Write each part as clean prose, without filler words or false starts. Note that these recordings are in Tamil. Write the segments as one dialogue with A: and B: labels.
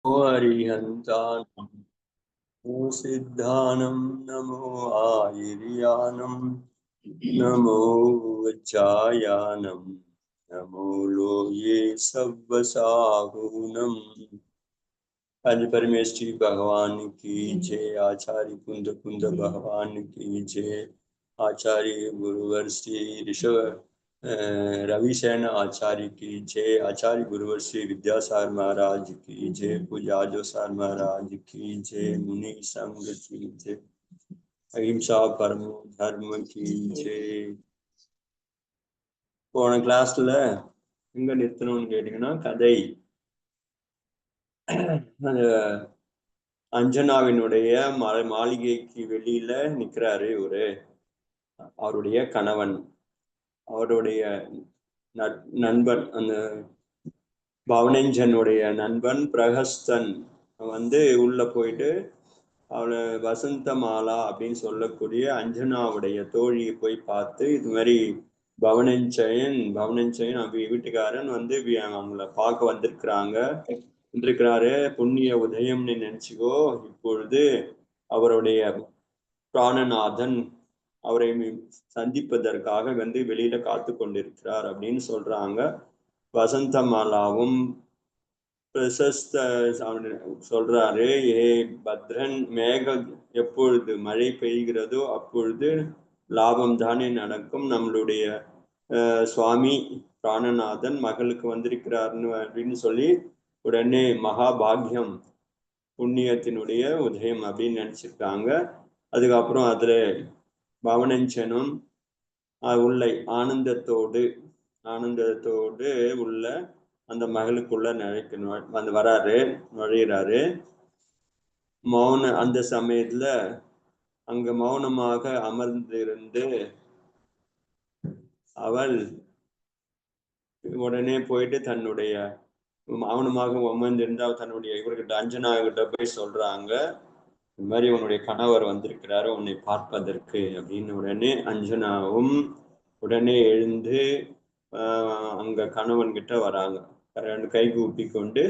A: हरिहन्तानं नमो सिद्धानं नमो आयर्यानं नमो वज्रायानं नमो लोये सव्वसाहूनम्। आज परमेश्वरी भगवान की जय। आचार्य कुंद कुंद भगवान की जय। आचार्य गुरुवर श्री ऋषभ रविसेन आचार्य की जय। आचार्य गुरुवर श्री विद्यासागर महाराज की जय। पूज्य आजोसार महाराज की जय। मुनि संघ की जय। अहिंसा परमो धर्म की जय। போன கிளாஸ்ல எங்க நிறுத்தணும்னு கேட்டீங்கன்னா, கதை அஞ்சனாவினுடைய மாளிகைக்கு வெளியில நிக்கிறாரு இவரு. அவருடைய கணவன், அவருடைய நண்பன், அந்த பவனஞ்சனுடைய நண்பன் பிரகஸ்தன் வந்து உள்ள போயிட்டு அவளை வசந்த மாலா அப்படின்னு சொல்லக்கூடிய அஞ்சனாவுடைய தோழியை போய் பார்த்து, இது மாதிரி பவனஞ்சயன் வீட்டுக்காரன் வந்து அவங்கள பார்க்க வந்திருக்கிறாரு, புண்ணிய உதயம்னு நினைச்சுக்கோ, இப்பொழுது அவருடைய பிராணநாதன் அவரை சந்திப்பதற்காக வந்து வெளியில காத்து கொண்டிருக்கிறார் அப்படின்னு சொல்றாங்க. வசந்த மாலாவும் பிரசஸ்த சொல்றாரு, ஏ பத்ரன், மேகம் எப்பொழுது மழை பெய்கிறதோ அப்பொழுது லாபம் தானே நடக்கும். நம்மளுடைய சுவாமி பிராணநாதன் மகளுக்கு வந்திருக்கிறார்னு அப்படின்னு சொல்லி உடனே மகாபாகியம், புண்ணியத்தினுடைய உதயம் அப்படின்னு நினைச்சிருக்காங்க. அதுக்கப்புறம் அதுல பவனஞ்சனும் உள்ளே ஆனந்தத்தோடு உள்ள அந்த மகளுக்குள்ள நுழையிறாரு. அந்த சமயத்துல அங்க மௌனமாக அமர்ந்திருந்து அவள் உடனே போயிட்டு தன்னுடைய மௌனமாக அமர்ந்திருந்தா தன்னுடைய இவர்கிட்ட அஞ்சனா கிட்ட போய் சொல்றாங்க, இந்த மாதிரி உன்னுடைய கணவர் வந்திருக்கிறாரு உன்னை பார்ப்பதற்கு அப்படின்னு. உடனே அஞ்சனாவும் உடனே எழுந்து அங்க கணவன் கிட்ட வராங்க. ரெண்டு கை கூப்பி கொண்டு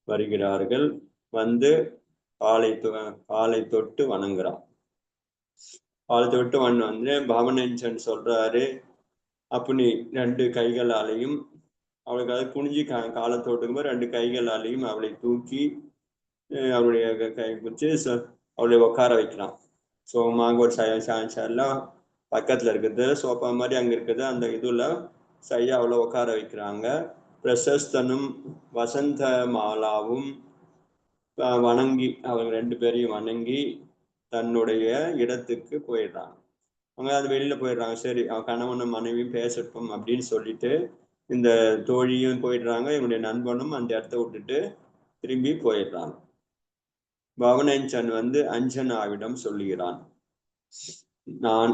A: வருகிறார்கள். வந்து காலை தொட்டு வணங்குறான். காலை தொட்டு வந்து பவனஞ்சன் சொல்றாரு, அப்படி ரெண்டு கைகளாலையும் அவளுக்கு அதை குனிஞ்சி காலை தொட்டுக்கும்போது ரெண்டு கைகளாலையும் அவளை தூக்கி அவளுடைய கை பிடிச்சி அவளை உட்கார வைக்கிறான். சோகமாக ஒரு எல்லாம் பக்கத்துல இருக்குது, சோஃபா மாதிரி அங்க இருக்குது, அந்த இதுல சரியா அவளை உட்கார வைக்கிறாங்க. பிரசஸ்தனும் வசந்த மாலாவும் வணங்கி, அவங்க ரெண்டு பேரையும் வணங்கி தன்னுடைய இடத்துக்கு போயிடுறாங்க. அவங்க அது வெளியில போயிடுறாங்க. சரி, அவன் கணவனும் மனைவியும் பேசட்டும் அப்படின்னு சொல்லிட்டு இந்த தோழியும் போயிடுறாங்க. இவனுடைய நண்பனும் அந்த இடத்த விட்டுட்டு திரும்பி போயிடுறாங்க. பவனஞ்சன் வந்து அஞ்சனாவிடம் சொல்லுகிறான், நான்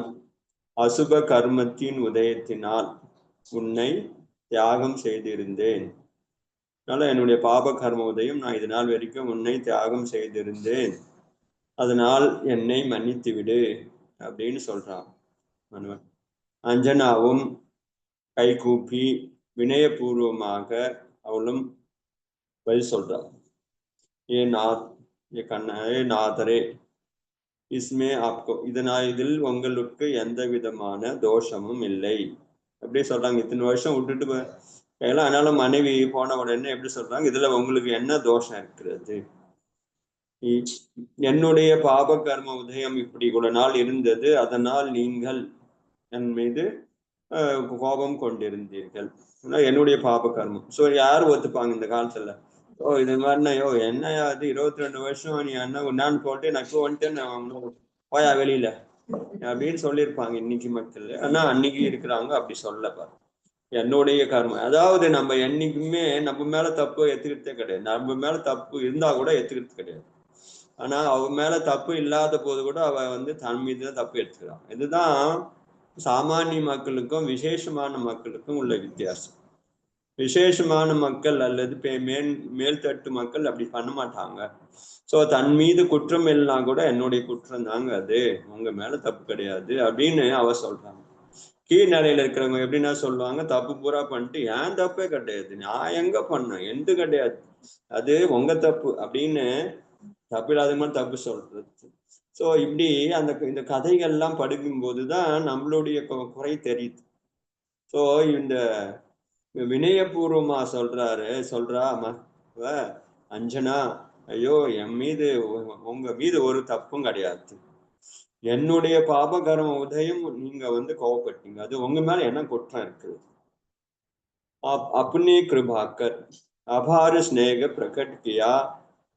A: அசுப கர்மத்தின் உதயத்தினால் உன்னை தியாகம் செய்திருந்தேன். அதனால என்னுடைய பாப கர்ம உதயம், நான் இது நாள் வரைக்கும் உன்னை தியாகம் செய்திருந்தேன், அதனால் என்னை மன்னித்து விடு அப்படின்னு சொல்றான். அஞ்சனாவும் கை கூப்பி வினயபூர்வமாக அவளும் பதில் சொல்றாள், நாதரே, இஸ்மே ஆப்கோ, இதில் உங்களுக்கு எந்த விதமான தோஷமும் இல்லை அப்படி சொல்றாங்க. இத்தனை வருஷம் விட்டுட்டு அதனால மனைவி போன உடனே எப்படி சொல்றாங்க, இதுல உங்களுக்கு என்ன தோஷம் இருக்கிறது? என்னுடைய பாப கர்ம உதயம் இப்படி ஒரு நாள் இருந்தது, அதனால் நீங்கள் என் மீது கோபம் கொண்டிருந்தீர்கள். என்னுடைய பாப கர்மம். ஸோ யார் ஒத்துப்பாங்க இந்த காலத்துல? இது மாதிரினா, என்னையா அது 22 வருஷம் நீ நான் போட்டு நக்கு வந்துட்டு போயா வெளியில அப்படின்னு சொல்லியிருப்பாங்க இன்னைக்கு மக்கள். ஆனா அன்னைக்கு இருக்கிறாங்க அப்படி சொல்லப்பா, என்னுடைய கர்மம். அதாவது நம்ம என்னைக்குமே நம்ம மேல தப்பு ஏத்துக்கிறதே கிடையாது. நம்ம மேல தப்பு இருந்தா கூட ஏத்துக்கிறது கிடையாது. ஆனா அவ மேல தப்பு இல்லாத போது கூட அவ வந்து தன் மீதுதான் தப்பு எடுத்துக்கிறான். இதுதான் சாமானிய மக்களுக்கும் விசேஷமான மக்களுக்கும் உள்ள வித்தியாசம். விசேஷமான மக்கள் அல்லது மேல்தட்டு மக்கள் அப்படி பண்ண மாட்டாங்க. ஸோ தன் மீது குற்றம் இல்லைனா கூட என்னுடைய குற்றம் தாங்க அது, உங்க மேல தப்பு கிடையாது அப்படின்னு அவ சொல்றாங்க. கீழ்நிலையில இருக்கிறவங்க எப்படின்னா சொல்லுவாங்க, தப்பு பூரா பண்ணிட்டு ஏன் தப்பே கிடையாது, நான் எங்க பண்ணேன், எந்த கிடையாது, அது உங்க தப்பு அப்படின்னு தப்பில்லாத மாதிரி தப்பு சொல்றது. ஸோ இப்படி இந்த கதைகள்லாம் படிக்கும் போதுதான் நம்மளுடைய குறை தெரியுது. ஸோ இந்த வினயபூர்வமா சொல்றா அஞ்சனா, ஐயோ என் மீது உங்க மீது ஒரு தப்பும் கிடையாது, என்னுடைய பாபகரம் உதயம் நீங்க கோவப்பட்டீங்க, அது உங்க மேல என்ன குற்றம் இருக்கு, अपनी कृपा कर आभार स्नेह प्रकट किया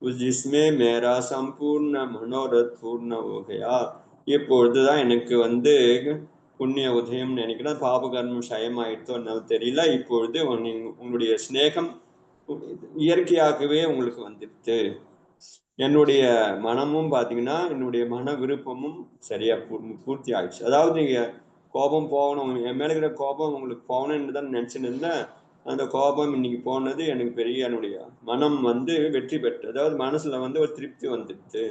A: जिसमें मेरा संपूर्ण मनोरथ पूर्ण हो गया. இப்பொழுதுதான் எனக்கு புண்ணிய உதயம் நினைக்கிறேன், பாபகர்மம் ஷயமாயிட்டோ என்ன தெரியல, இப்பொழுது உங்களுடைய ஸ்நேகம் இயற்கையாகவே உங்களுக்கு வந்துடுது, என்னுடைய மனமும் பாத்தீங்கன்னா என்னுடைய மன விருப்பமும் சரியா பூர்த்தி ஆயிடுச்சு. அதாவது நீங்க கோபம் போகணும், என் மேல இருக்கிற கோபம் உங்களுக்கு போகணும்னு தான் நினைச்சுன்னு இருந்தேன், அந்த கோபம் இன்னைக்கு போனது எனக்கு பெரிய என்னுடைய மனம் வெற்றி பெற்று, அதாவது மனசுல ஒரு திருப்தி வந்துடுது,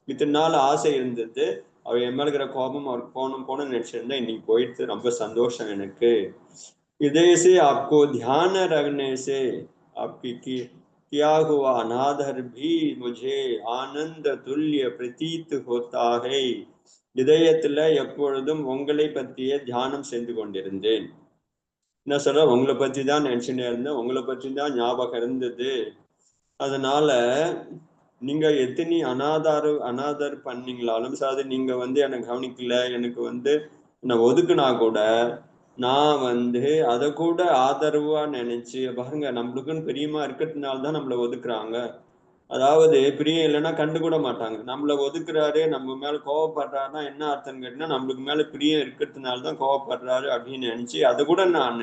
A: இத்தனை நாள் ஆசை இருந்தது, அவர் என் மேல இருக்கிற கோபம் அவருக்கு போகணும்னு நினைச்சிருந்தேன், இன்னைக்கு போயிடுச்சு, ரொம்ப சந்தோஷம் எனக்கு. हृदय से आपको ध्यान रखने से आपकी किया हुआ अनादर भी मुझे आनंद तुल्य प्रतीत होता है. இதயத்துல எப்பொழுதும் உங்களை பற்றியே தியானம் செய்து கொண்டிருந்தேன். என்ன சொல்ற, உங்களை பற்றி தான் நினைச்சுட்டே இருந்தேன், உங்களை பற்றி தான் ஞாபகம் இருந்தது. அதனால நீங்க எத்தனை அனாதர் பண்ணீங்களாலும் சார், நீங்க என்னை கவனிக்கல, எனக்கு என்னை ஒதுக்குனா கூட நான் அதை கூட ஆதரவா நினைச்சு பாருங்க, நம்மளுக்குன்னு பிரியமா இருக்கிறதுனால தான் நம்மளை ஒதுக்குறாங்க. அதாவது பிரியம் இல்லைன்னா கண்டு கூட மாட்டாங்க, நம்மளை ஒதுக்குறாரு, நம்ம மேல கோவப்படுறாருன்னா என்ன அர்த்தம் கேட்டீங்கன்னா, நம்மளுக்கு மேல பிரியம் இருக்கிறதுனாலதான் கோவப்படுறாரு அப்படின்னு நினைச்சு அதை கூட நான்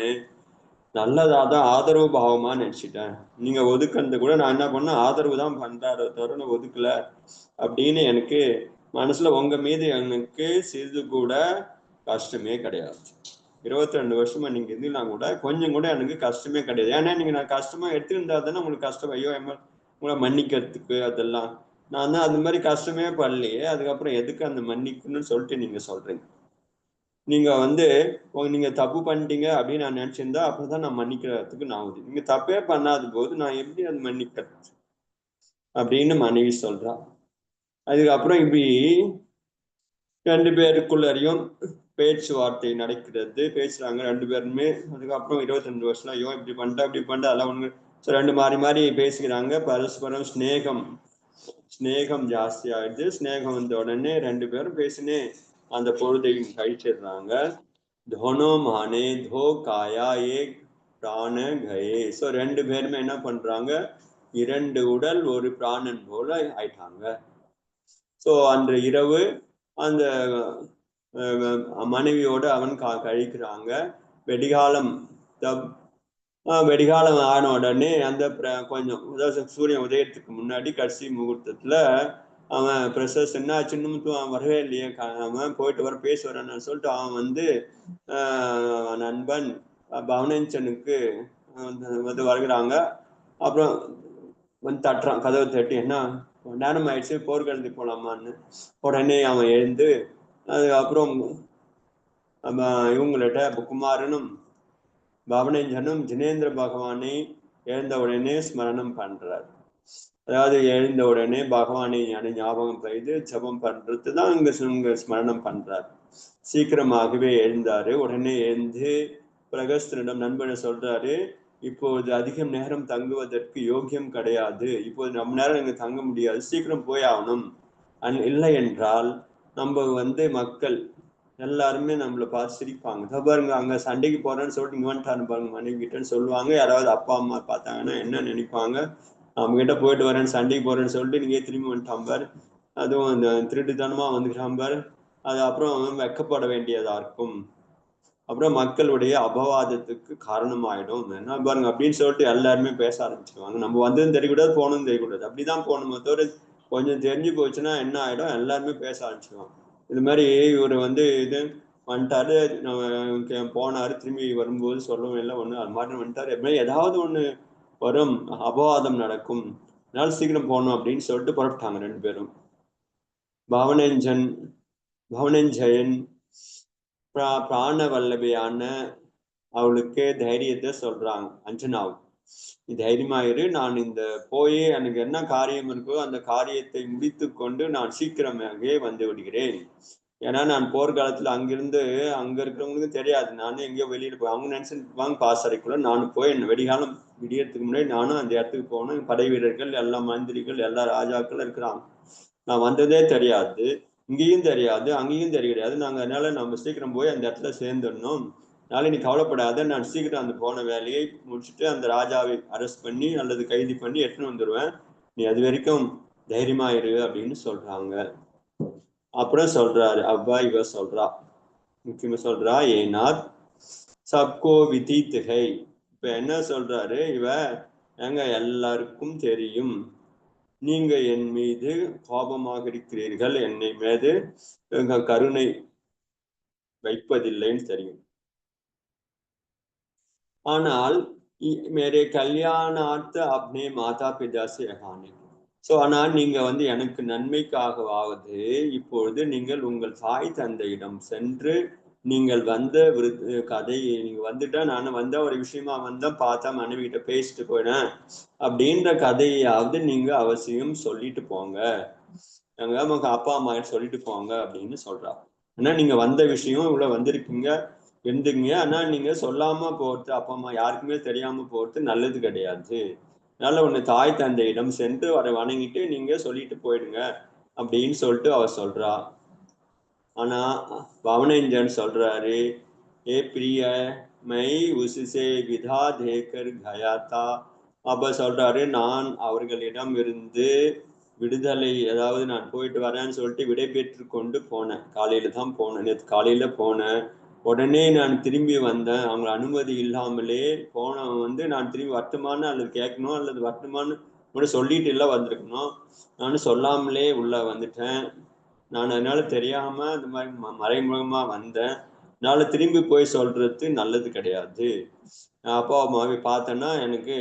A: நல்லதாதான் ஆதரவு பாவமா நினைச்சிட்டேன். நீங்க ஒதுக்குறது கூட நான் என்ன பண்ண, ஆதரவு தான் பண்றாரு தவிர நான் ஒதுக்கல அப்படின்னு எனக்கு மனசுல உங்க மீது எனக்கு சிறிது கூட கஷ்டமே கிடையாது. 22 வருஷமா நீங்க இருந்தீங்கன்னா கூட கொஞ்சம் கூட எனக்கு கஷ்டமே கிடையாது. ஏன்னா நீங்க நான் கஷ்டமா எடுத்துருந்தா தானே உங்களுக்கு கஷ்டம், ஐயோ உங்களை மன்னிக்கிறதுக்கு அதெல்லாம். நான் தான் அந்த மாதிரி கஷ்டமே படலையே, அதுக்கப்புறம் எதுக்கு அந்த மன்னிக்கணும்னு சொல்லிட்டு நீங்க சொல்றீங்க. நீங்க நீங்க தப்பு பண்ணிட்டீங்க அப்படின்னு நான் நினைச்சிருந்தா அப்பதான் நான் மன்னிக்கிறதுக்கு நான் நீங்க தப்பே பண்ணாத போது நான் எப்படி அது மன்னிக்கிறது அப்படின்னு மனைவி சொல்றா. அதுக்கப்புறம் இப்படி 2 பேருக்குள்ளரையும் பேச்சுவார்த்தை நடக்கிறது, பேசுறாங்க 2 பேருமே. அதுக்கப்புறம் 22 வருஷம் ஐயோ இப்படி பண்ணிட்டா இப்படி பண்ணிட்டா அதெல்லாம் ஒண்ணு, 2 மாறி மாறி பேசிக்கிறாங்க. பரஸ்பரம் ஸ்நேகம் ஜாஸ்தி ஆயிடுது. ஸ்நேகம் வந்த உடனே 2 பேரும் பேசினே அந்த பொழுதையும் கழிச்சிடுறாங்க. தோனோ மானே தோ காயா ஏக் பிராண கயே. ஸோ 2 பேருமே என்ன பண்றாங்க, 2 உடல் ஒரு பிராணன் போல ஆயிட்டாங்க. ஸோ அன்று இரவு அந்த மனைவியோட அவன் கழிக்கிறாங்க. வெடிகாலம் ஆன உடனே அந்த கொஞ்சம் சூரியன் உதயத்துக்கு முன்னாடி கடைசி முகூர்த்தத்துல அவன் பிரசஸ் என்ன சின்னமுத்து அவன் வரவே இல்லையே, அவன் போயிட்டு வர பேசி வரான்னு சொல்லிட்டு அவன் நண்பன் பவனஞ்சனுக்கு வருகிறாங்க. அப்புறம் தட்டுறான், கதவை தட்டி, என்ன நேரம் ஆயிடுச்சு போர்க்களத்து போலாமான்னு. உடனே அவன் எழுந்து அதுக்கப்புறம் இவங்கள்ட்ட குமாரனும் பவனஞ்சனும் ஜினேந்திர பகவானை எழுந்த உடனே ஸ்மரணம் பண்றார். அதாவது எழுந்த உடனே பகவானை ஞாபகம் செய்து ஜபம் பண்றது தான் இங்க ஸ்மரணம் பண்றார். சீக்கிரமாகவே எழுந்தாரு. உடனே எழுந்து பிரகஸ்தனிடம் நண்பனை சொல்றாரு, இப்போது அதிகம் நேரம் தங்குவதற்கு யோக்கியம் கிடையாது, இப்போது நம்ம நேரம் இங்க தங்க முடியாது, சீக்கிரம் போய் ஆகணும், இல்லை என்றால் நம்ம மக்கள் எல்லாருமே நம்மளை பார்த்து சிரிப்பாங்க. பாருங்க அங்க சண்டைக்கு போறேன்னு சொல்லிட்டு இங்க வந்துட்டாரு பாருங்க மனைவி கிட்டன்னு சொல்லுவாங்க. யாராவது அப்பா அம்மா பார்த்தாங்கன்னா என்ன நினைப்பாங்க, நம்ம கிட்ட போயிட்டு வரேன்னு சண்டைக்கு போறேன்னு சொல்லிட்டு நீங்க திரும்பி வந்துட்டான் பாரு, அதுவும் அந்த திருட்டுத்தனமா வந்துக்கிறான் பாரு, அது அப்புறம் வெக்கப்பட வேண்டியதா இருக்கும், அப்புறம் மக்களுடைய அபவாதத்துக்கு காரணமாயிடும் என்ன பாருங்க அப்படின்னு சொல்லிட்டு எல்லாருமே பேச ஆரம்பிச்சிருவாங்க. நம்ம வந்ததும் தெரியக்கூடாது போனதும் தெரியக்கூடாது, அப்படிதான் போகணுமே தவிர கொஞ்சம் தெரிஞ்சு போச்சுன்னா என்ன ஆயிடும், எல்லாருமே பேச ஆரம்பிச்சிருவாங்க. இது மாதிரி இவர் இது வந்துட்டாரு, போனாரு, திரும்பி வரும்போது சொல்லவும் இல்லை ஒண்ணு, அது மாதிரி வந்துட்டாரு, எப்படி ஏதாவது ஒண்ணு வரும், அபவாதம் நடக்கும், அதனால சீக்கிரம் போகணும் அப்படின்னு சொல்லிட்டு புறப்பட்டாங்க 2 பேரும். பவனஞ்சயன் பிராண வல்லபியான அவளுக்கு தைரியத்தை சொல்றாங்க. அஞ்சனாவுக்கு, நீ தைரியமாயிரு, நான் இந்த போய் எனக்கு என்ன காரியம் இருக்கோ அந்த காரியத்தை முடித்து கொண்டு நான் சீக்கிரமாகவே வந்து விடுகிறேன். ஏன்னா நான் போர்க்காலத்துல அங்கிருந்து அங்க இருக்கிறவங்களுக்கு தெரியாது நானும் எங்கேயோ வெளியில போய், அவங்க நினைச்சிருப்பாங்க பாசறைக்குள்ள நானும் போய் என்ன வெடிகாலம் விடியறதுக்கு முன்னாடி நானும் அந்த இடத்துக்கு போனேன். படை வீரர்கள் எல்லா மந்திரிகள் எல்லா ராஜாக்கள் இருக்கிறாங்க, நான் வந்ததே தெரியாது, இங்கேயும் தெரியாது அங்கேயும் தெரியாது. நாங்க அதனால நம்ம சீக்கிரம் போய் அந்த இடத்துல சேர்ந்துடணும். அதனால நீ கவலைப்படாத, நான் சீக்கிரம் அந்த போன வேலையை முடிச்சுட்டு அந்த ராஜாவை அரெஸ்ட் பண்ணி அல்லது கைது பண்ணி எடுத்துன்னு வந்துடுவேன், நீ அது வரைக்கும் தைரியமா இரு அப்படின்னு சொல்றாங்க. அப்புறம் சொல்றாரு அப்பா, இவ சொல்றா முக்கியமா சொல்றா, ஏனாத் சப்கோ விதித் ஹை. இப்ப என்ன சொல்றாரு இவ, எங்க எல்லாருக்கும் தெரியும் நீங்க என் மீது கோபமாக இருக்கிறீர்கள், என்னை மீது கருணை வைப்பதில்லைன்னு தெரியும். ஆனால் மேரே கல்யாணார்த்த அப்னே மாதா பிதா சே ரஹானே. ஸோ ஆனால் நீங்க வந்து எனக்கு நன்மைக்காகவாவது இப்பொழுது நீங்கள் உங்கள் தாய் தந்தையிடம் சென்று நீங்கள் வந்த கதையை நீங்க வந்துட்டா, நான் வந்த ஒரு விஷயமா வந்தா பார்த்தா மனைவிட்ட பேசிட்டு போயினேன் அப்படின்ற கதையாவது நீங்க அவசியம் சொல்லிட்டு போங்க, நமக்கு அப்பா அம்மா சொல்லிட்டு போங்க அப்படின்னு சொல்றா. ஏன்னா நீங்க வந்த விஷயம் இவ்வளவு வந்திருக்கீங்க இருந்துங்க, ஆனா நீங்க சொல்லாம போறது, அப்பா அம்மா யாருக்குமே தெரியாம போறது நல்லது கிடையாது. அதனால உன்னை தாய் தந்தையிடம் சென்று அவரை வணங்கிட்டு நீங்க சொல்லிட்டு போயிடுங்க அப்படின்னு சொல்லிட்டு அவ சொல்றா. ஆனா பவனேஞ்சன் சொல்றாரு, ஏ பிரிய மை உசுசே விதா தேக்கர் கயாத்தா. அப்ப சொல்றாரு, நான் அவர்களிடம் இருந்து விடுதலை, அதாவது நான் போயிட்டு வரேன்னு சொல்லிட்டு விடை பெற்று கொண்டு போனேன். காலையில தான் போனேன், நேற்று காலையில போனேன். உடனே நான் திரும்பி வந்தேன், அவங்க அனுமதி இல்லாமலே போனவன் வந்து நான் திரும்பி வர்த்தமானு அல்லது கேட்கணும் அல்லது வர்த்தமானு கூட சொல்லிட்டு இல்லை வந்திருக்கணும், நானும் சொல்லாமலே உள்ள வந்துட்டேன். நான் அதனால தெரியாம இந்த மாதிரி மறைமுகமா வந்தேன், அதனால திரும்பி போய் சொல்றது நல்லது கிடையாது. அப்பா அம்மாவை பார்த்தேன்னா எனக்கு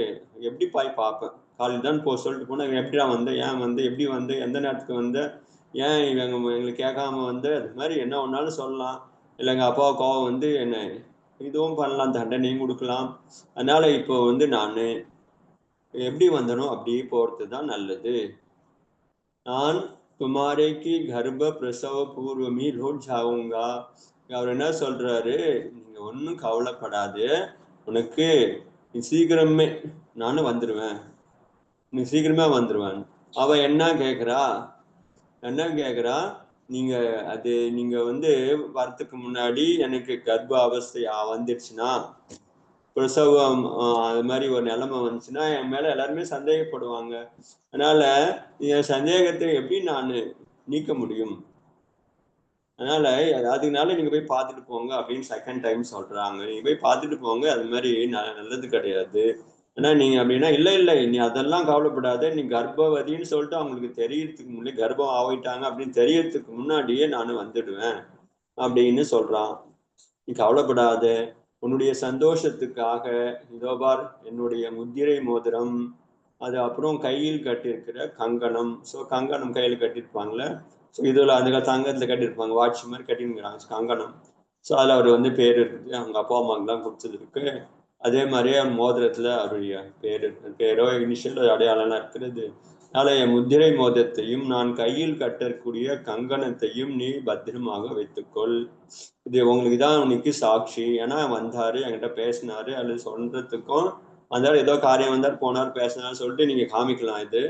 A: எப்படி போய் பார்ப்பேன், காலையில் தான் சொல்லிட்டு போனா எப்படிடா வந்த, ஏன் வந்து எப்படி வந்து எந்த நேரத்துக்கு வந்த, ஏன் இவங்க எங்களுக்கு கேட்காம வந்து, அது மாதிரி என்ன ஒன்னாலும் சொல்லலாம். இல்லை எங்கள் அப்பா கோவம் வந்து என்ன இதுவும் பண்ணலாம், தண்டனையும் கொடுக்கலாம். அதனால இப்போ வந்து நான் எப்படி வந்தனோ அப்படியே போறது தான் நல்லது. நான் துமாரே கி கர்ப்ப பிரசவ பூர்வமி லோட் ஜாவுங்கா. அவர் என்ன சொல்றாரு, நீங்க ஒன்றும் கவலைப்படாது, உனக்கு சீக்கிரமே நானும் வந்துடுவேன், நீ சீக்கிரமே வந்துடுவேன். அவ என்ன கேக்குறா, நீங்க அது நீங்க வந்து வரத்துக்கு முன்னாடி எனக்கு கர்ப்ப அவஸ்தை வந்துடுச்சுன்னா, பிரசவம் அது மாதிரி ஒரு நிலைமை வந்துச்சுன்னா என் மேல எல்லாருமே சந்தேகப்படுவாங்க. அதனால என் சந்தேகத்தை எப்படி நான் நீக்க முடியும், அதனால அதுக்குனால நீங்க போய் பார்த்துட்டு போங்க அப்படின்னு செகண்ட் டைம் சொல்றாங்க. நீங்க போய் பார்த்துட்டு போங்க, அது மாதிரி நல்லது கிடையாது. ஆனா நீங்க அப்படின்னா, இல்ல இல்ல நீ அதெல்லாம் கவலைப்படாத, நீ கர்ப்பவதின்னு சொல்லிட்டு அவங்களுக்கு தெரியறதுக்கு முன்னாடி, கர்ப்பம் ஆகிட்டாங்க அப்படின்னு தெரியறதுக்கு முன்னாடியே நான் வந்துடுவேன் அப்படின்னு சொல்றான். நீ கவலைப்படாத, உன்னுடைய சந்தோஷத்துக்காக இதோ பார் என்னுடைய முத்திரை மோதிரம், அது அப்புறம் கையில் கட்டியிருக்கிற கங்கணம். ஸோ கங்கணம் கையில் கட்டியிருப்பாங்களே, ஸோ இதுல அந்த தங்கத்துல கட்டியிருப்பாங்க, வாட்ச் மாதிரி கட்டிருக்கிறாங்க கங்கணம். ஸோ அதில் அவர் வந்து பேர் இருக்குது, அவங்க அப்பா அம்மாவுக்கு தான் கொடுத்தது இருக்கு. அதே மாதிரியே மோதிரத்துல அவருடைய பேரோ இனிஷியல் அடையாளம்லாம் இருக்கிறது. அதனால என் முத்திரை மோதிரத்தையும் நான் கையில் கட்டக்கூடிய கங்கணத்தையும் நீ பத்திரமாக வைத்துக்கொள், இது உங்களுக்கு தான் உனக்கு சாட்சி. ஏன்னா வந்தாரு என்கிட்ட பேசினாரு அல்லது சொல்றதுக்கும் வந்தாரு, ஏதோ காரியம் வந்தார் போனார் பேசினாரு சொல்லிட்டு நீங்க காமிக்கலாம் இது,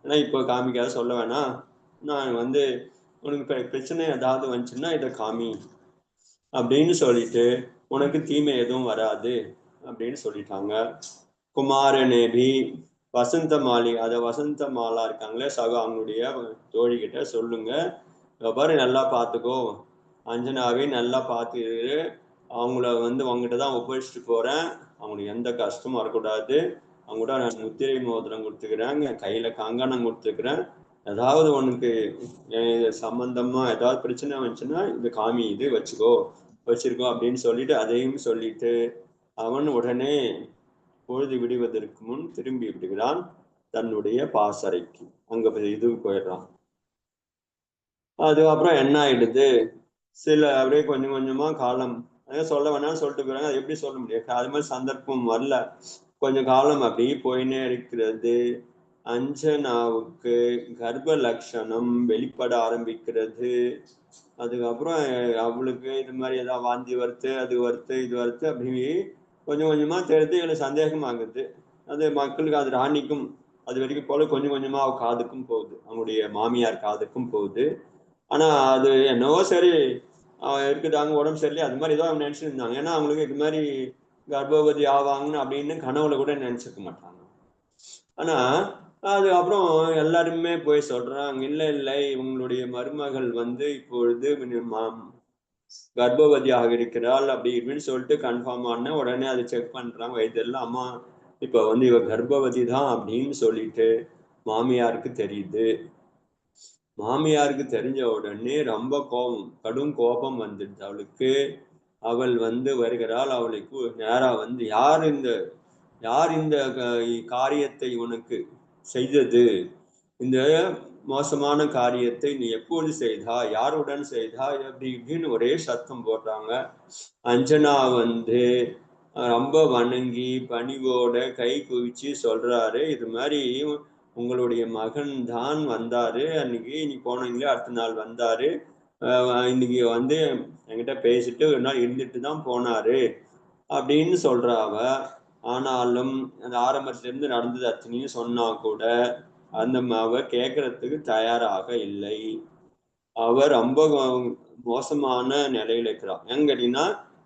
A: ஏன்னா இப்போ காமிக்காத சொல்ல வேணாம், நான் வந்து உனக்கு பிரச்சனை ஏதாவது வந்துச்சுன்னா இதை காமி அப்படின்னு சொல்லிட்டு உனக்கு தீமை எதுவும் வராது அப்படின்னு சொல்லிட்டாங்க. குமாரனேபி வசந்த மாலி, அத வசந்த மாலா இருக்காங்களே சக, அவங்களுடைய தோழி கிட்ட சொல்லுங்க, பாரு நல்லா பார்த்துக்கோ, அஞ்சனாவே நல்லா பார்த்துக்கிட்டு அவங்கள வந்து உங்ககிட்ட தான் ஒப்படைச்சிட்டு போறேன், அவங்களுக்கு எந்த கஷ்டமும் வரக்கூடாது, அவங்க கூட நான் முத்திரை மோதிரம் கொடுத்துக்கிறேன், கையில கங்கணம் கொடுத்துக்கிறேன், ஏதாவது உனக்கு சம்பந்தமா ஏதாவது பிரச்சனை வந்துச்சுன்னா இந்த காமி இது வச்சிருக்கோம் அப்படின்னு சொல்லிட்டு அதையும் சொல்லிட்டு அவன் உடனே பொழுது விடுவதற்கு முன் திரும்பி விடுகிறான் தன்னுடைய பாசறைக்கு. அங்க இது போயிடுறான். அதுக்கப்புறம் என்ன ஆயிடுது, சில அப்படியே கொஞ்சம் கொஞ்சமா காலம் சொல்ல வேணாம்னு சொல்லிட்டு போறாங்க. அது எப்படி சொல்ல முடியாது? அது மாதிரி சந்தர்ப்பம் வரல. கொஞ்சம் காலம் அப்படியே போயினே இருக்கிறது. அஞ்சனாவுக்கு கர்ப்ப லட்சணம் வெளிப்பட ஆரம்பிக்கிறது. அதுக்கப்புறம் அவளுக்கு இது மாதிரி ஏதாவது வாந்தி வருது, அது வருது, இது வருது, அப்படி கொஞ்சம் கொஞ்சமா தெரிஞ்சு எனக்கு சந்தேகம் ஆகுது. அது மக்களுக்கு, அது ராணிக்கும் அது வரைக்கும் போல கொஞ்சம் கொஞ்சமா அவ காதுக்கும் போகுது, அவங்களுடைய மாமியார் காதுக்கும் போகுது. ஆனா அது என்னவோ சரி, அவன் இருக்குதாங்க உடம்பு சரியில்லை அது மாதிரி ஏதோ அவங்க நினைச்சிட்டு இருந்தாங்க. ஏன்னா அவங்களுக்கு இது மாதிரி கர்ப்பவதி ஆவாங்கன்னு அப்படின்னு கனவுல கூட நினைச்சிருக்க மாட்டாங்க. ஆனா அது அப்புறம் எல்லாருமே போய் சொல்றாங்க, இல்லை இல்லை உங்களுடைய மருமகள் வந்து இப்பொழுது கர்ப்பவதியாக இருக்கிறாள் அப்படி இப்படின்னு சொல்லிட்டு கன்ஃபார்ம் ஆன உடனே அதை செக் பண்றாங்க வைத்தியெல்லாம். அம்மா இப்ப வந்து இவ கர்ப்பவதி தான் அப்படின்னு சொல்லிட்டு மாமியாருக்கு தெரியுது. மாமியாருக்கு தெரிஞ்ச உடனே ரொம்ப கோபம், கடும் கோபம் வந்துடுது அவளுக்கு. அவள் வந்து வருகிறாள். அவளுக்கு நேரா வந்து, யார் இந்த காரியத்தை உனக்கு செய்தது? இந்த மோசமான காரியத்தை நீ எப்போது செய்தா? யாருடன் செய்தா? அப்படி இப்படின்னு ஒரே சத்தம் போடுறாங்க. அஞ்சனா வந்து ரொம்ப வணங்கி பணிவோட கை குவிச்சு சொல்றாரு, இது மாதிரி உங்களுடைய மகன் தான் வந்தாரு அன்னைக்கு, இன்னைக்கு போனீங்களே அடுத்த நாள் வந்தாரு, இன்னைக்கு வந்து என்கிட்ட பேசிட்டு ஒரு நாள் இருந்துட்டு தான் போனாரு அப்படின்னு சொல்றா அவ. ஆனாலும் அந்த ஆரம்பத்துல இருந்து நடந்தது அத்தனையும் சொன்னா கூட அந்த அவ கேட்கறதுக்கு தயாராக இல்லை. அவர் ரொம்ப மோசமான நிலையில இருக்கிறான். ஏன்னு கேட்டீங்கன்னா,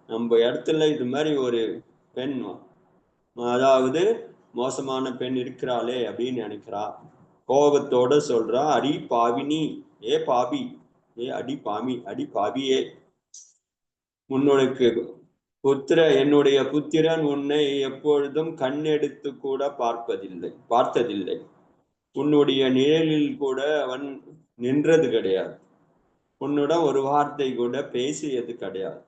A: நம்ம இடத்துல இது மாதிரி ஒரு பெண், அதாவது மோசமான பெண் இருக்கிறாளே அப்படின்னு நினைக்கிறா. கோபத்தோட சொல்றா, அடி பாவினி, ஏ பாவி, ஏ அடி பாமி, அடி பாவியே, உன்னுடைய என்னுடைய புத்திரன் உன்னை எப்பொழுதும் கண்ணெடுத்து கூட பார்த்ததில்லை. உன்னுடைய நிழலில் கூட அவன் நின்றது கிடையாது. உன்னுடன் ஒரு வார்த்தை கூட பேசியது கிடையாது.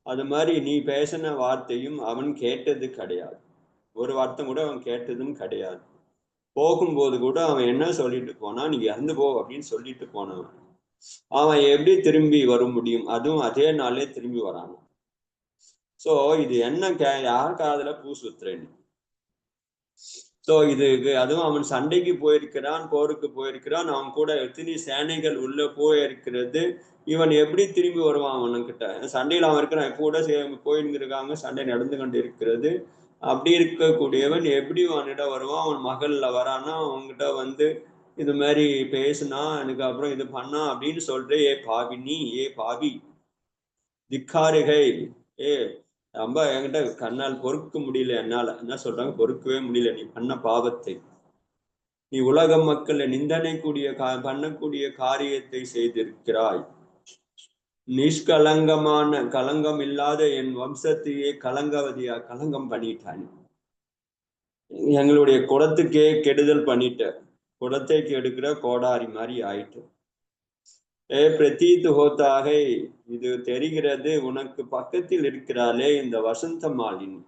A: அது மாதிரி நீ பேசின வார்த்தையும் அவன் கேட்டது கிடையாது. ஒரு வார்த்தை கூட அவன் கேட்டதும் கிடையாது. போகும்போது கூட அவன் என்ன சொல்லிட்டு போனா, நீ இறந்து போ அப்படின்னு சொல்லிட்டு போனவன். அவன் எப்படி திரும்பி வர முடியும்? அதுவும் அதே நாளே திரும்பி வரான். சோ இது என்ன யார் காதுல பூ சுத்துறேன்? சோ இதுக்கு அதுவும் அவன் சண்டைக்கு போயிருக்கிறான், போருக்கு போயிருக்கிறான், அவன் கூட எத்தனை சேனைகள் உள்ள போயிருக்கிறது. இவன் எப்படி திரும்பி வருவான் அவனுக்கிட்ட? சண்டையில் அவன் இருக்கிறான், எப்போ கூட போயிருந்திருக்காங்க, சண்டை நடந்து கொண்டு இருக்கிறது. அப்படி இருக்கக்கூடியவன் எப்படி அவனிடம் வருவான்? அவன் மகள்ல வரானா, அவன்கிட்ட வந்து இது மாதிரி பேசுனா, எனக்கு அப்புறம் இது பண்ணா அப்படின்னு சொல்றே, ஏ பாவி நீ, ஏ பாவி திக்காரிகை, ஏ ரொம்ப என்கிட்ட கண்ணால் பொறுக்க முடியல, என்னால என்ன சொல்றாங்க, பொறுக்கவே முடியல நீ பண்ண பாவத்தை. நீ உலக மக்களை நிந்தனை பண்ணக்கூடிய காரியத்தை செய்திருக்கிறாய். நிஷ்கலங்கமான கலங்கம் இல்லாத என் வம்சத்தையே கலங்கம் பண்ணிட்டான். எங்களுடைய குலத்துக்கே கெடுதல் பண்ணிட்ட. குலத்தை கெடுக்கிற கோடாரி மாதிரி ஆயிட்டு. பிரதீத் ஹோத்தாக, இது தெரிகிறது, உனக்கு பக்கத்தில் இருக்கிறாளே இந்த வசந்த மாலினி,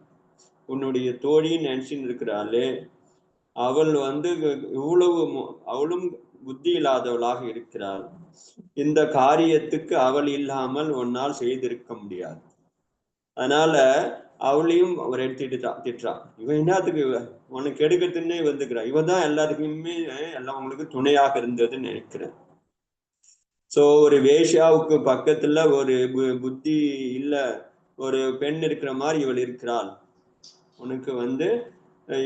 A: உன்னுடைய தோழின்னு நினைச்சுன்னு இருக்கிறாளே, அவள் வந்து இவ்வளவு அவளும் புத்தி இல்லாதவளாக இருக்கிறாள். இந்த காரியத்துக்கு அவள் இல்லாமல் உன்னால் செய்திருக்க முடியாது. அதனால அவளையும் அவர் திட்டுறான். இவன் என்னத்துக்கு உனக்கு எடுக்கிறதுன்னே வந்துக்கிறான். இவன் தான் எல்லாத்துக்குமே எல்லாம் அவங்களுக்கு துணையாக இருந்ததுன்னு நினைக்கிறேன். சோ ஒரு வேஷ்யாவுக்கு பக்கத்துல ஒரு புத்தி இல்ல ஒரு பெண் இருக்கிற மாதிரி இவள் இருக்கிறாள். உனக்கு வந்து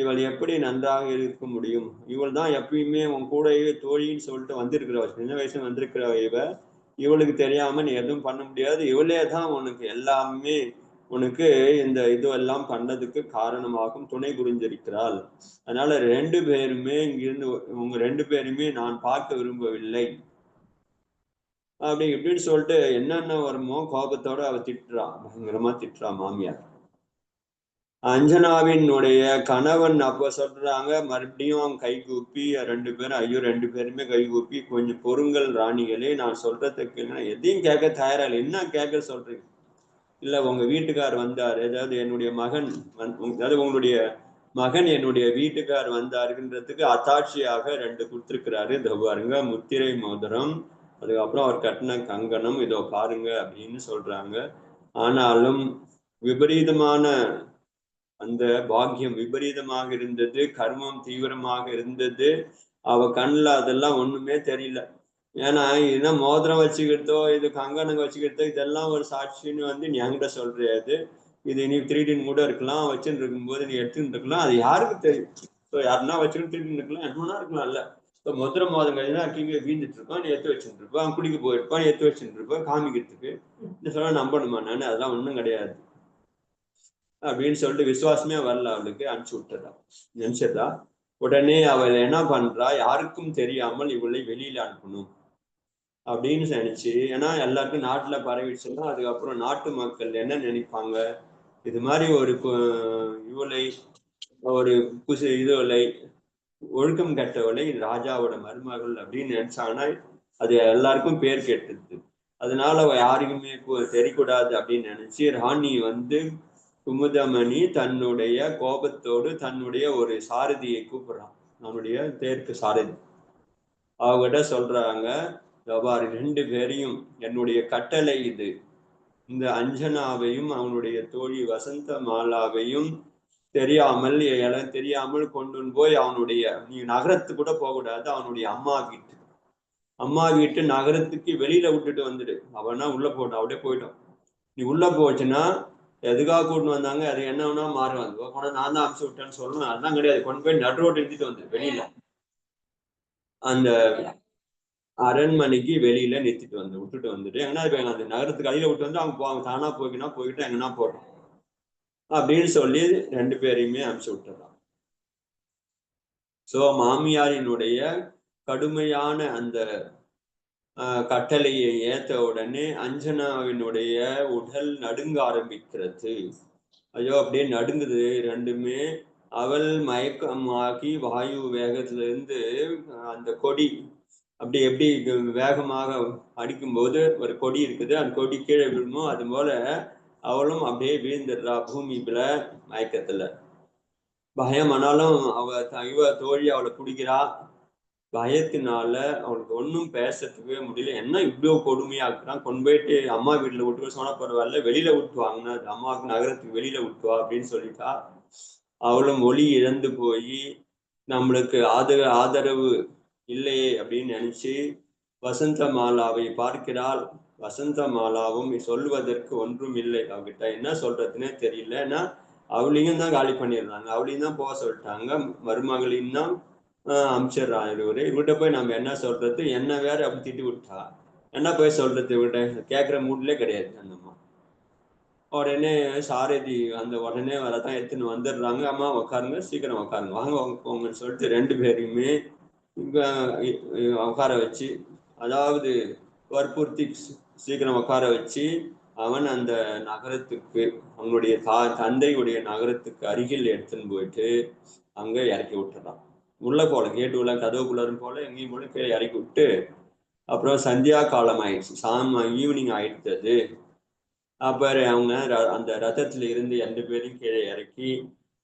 A: இவள் எப்படி நன்றாக இருக்க முடியும்? இவள் தான் எப்பயுமே உன் கூடவே தோழின்னு சொல்லிட்டு வந்திருக்கிறவள், சின்ன வயசுல வந்திருக்கிறவ. இவளுக்கு தெரியாம நீ எதுவும் பண்ண முடியாது. இவளே தான் உனக்கு எல்லாமே, உனக்கு இந்த இதுவெல்லாம் பண்ணதுக்கு காரணமாகவும் துணை புரிந்திருக்கிறாள். அதனால ரெண்டு பேருமே இங்கிருந்து, உங்க ரெண்டு பேருமே நான் பார்க்க விரும்பவில்லை அப்படி இப்படின்னு சொல்லிட்டு என்னென்ன வருமோ கோபத்தோட அவ திட்டுறான், பயங்கரமா திட்டுறான் மாமியார். அஞ்சனாவினுடைய கணவன் அப்ப சொல்றாங்க, மறுபடியும் கை கூப்பி ரெண்டு பேரும், ஐயோ ரெண்டு பேருமே கை கூப்பி, கொஞ்சம் பொறுங்கள் ராணிகளே, நான் சொல்றதுக்கு எதையும் கேட்க தயாரா இல்லை. என்ன கேட்க சொல்றீங்க? இல்ல உங்க வீட்டுக்கார் வந்தார், ஏதாவது என்னுடைய மகன் அதாவது உங்களுடைய மகன் என்னுடைய வீட்டுக்கார் வந்தாருன்றதுக்கு அத்தாட்சியாக ரெண்டு கொடுத்திருக்கிறாரு. பாருங்க, முத்திரை மோதிரம், அதுக்கப்புறம் அவர் கட்டின கங்கணம் இதோ பாருங்க அப்படின்னு சொல்றாங்க. ஆனாலும் விபரீதமான அந்த பாக்கியம் விபரீதமாக இருந்தது, கர்மம் தீவிரமாக இருந்தது. அவ கண்ணுல அதெல்லாம் ஒண்ணுமே தெரியல. ஏன்னா இதுதான் மோதிரம் வச்சுக்கிறதோ இது கங்கணங்க வச்சுக்கிறதோ இதெல்லாம் ஒரு சாட்சின்னு வந்து நீ என்கிட்ட சொல்றியாது. இது நீ திருடின்னு கூட இருக்கலாம், வச்சுட்டு இருக்கும்போது நீ எடுத்துட்டு இருக்கலாம், அது யாருக்கு தெரியும்? ஸோ யாருன்னா வச்சுக்கிட்டு திருடின்னு இருக்கலாம், என்னன்னா இருக்கலாம்ல. ஸோ மொதிர மோதம் கழிஞ்சா கீழே வீழ்ந்துட்டு இருப்பான், நீ எடுத்து வச்சுட்டு இருப்பான், குடிக்க போயிருப்பான், எடுத்து வச்சுட்டு இருப்பான் காமிக்கிறதுக்கு. இந்த சொல்ல நம்பணுமா நான்? அதெல்லாம் ஒண்ணும் கிடையாது அப்படின்னு சொல்லிட்டு விசுவாசமே வரல அவளுக்கு, அனுப்பிச்சு விட்டுறா. நினைச்சிடா. உடனே அவள் என்ன பண்றா, யாருக்கும் தெரியாமல் இவளை வெளியில அனுப்பணும் அப்படின்னு நினைச்சு, ஏன்னா எல்லாருக்கும் நாட்டுல பரவிடுச்சுன்னா அதுக்கப்புறம் நாட்டு மக்கள் என்ன நினைப்பாங்க, இது மாதிரி ஒரு இவளை ஒரு இதுவளை ஒழுக்கம் கெட்டவளை ராஜாவோட மருமகள் அப்படின்னு நினைச்சாங்கன்னா அது எல்லாருக்கும் பேர் கெட்டுது. அதனால அவ யாருக்குமே தெரியக்கூடாது அப்படின்னு நினைச்சு ராணி வந்து குமுதமணி தன்னுடைய கோபத்தோடு தன்னுடைய ஒரு சாரதியை கூப்பிடுறான், அவனுடைய தேர்க்கு சாரதி. அவகிட்ட சொல்றாங்க, பாரு 2 பேரையும் என்னுடைய கட்டளை இது, இந்த அஞ்சனாவையும் அவனுடைய தோழி வசந்த மாலாவையும் தெரியாமல் கொண்டு போய் அவனுடைய நீ நகரத்துக்கு கூட போகக்கூடாது, அவனுடைய அம்மா வீட்டு நகரத்துக்கு வெளியில விட்டுட்டு வந்துடு. அவனா உள்ள போட்டான், அப்படியே போயிட்டான். நீ உள்ள போச்சுன்னா எதுக்காக கூட்டு வந்தாங்க, அது என்ன வேணா மாறுவாங்க, போனா நான் தான் அனுப்பிச்சு விட்டேன்னு சொல்லணும். அதெல்லாம் கிடையாது, கொண்டு போய் நடு ரோடு நிறுத்திட்டு வந்து வெளியில அந்த அரண்மனைக்கு வெளியில நிறுத்திட்டு வந்து விட்டுட்டு வந்துட்டு எங்கன்னா அந்த நகரத்துக்கு அடியில விட்டு வந்து அவங்க தானா போய்கிட்டு எங்கன்னா போட்டோம் அப்படின்னு சொல்லி 2 பேரையுமே அனுப்பிச்சு விட்டுறான். சோ மாமியாரினுடைய கடுமையான அந்த கட்டளையை ஏத்த உடனே அஞ்சனாவினுடைய உடல் நடுங்க ஆரம்பிக்கிறது. ஐயோ அப்படியே நடுங்குது ரெண்டுமே. அவள் மயக்கமாகி வாயு வேகத்துல இருந்து அந்த கொடி அப்படி எப்படி வேகமாக அடிக்கும்போது ஒரு கொடி இருக்குது, அந்த கொடி கீழே விழுமோ அது போல அவளும் அப்படியே வீழ்ந்துடுறா பூமிக்குள்ள மயக்கத்துல. பயம் ஆனாலும் இவ தோழி அவளை பிடிக்கிறா. பயத்தினால அவனுக்கு ஒன்றும் பேசுறதுக்கே முடியல. என்ன இவ்வளவு கொடுமையா இருக்கிறான், கொண்டு போயிட்டு அம்மா வீட்டுல விட்டு சொன்னா பரவாயில்ல, வெளியில விட்டு வாங்கினா அம்மாவுக்கு நகரத்துக்கு வெளியில விட்டுவா அப்படின்னு சொல்லிட்டா. அவளும் ஒளி இழந்து போய் நம்மளுக்கு ஆதரவு இல்லையே அப்படின்னு நினைச்சு வசந்த மாலாவை பார்க்கிறாள். வசந்த மாலாவும் சொல்வதற்கு ஒன்றும் இல்லை, அவகிட்ட என்ன சொல்றதுன்னே தெரியல. ஏன்னா அவளையும் தான் காலி பண்ணிடுறாங்க, அவளையும் தான் போக சொல்லிட்டாங்க, மருமகளையும் தான் அமிச்சிடுறான். இவர்கிட்ட போய் நம்ம என்ன சொல்றது, என்ன வேற அப்படி திட்டி விட்டா என்ன போய் சொல்றது, இவர்கிட்ட கேட்கிற மூட்லயே கிடையாது அந்த அம்மா. உடனே சாரதி அந்த உடனே வரதான் எடுத்துன்னு வந்துடுறாங்க. அம்மா உட்காருங்க, சீக்கிரம் உட்காருங்க, வாங்க போங்கன்னு சொல்லிட்டு 2 பேரையுமே உட்கார வச்சு, அதாவது வற்புறுத்தி சீக்கிரம் உட்கார வச்சு அவன் அந்த நகரத்துக்கு அவனுடைய தந்தையுடைய நகரத்துக்கு அருகில் எடுத்துன்னு போயிட்டு அங்க இறக்கி விட்டுறான். உள்ள போல கேட்டு உள்ள கதவுக்குள்ளரும் போல எங்கேயும் போல கீழே இறக்கி விட்டு, அப்புறம் சந்தியா காலம் ஆயிடுச்சு, ஈவினிங் ஆயிடுச்சு. அப்புறம் அவங்க அந்த ரதத்துல இருந்து 2 பேரும் கீழே இறக்கி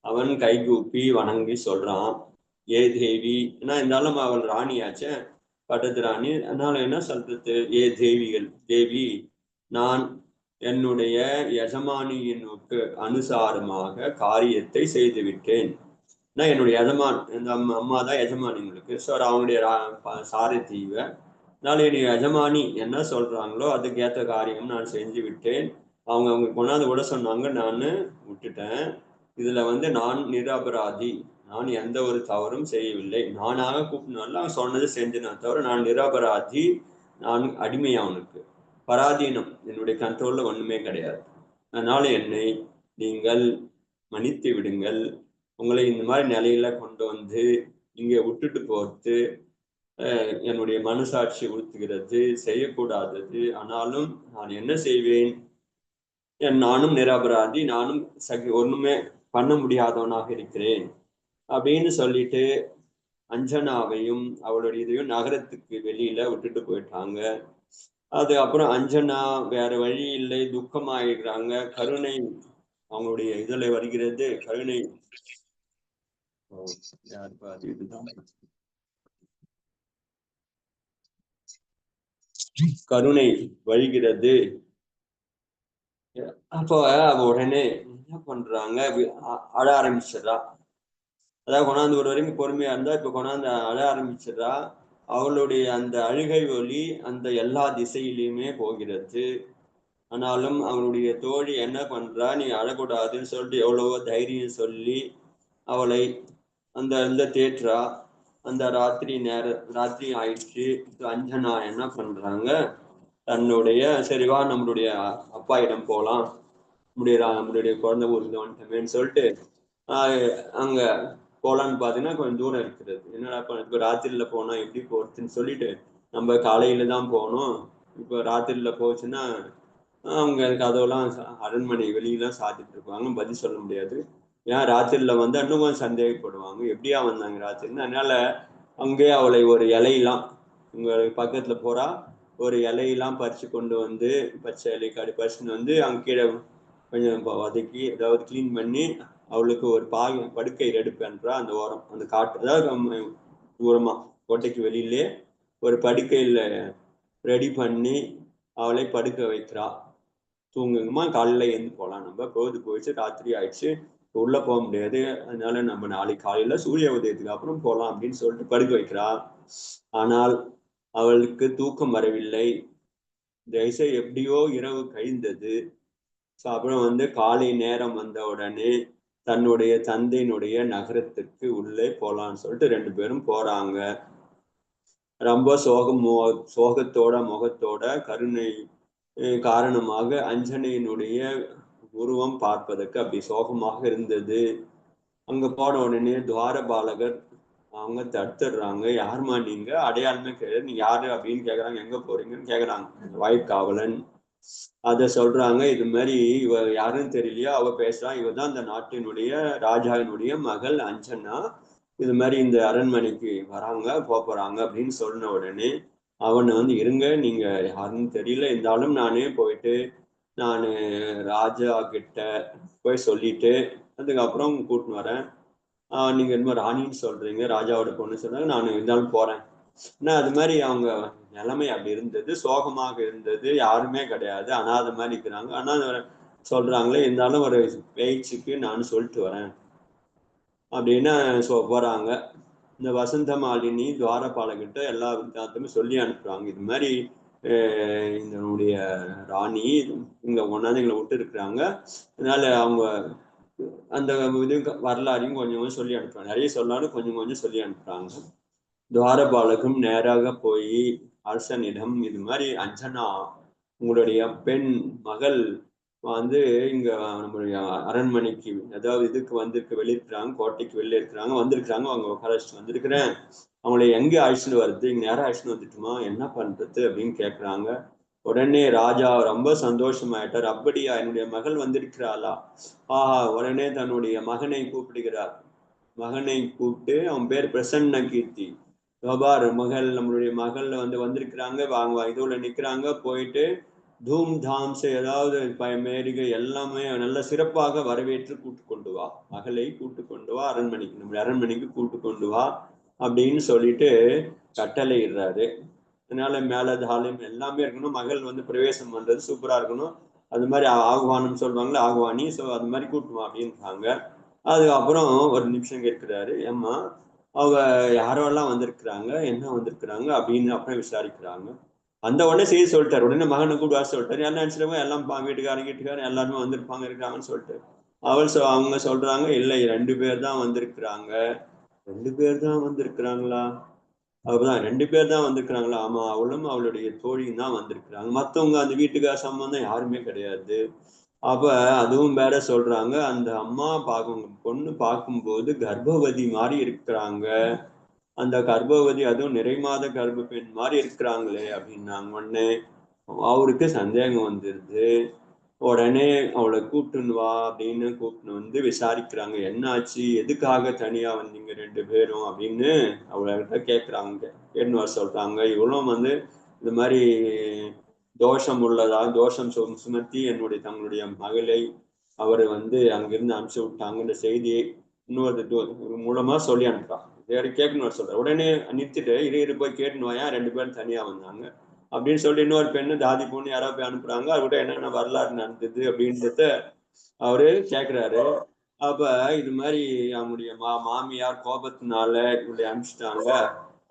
A: அவன் கைகூப்பி வணங்கி சொல்றான், ஏ தேவி, ஏன்னா இருந்தாலும் அவள் ராணியாச்ச, பட்டத்து ராணி, அதனால என்ன சொல்றது, ஏ தேவி, நான் என்னுடைய எஜமானியினுக்கு அனுசாரமாக காரியத்தை செய்து விட்டேன். நான் என்னுடைய எஜமான், இந்த அம்மா தான் எஜமானிங்களுக்கு, ஸோ அவனுடைய சாரதீவ, அதனால என்னுடைய எஜமானி என்ன சொல்றாங்களோ அதுக்கு ஏற்ற காரியம் நான் செஞ்சு விட்டேன். அவங்க கொண்டாந்து விட சொன்னாங்க, நான் விட்டுட்டேன். இதுல வந்து நான் நிரபராதி, நான் எந்த ஒரு தவறும் செய்யவில்லை, நானாக கூப்பிடனால அவன் சொன்னது செஞ்சேன் தவிர நான் நிரபராதி, நான் அடிமை, அவனுக்கு பராதீனம், என்னுடைய கண்ட்ரோல்ல ஒண்ணுமே கிடையாது. அதனால என்னை நீங்கள் மன்னித்து விடுங்கள். உங்களை இந்த மாதிரி நிலையில கொண்டு வந்து இங்க விட்டுட்டு போறது என்னுடைய மனசாட்சி உறுத்துகிறது, செய்யக்கூடாதது. ஆனாலும் நான் என்ன செய்வேன், நானும் நிரபராதி, நானும் ஒண்ணுமே பண்ண முடியாதவனாக இருக்கிறேன் அப்படின்னு சொல்லிட்டு அஞ்சனாவையும் அவளுடைய இதையும் நகரத்துக்கு வெளியில விட்டுட்டு போயிட்டாங்க. அது அப்புறம் அஞ்சனா வேற வழி இல்லை, துக்கமாயிடுறாங்க. கருணை அவங்களுடைய இதுல வருகிறது, கருணை. யாருப்பா அது? இதுதான் கருணை வழிகிறது. அப்போ அவ உடனே என்ன பண்றாங்க, அழ ஆரம்பிச்சிடறா. அதாவது கொண்டாந்து ஒரு வரைக்கும் பொறுமையா இருந்தா இப்ப கொண்டாந்து அழ ஆரம்பிச்சிடறா. அவளுடைய அந்த அழுகை ஒலி அந்த எல்லா திசையிலுமே போகிறது. ஆனாலும் அவளுடைய தோழி என்ன பண்றா, நீ அழக்கூடாதுன்னு சொல்லிட்டு எவ்வளவோ தைரியம் சொல்லி அவளை அந்த தேற்றா. அந்த ராத்திரி ஆயிடுச்சு. அஞ்சனா என்ன பண்றாங்க, தன்னுடைய சரிவா நம்மளுடைய அப்பாயிடம் போலாம், நம்மளுடைய குழந்தை ஊருக்கு வந்துட்டமேன்னு சொல்லிட்டு அங்க போலான்னு பாத்தீங்கன்னா கொஞ்சம் தூரம் இருக்கிறது. என்னடா இப்ப ராத்திரில போனா எப்படி போறதுன்னு சொல்லிட்டு நம்ம காலையில தான் போகணும். இப்ப ராத்திரில போச்சுன்னா அவங்க கதவெல்லாம் அரண்மனை வெளியெல்லாம் சாத்திட்டு இருப்பாங்க, பதில் சொல்ல முடியாது. ஏன் ராத்திரில வந்து இன்னும் கொஞ்சம் சந்தேகப்படுவாங்க, எப்படியா வந்தாங்க ராத்திரின்னு. அதனால அங்கேயே அவளை ஒரு இலையெல்லாம் உங்க பக்கத்துல போறா, ஒரு இலையெல்லாம் பறிச்சு கொண்டு வந்து, பச்சை இலை காடு பறிச்சுன்னு வந்து அங்க கீழே கொஞ்சம் வதக்கி ஏதாவது கிளீன் பண்ணி அவளுக்கு ஒரு படுக்கை ரெடி பண்றா. அந்த ஓரம் அந்த காட்டு அதாவது தூரமா கோட்டைக்கு வெளியிலே ஒரு படுக்கையில ரெடி பண்ணி அவளை படுக்க வைக்கிறா. தூங்குங்கம்மா, காலையில எழுந்து போகலாம், நம்ம பொழுது போயிடுச்சு, ராத்திரி ஆயிடுச்சு, உள்ள போக முடியாது, அதனால நம்ம நாளைக்கு காலையில சூரிய உதயத்துக்கு அப்புறம் போகலாம் அப்படின்னு சொல்லிட்டு படுக்க வைக்கிறா. ஆனால் அவளுக்கு தூக்கம் வரவில்லை. தயவுசெய்து எப்படியோ இரவு கழிந்தது. அப்புறம் வந்து காலை நேரம் வந்த உடனே தன்னுடைய தந்தையினுடைய நகரத்திற்கு உள்ளே போலான்னு சொல்லிட்டு 2 பேரும் போறாங்க. ரொம்ப சோகத்தோட முகத்தோட கருணை காரணமாக அஞ்சனையினுடைய உருவம் பார்ப்பதற்கு அப்படி சோகமாக இருந்தது. அங்க போன உடனே துவாரபாலகர் அவங்க தடுத்துடுறாங்க. யாருமா நீங்க, அடையாளமே கிடையாது, நீ யாரு அப்படின்னு கேக்குறாங்க. எங்க போறீங்கன்னு கேக்குறாங்க. வாய்க்காவலன் அத சொல்றாங்க. இது மாதிரி இவ யாருன்னு தெரியலையா, அவ பேசுறா, இவதான் அந்த நாட்டினுடைய ராஜாவினுடைய மகள் அஞ்சனா, இது மாதிரி இந்த அரண்மனைக்கு வராங்க போறாங்க அப்படின்னு சொன்ன உடனே அவனை வந்து இருங்க, நீங்க யாருன்னு தெரியல, இருந்தாலும் நானே போயிட்டு நான் ராஜா கிட்ட போய் சொல்லிட்டு அதுக்கப்புறம் கூட்டின்னு வரேன். நீங்க என்ன ராணின்னு சொல்றீங்க, ராஜாவோட பொண்ணு சொல்றாங்க, நான் இருந்தாலும் போறேன். ஆனா அது மாதிரி அவங்க நிலைமை அப்படி இருந்தது, சோகமாக இருந்தது, யாருமே கிடையாது, அனாதை மாதிரி இருக்கிறாங்க. ஆனா சொல்றாங்களே, இருந்தாலும் ஒரு பேச்சுக்கு நான் சொல்லிட்டு வரேன் அப்படின்னு போறாங்க. இந்த வசந்த மாலினி துவாரபாலகிட்ட எல்லா வித்தியாசமே சொல்லி அனுப்புறாங்க. இது மாதிரி இதனுடைய ராணி இங்க கொண்டாந்து எங்களை விட்டு இருக்கிறாங்க, அதனால அவங்க அந்த இது வரலாறையும் கொஞ்சம் கொஞ்சம் சொல்லி அனுப்புறாங்க. நிறைய சொல்லாலும் கொஞ்சம் கொஞ்சம் சொல்லி அனுப்புறாங்க. துவாரபாலகம் நேராக போய் அரசனிடம், இது மாதிரி அஞ்சனா உங்களுடைய பெண் மகள் வந்து இங்க நம்மளுடைய அரண்மனைக்கு அதாவது இதுக்கு வந்திருக்கு, வெளியிருக்கிறாங்க, கோட்டைக்கு வெளியே இருக்கிறாங்க, வந்திருக்கிறாங்க, அவங்க உட்காரச்சிட்டு வந்திருக்கிறேன், அவங்களை எங்க அழைச்சிட்டு வருது, இங்க நேரம் அழைச்சிட்டு வந்துட்டுமா, என்ன பண்றது அப்படின்னு கேட்குறாங்க. உடனே ராஜா ரொம்ப சந்தோஷமாயிட்டார். அப்படியா, என்னுடைய மகள் வந்திருக்கிறாளா, ஆஹா. உடனே தன்னுடைய மகனை கூப்பிடுகிறார். மகனை கூப்பிட்டு, அவன் பேர் பிரசன்ன கீர்த்தி, பார் மகள், நம்மளுடைய மகள் வந்து வந்திருக்கிறாங்க, வாங்க இதுல நிக்கிறாங்க, போயிட்டு தூம் தாம் ஏதாவது மேரிகை எல்லாமே நல்ல சிறப்பாக வரவேற்று கூட்டு கொண்டு வா, மகளை கூட்டு கொண்டு வா அரண்மனைக்கு, நம்முடைய அரண்மனைக்கு கூட்டு கொண்டு வா அப்படின்னு சொல்லிட்டு கட்டளை இடுறாரு. அதனால மேலதாளம் எல்லாமே இருக்கணும், மகள் வந்து பிரவேசம் பண்றது சூப்பரா இருக்கணும், அது மாதிரி ஆகுவானம் சொல்லுவாங்களே ஆகுவானி, ஸோ அது மாதிரி கூட்டுமா அப்படின்றாங்க. அதுக்கப்புறம் ஒரு நிமிஷம் கேட்கிறாரு, ஏம்மா அவங்க யாரெல்லாம் வந்திருக்கிறாங்க, என்ன வந்திருக்கிறாங்க அப்படின்னு அப்புறம் விசாரிக்கிறாங்க. அந்த உடனே செய்தி சொல்லிட்டாரு. உடனே மகனை கூட வர சொல்லிட்டாரு. எல்லாம் நினைச்சிருவாங்க எல்லாம் வீட்டுக்காரன் எல்லாருமே வந்திருப்பாங்க இருக்கிறாங்கன்னு சொல்லிட்டு அவங்க சொல்றாங்க, இல்லை 2 பேர் தான் வந்திருக்கிறாங்க. 2 பேர் தான் வந்திருக்கிறாங்களா, அவர்தான் 2 பேர் தான் வந்திருக்கிறாங்களா, ஆமா, அவளும் அவளுடைய தோழியும் தான் வந்திருக்கிறாங்க, மத்தவங்க அந்த வீட்டுக்கார சம்பந்தம் யாருமே கிடையாது. அப்ப அதுவும் வேற சொல்றாங்க, அந்த அம்மா பொண்ணு பார்க்கும்போது கர்ப்பவதி மாதிரி இருக்கிறாங்க, அந்த கர்ப்பவதி அதுவும் நிறைமாத கர்ப்ப பெண் மாதிரி இருக்கிறாங்களே அப்படின்னாங்க. உடனே அவருக்கு சந்தேகம் வந்துருது. உடனே அவளை கூப்பிட்டுன்னு வா அப்படின்னு கூப்பிட்டு வந்து விசாரிக்கிறாங்க, என்ன ஆச்சு, எதுக்காக தனியா வந்தீங்க 2 பேரும் அப்படின்னு அவள்கிட்ட கேட்குறாங்க. கேட்டுன்னு வர சொல்றாங்க. இவளும் வந்து இந்த மாதிரி தோஷம் உள்ளதா, தோஷம் சுமத்தி தங்களுடைய மகளை அவரை வந்து அங்கிருந்து அனுப்பிச்சு விட்டாங்கன்ற செய்தியை இன்னொரு மூலமா சொல்லி அனுப்புறான். வேற கேட்கணும் சொல்ற. உடனே நிறுத்திட்டு போய் கேட்டுன்னு வாயா, 2 பேரும் தனியா வந்தாங்க, அப்படின்னு சொல்லிட்டு இன்னொரு பெண்ணு தாதி பொண்ணு யாராவது போய் அனுப்புறாங்க. அவர்கிட்ட என்னென்ன வரலாறு நடந்தது அப்படின்றத அவரு கேக்குறாரு. அப்ப இது மாதிரி அவங்களுடைய மாமியார் கோபத்தினால இப்படி அனுப்பிச்சிட்டாங்க,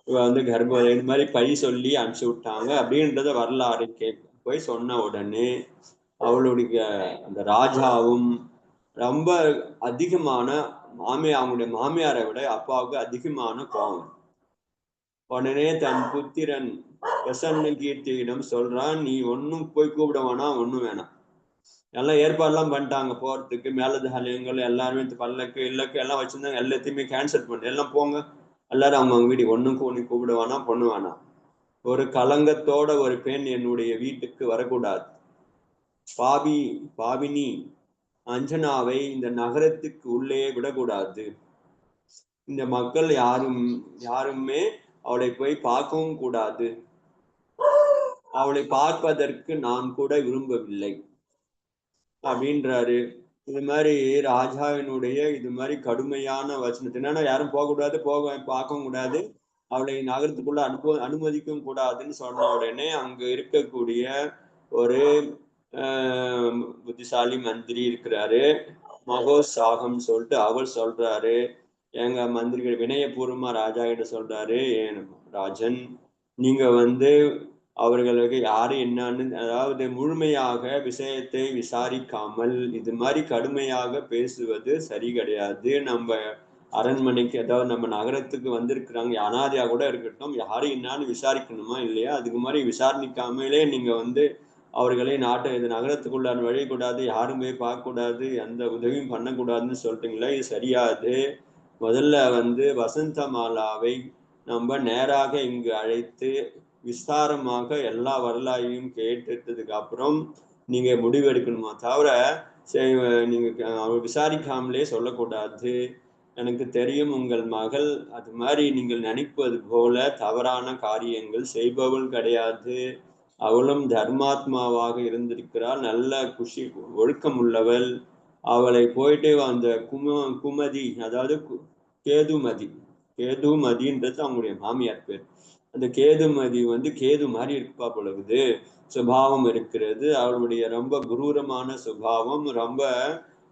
A: இவ வந்து கர்ப்பவதி, இந்த மாதிரி பழி சொல்லி அனுப்பிச்சு விட்டாங்க அப்படின்றத வரலாறு போய் சொன்ன உடனே அவளுடைய அந்த ராஜாவும் ரொம்ப அதிகமான அவங்களுடைய மாமியாரை விட அப்பாவுக்கு அதிகமான கோபம். உடனே தன் புத்திரன் பிரசன்ன கீர்த்தியிடம் சொல்றான், நீ ஒன்னும் போய் கூப்பிட வேணாம், ஒண்ணும் வேணாம், எல்லாம் ஏற்பாடுலாம் பண்ணிட்டாங்க போறதுக்கு, மேலதாலியங்கள் எல்லாருமே பல்லக்கு இல்லக்கு எல்லாம் வச்சிருந்தாங்க, எல்லாத்தையுமே கேன்சல் பண்ணி எல்லாம் போங்க, எல்லாரும் அவங்க வீடு, ஒண்ணும் கூப்பிட வேணாம், பொண்ணு வேணாம், ஒரு கலங்கத்தோட ஒரு பெண் என்னுடைய வீட்டுக்கு வரக்கூடாது, பாபினி அஞ்சனாவை இந்த நகரத்துக்கு உள்ளே விடக்கூடாது, இந்த மக்கள் யாருமே அவளை போய் பார்க்கவும் கூடாது, அவளை பார்ப்பதற்கு நான் கூட விரும்பவில்லை அப்படின்றாரு. இது மாதிரி ராஜாவினுடைய இது மாதிரி கடுமையான வசனத்தை, என்னன்னா யாரும் போகக்கூடாது, பார்க்கவும் கூடாது, அவளை நகரத்துக்குள்ள அனுமதிக்கவும் கூடாதுன்னு சொன்ன உடனே அங்க இருக்கக்கூடிய ஒரு புத்திசாலி மந்திரி இருக்கிறாரு, மகோத்சாகம் சொல்லிட்டு அவர் சொல்றாரு, எங்க மந்திரிகள் வினயபூர்வமா ராஜா கிட்ட சொல்றாரு, ஏன் ராஜன், நீங்க வந்து அவர்களுக்கு யாரு என்னன்னு அதாவது முழுமையாக விஷயத்தை விசாரிக்காமல் இது மாதிரி கடுமையாக பேசுவது சரி கிடையாது. நம்ம அரண்மனைக்கு, அதாவது நம்ம நகரத்துக்கு வந்திருக்கிறாங்க, அனாதையா கூட இருக்கட்டும், யாரு என்னான்னு விசாரிக்கணுமா இல்லையா, அதுக்கு மாதிரி விசாரணிக்காமலே நீங்க வந்து அவர்களை இது நகரத்துக்குள்ள வழியக்கூடாது, யாருமே பார்க்க கூடாது, எந்த உதவியும் பண்ணக்கூடாதுன்னு சொல்லிட்டீங்களா, இது சரியாது. முதல்ல வந்து வசந்த மாலாவை நம்ம நேராக இங்கு அழைத்து விஸ்தாரமாக எல்லா வரலாறையும் கேட்டதுக்கு அப்புறம் நீங்க முடிவெடுக்கணுமா தவிர நீங்க விசாரிக்காமலே சொல்லக்கூடாது. எனக்கு தெரியும் உங்கள் மகள் அது மாதிரி நீங்கள் நினைப்பது போல தவறான காரியங்கள் செய்பவள் கிடையாது, அவளும் தர்மாத்மாவாக இருந்திருக்கிறாள், நல்ல ஒழுக்கம் உள்ளவள், அவளை போயிட்டு அந்த குமதி, அதாவது கேதுமதின்றது அவங்களுடைய மாமியார் பேர், அந்த கேதுமதி வந்து கேது மாதிரி இருப்பா பொழுது சுபாவம் இருக்கிறது, அவளுடைய ரொம்ப குரூரமான சுபாவம், ரொம்ப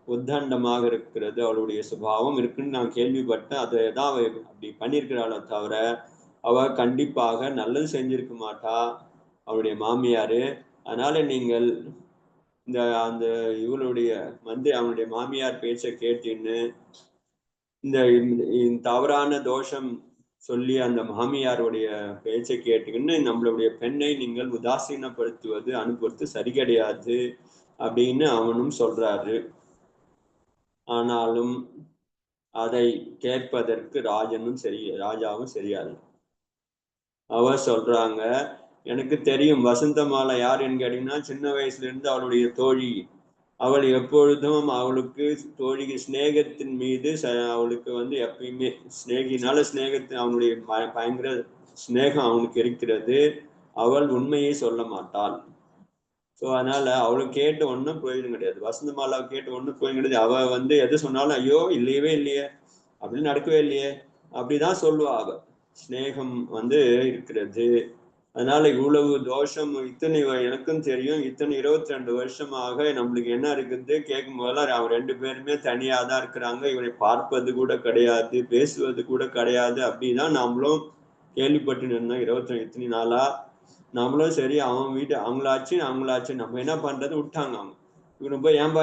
A: உத்தண்டமாக இருக்கிறது அவளுடைய சுபாவம் இருக்குன்னு நான் கேள்விப்பட்டேன். அதை தான் அவ அப்படி பண்ணியிருக்கிறாளோ தவிர அவ கண்டிப்பாக நல்லது செஞ்சிருக்க மாட்டா அவளுடைய மாமியாரு. அதனால நீங்கள் அந்த இவளுடைய அவனுடைய மாமியார் பேச்சை கேட்டுன்னு இந்த தவறான தோஷம் சொல்லி அந்த மாமியாருடைய பேச்சை கேட்டுக்கின்னு நம்மளுடைய பெண்ணை நீங்கள் உதாசீனப்படுத்துவது அனுப்புறது சரி கிடையாது அப்படின்னு அவனும் சொல்றாரு. ஆனாலும் அதை கேட்பதற்கு ராஜாவும் சரியாது. அவர் சொல்றாங்க, எனக்கு தெரியும் வசந்தமாலா யாருன்னு கேட்டீங்கன்னா சின்ன வயசுல இருந்து அவளுடைய தோழி, அவள் எப்பொழுதும் அவளுக்கு தோழிக்கு ஸ்நேகத்தின் மீது அவளுக்கு வந்து எப்பயுமே ஸ்நேகத்தின் அவனுடைய பயங்கர ஸ்நேகம் அவனுக்கு இருக்கிறது, அவள் உண்மையை சொல்ல மாட்டாள். ஸோ அதனால அவளுக்கு கேட்ட ஒன்றும் பிரயோஜனம் கிடையாது, வசந்தமாலா கேட்ட ஒன்றும் பிரயோஜனம் கிடையாது, அவ வந்து எது சொன்னாலும் ஐயோ இல்லையவே இல்லையே அப்படின்னு நடக்கவே இல்லையே அப்படிதான் சொல்லுவா. அவ ஸ்நேகம் வந்து இருக்கிறது. அதனால இவ்வளவு தோஷம் இத்தனை எனக்கும் தெரியும், இத்தனை 22 வருஷமாக நம்மளுக்கு என்ன இருக்குது கேட்கும் போதெல்லாம் அவங்க 2 பேருமே தனியா தான் இருக்கிறாங்க, இவரை பார்ப்பது கூட கிடையாது, பேசுவது கூட கிடையாது அப்படிதான் நாமளும் கேள்விப்பட்டு நின்றோம் 22 இத்தனை நாளா. நம்மளும் சரி அவங்களாச்சு நம்ம என்ன பண்றது விட்டாங்க. அவங்க இவனை போய் ஏன்பா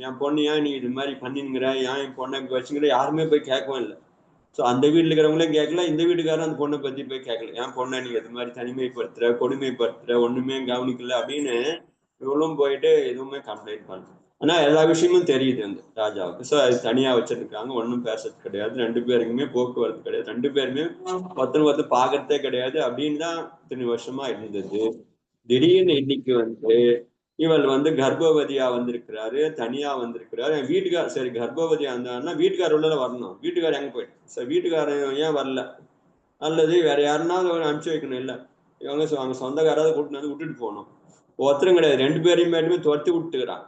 A: என் பொண்ணு ஏன் நீ இது மாதிரி பண்ணிங்கிற, ஏன் என் பொண்ணை வச்சுங்கிற, யாருமே போய் கேட்கவும் இல்லை. ஸோ அந்த வீட்டில் இருக்கிறவங்களே கேட்கல, இந்த வீட்டுக்காரன் அந்த பொண்ணை பத்தி போய் கேட்கல, என் பொண்ணை நீ இது மாதிரி தனிமைப்படுத்துற, கொடுமைப்படுத்துற, ஒண்ணுமே கவனிக்கல அப்படின்னு இவளும் போயிட்டு எதுவுமே கம்ப்ளைண்ட் பண்ணல. ஆனா எல்லா விஷயமும் தெரியுது அந்த ராஜாவுக்கு. ஸோ அது தனியா வச்சிருக்காங்க, ஒன்றும் பேசுறது கிடையாது, 2 பேருக்குமே போக்குவரத்து கிடையாது, 2 பேருமே ஒருத்தர் பார்க்கறதே கிடையாது அப்படின்னு தான் இத்தனை வருஷமா இருந்தது. திடீர்னு இன்னைக்கு வந்து இவள் வந்து கர்ப்பவதியா வந்திருக்கிறாரு, தனியா வந்திருக்கிறாரு, என் வீட்டுக்கார் சரி கர்ப்பவதியா இருந்தாருன்னா வீட்டுக்கார் உள்ள வரணும், வீட்டுக்கார் எங்க போயிட்டு சரி வீட்டுக்காரன் ஏன் வரல, அல்லது வேற யாருன்னாலும் அனுப்பிச்சு வைக்கணும், இல்லை இவங்க அவங்க சொந்தக்காராவது கூட்டிட்டு வந்து விட்டுட்டு போகணும், ஒருத்தரும் கிடையாது, 2 பேரையுமே துரத்தி விட்டுக்கிறாங்க.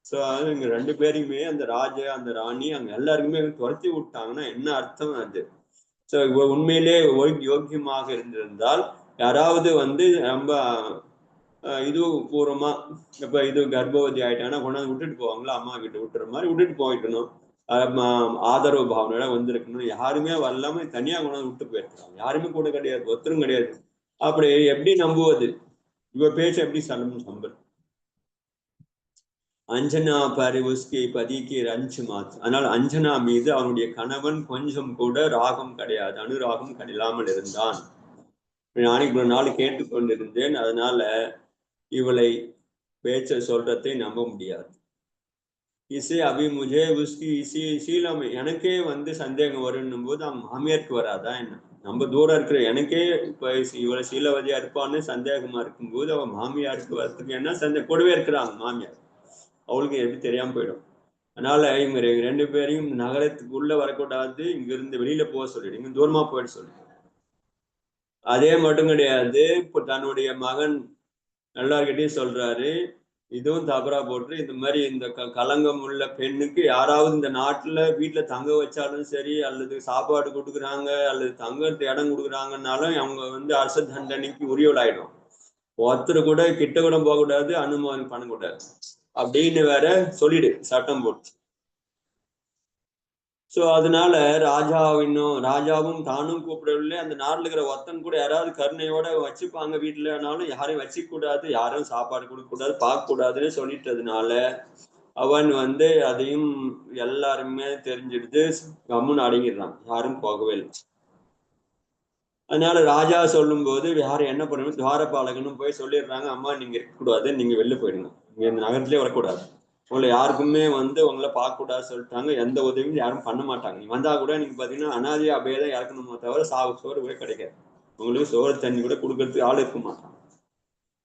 A: ஸோ அது இங்க 2 பேரையுமே அந்த அந்த ராணி அங்க எல்லாருக்குமே துரத்தி விட்டாங்கன்னா என்ன அர்த்தம் அது? ஸோ உண்மையிலே யோக்கியமாக இருந்திருந்தால் யாராவது வந்து ரொம்ப இது பூர்வமா இப்ப இது கர்ப்பவதி ஆயிட்டாங்கன்னா கொண்டாந்து விட்டுட்டு போவாங்களா, அம்மா கிட்ட விட்டுற மாதிரி விட்டுட்டு போயிட்டணும். ஆதரவு பாவனையோட வந்திருக்கணும். யாருமே வரலாம தனியா கொண்டாந்து விட்டு போயிருக்காங்க. யாருமே கூட கிடையாது, ஒருத்தரும் கிடையாது. அப்படி எப்படி நம்புவது? இவ பேச்சு எப்படி நம்புறது? அஞ்சனா பாரி உஸ்கி பதிக்கு ரஞ்சு மாத்து. ஆனால் அஞ்சனா மீது அவனுடைய கணவன் கொஞ்சம் கூட ராகம் கிடையாது, அனுராகம் இல்லாமல் இருந்தான். நாளைக்கு ஒரு நாள் கேட்டுக்கொண்டிருந்தேன். அதனால இவளை பேச்ச சொல்றதை நம்ப முடியாது. இசை அபி முஜே உஸ்கி இசி சீலம் எனக்கே வந்து சந்தேகம் வரும்னும் போது அவன் மாமியாருக்கு வராதா என்ன? நம்ம தூரம் இருக்கிற எனக்கே இப்ப இவளை சீலவதியா இருப்பான்னு சந்தேகமா இருக்கும்போது அவன் மாமியாருக்கு வரத்துக்கு என்ன சந்தேகம்? கூடவே இருக்கிறாங்க மாமியார், அவளுக்கு எப்படி தெரியாம போயிடும். அதனால இவங்க ரெண்டு பேரையும் நகரத்துக்கு உள்ள வரக்கூடாது, இங்க இருந்து வெளியில போக சொல்லிடு, இங்க தூரமா போயிட்டு சொல்லு. அதே மட்டும் கிடையாது, இப்போ தன்னுடைய மகன் எல்லார்கிட்டையும் சொல்றாரு, இதுவும் தவறா போட்டு இந்த மாதிரி இந்த களங்கம் உள்ள பெண்ணுக்கு யாராவது இந்த நாட்டுல வீட்டுல தங்க வச்சாலும் சரி, அல்லது சாப்பாடு கொடுக்குறாங்க அல்லது தங்கறதுக்கு இடம் கொடுக்குறாங்கன்னாலும் அவங்க வந்து அரச தண்டனைக்கு உரியவளாயிடும். ஒருத்தர் கூட கிட்ட கூட போகக்கூடாது, அனுமதி பண்ணக்கூடாது அப்படின்னு வேற சொல்லிடு, சட்டம் போட்டு. சோ அதனால ராஜாவும் தானும் கூப்பிடவில்லை. அந்த நாட்டுல இருக்கிற ஒத்தன் கூட யாராவது கருணையோட வச்சுப்பாங்க வீட்டுலனாலும் யாரையும் வச்சுக்க கூடாது, யாரும் சாப்பாடு கொடுக்க கூடாது, பார்க்க கூடாதுன்னு சொல்லிட்டதுனால அவன் வந்து அதையும் எல்லாருமே தெரிஞ்சிடுது, கம்முன்னு அடங்கிடுறான், யாரும் போகவே இல்லை. அதனால ராஜா சொல்லும் போது யாரும் என்ன பண்ணணும், துவாரபாலகனும் போய் சொல்லிடுறாங்க, அம்மா நீங்க இருக்கக்கூடாது, நீங்க வெளில போயிடுங்க, நீங்க இந்த நகரத்திலே வரக்கூடாது, உங்களை யாருக்குமே வந்து உங்களை பார்க்க கூடாது சொல்லிட்டாங்க, எந்த உதவியும் யாரும் பண்ண மாட்டாங்க, நீ வந்தா கூட நீங்க பாத்தீங்கன்னா அனாதி அபேதம் இறக்கணுமோ தவிர சோறு கூட கிடைக்காது, உங்களுக்கு சோறு தண்ணி கூட கொடுக்கறதுக்கு ஆள் இருக்க மாட்டாங்க,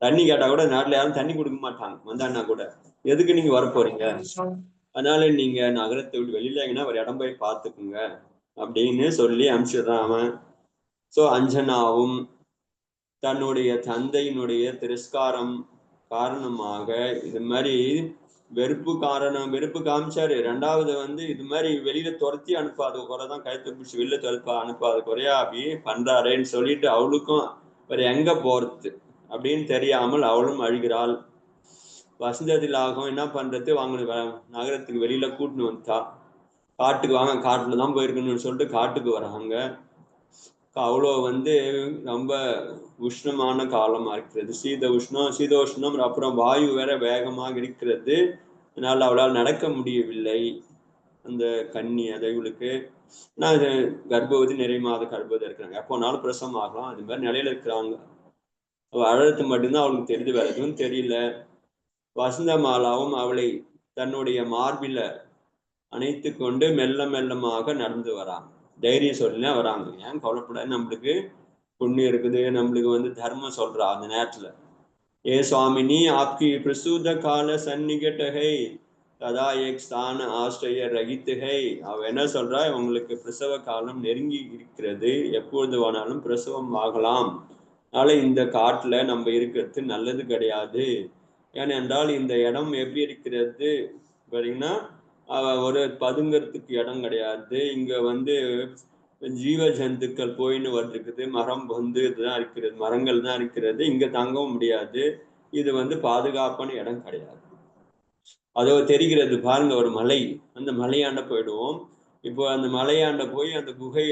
A: தண்ணி கேட்டா கூட நாட்டுல யாரும் தண்ணி கொடுக்க மாட்டாங்க, வந்தான்னா கூட எதுக்கு நீங்க வர போறீங்க, அதனால நீங்க நகரத்தை விட்டு வெளியில எங்கன்னா ஒரு இடம் போய் பார்த்துக்குங்க அப்படின்னு சொல்லி அனுப்பிச்சிடுறான் அவன். சோ அஞ்சனாவும் தன்னுடைய தந்தையினுடைய திரஸ்காரம் காரணமாக இது மாதிரி வெறுப்பு காமிச்சாரு. ரெண்டாவது வந்து இது மாதிரி வெளியில துரத்தி அனுப்பாத குறைதான், கழுத்தை பிடிச்சி வெளில அனுப்பாத குறையா அப்படி பண்றாருன்னு சொல்லிட்டு அவளுக்கும் வேற எங்க போறது அப்படின்னு தெரியாமல் அவளும் அழுகிறாள். வசந்ததிலாகவும் என்ன பண்றது, வாங்க நகரத்துக்கு வெளியில கூட்டின்னு வந்துட்டா. காட்டுக்கு வாங்க, காட்டுல தான் போயிருக்கணும்னு சொல்லிட்டு காட்டுக்கு வராங்க. அவ்வளோ வந்து ரொம்ப உஷ்ணமான காலமா இருக்கிறது, சீதோஷ்ணம், அப்புறம் வாயு வேற வேகமாக இருக்கிறது. அதனால அவளால் நடக்க முடியவில்லை அந்த கன்னி அதைவளுக்கு. நான் கர்ப்பவதி, நிறைய மாத கர்ப்பவதி இருக்கிறாங்க, எப்போனாலும் பிரசவம் ஆகலாம், அது மாதிரி நிலையில இருக்கிறாங்க. அவள் அழகு மட்டும்தான் அவளுக்கு தெரியுது, வேற எதுவும் தெரியல. வசந்த மாலாவும் அவளை தன்னுடைய மார்பில அணைத்து கொண்டு மெல்ல மெல்லமாக நடந்து வராங்க, தைரியம் சொல்லினா வராங்க. ஏன் கவலைப்படாது, நம்மளுக்கு புண்ணியம் இருக்குது, நம்மளுக்கு வந்து தர்மம் சொல்றா அந்த நேரத்துல. ஏ சுவாமினி ஆப்கி பிரசூத கால சந்நிகட்டகை ததா ஏக் ஸ்தான ஆசிரிய ரகித்துகை. அவ என்ன சொல்றா, உங்களுக்கு பிரசவ காலம் நெருங்கி இருக்கிறது, எப்பொழுது வேணாலும் பிரசவம் ஆகலாம், அதனால இந்த காட்டுல நம்ம இருக்கிறது நல்லது கிடையாது. ஏனென்றால் இந்த இடம் எப்படி இருக்கிறது பாத்தீங்கன்னா, ஒரு பதுங்கிறதுக்கு இடம் கிடையாது, இங்க வந்து ஜீவ ஜந்துக்கள் போயின்னு வந்துருக்குது, மரம் வந்து இதுதான் இருக்கிறது, மரங்கள் தான் இருக்கிறது, இங்க தங்கவும் முடியாது, இது வந்து பாதுகாப்பான இடம் கிடையாது. அதோ தெரிகிறது பாருங்க ஒரு மலை, அந்த மலையாண்ட போயிடுவோம். இப்போ அந்த மலையாண்ட போய் அந்த குகை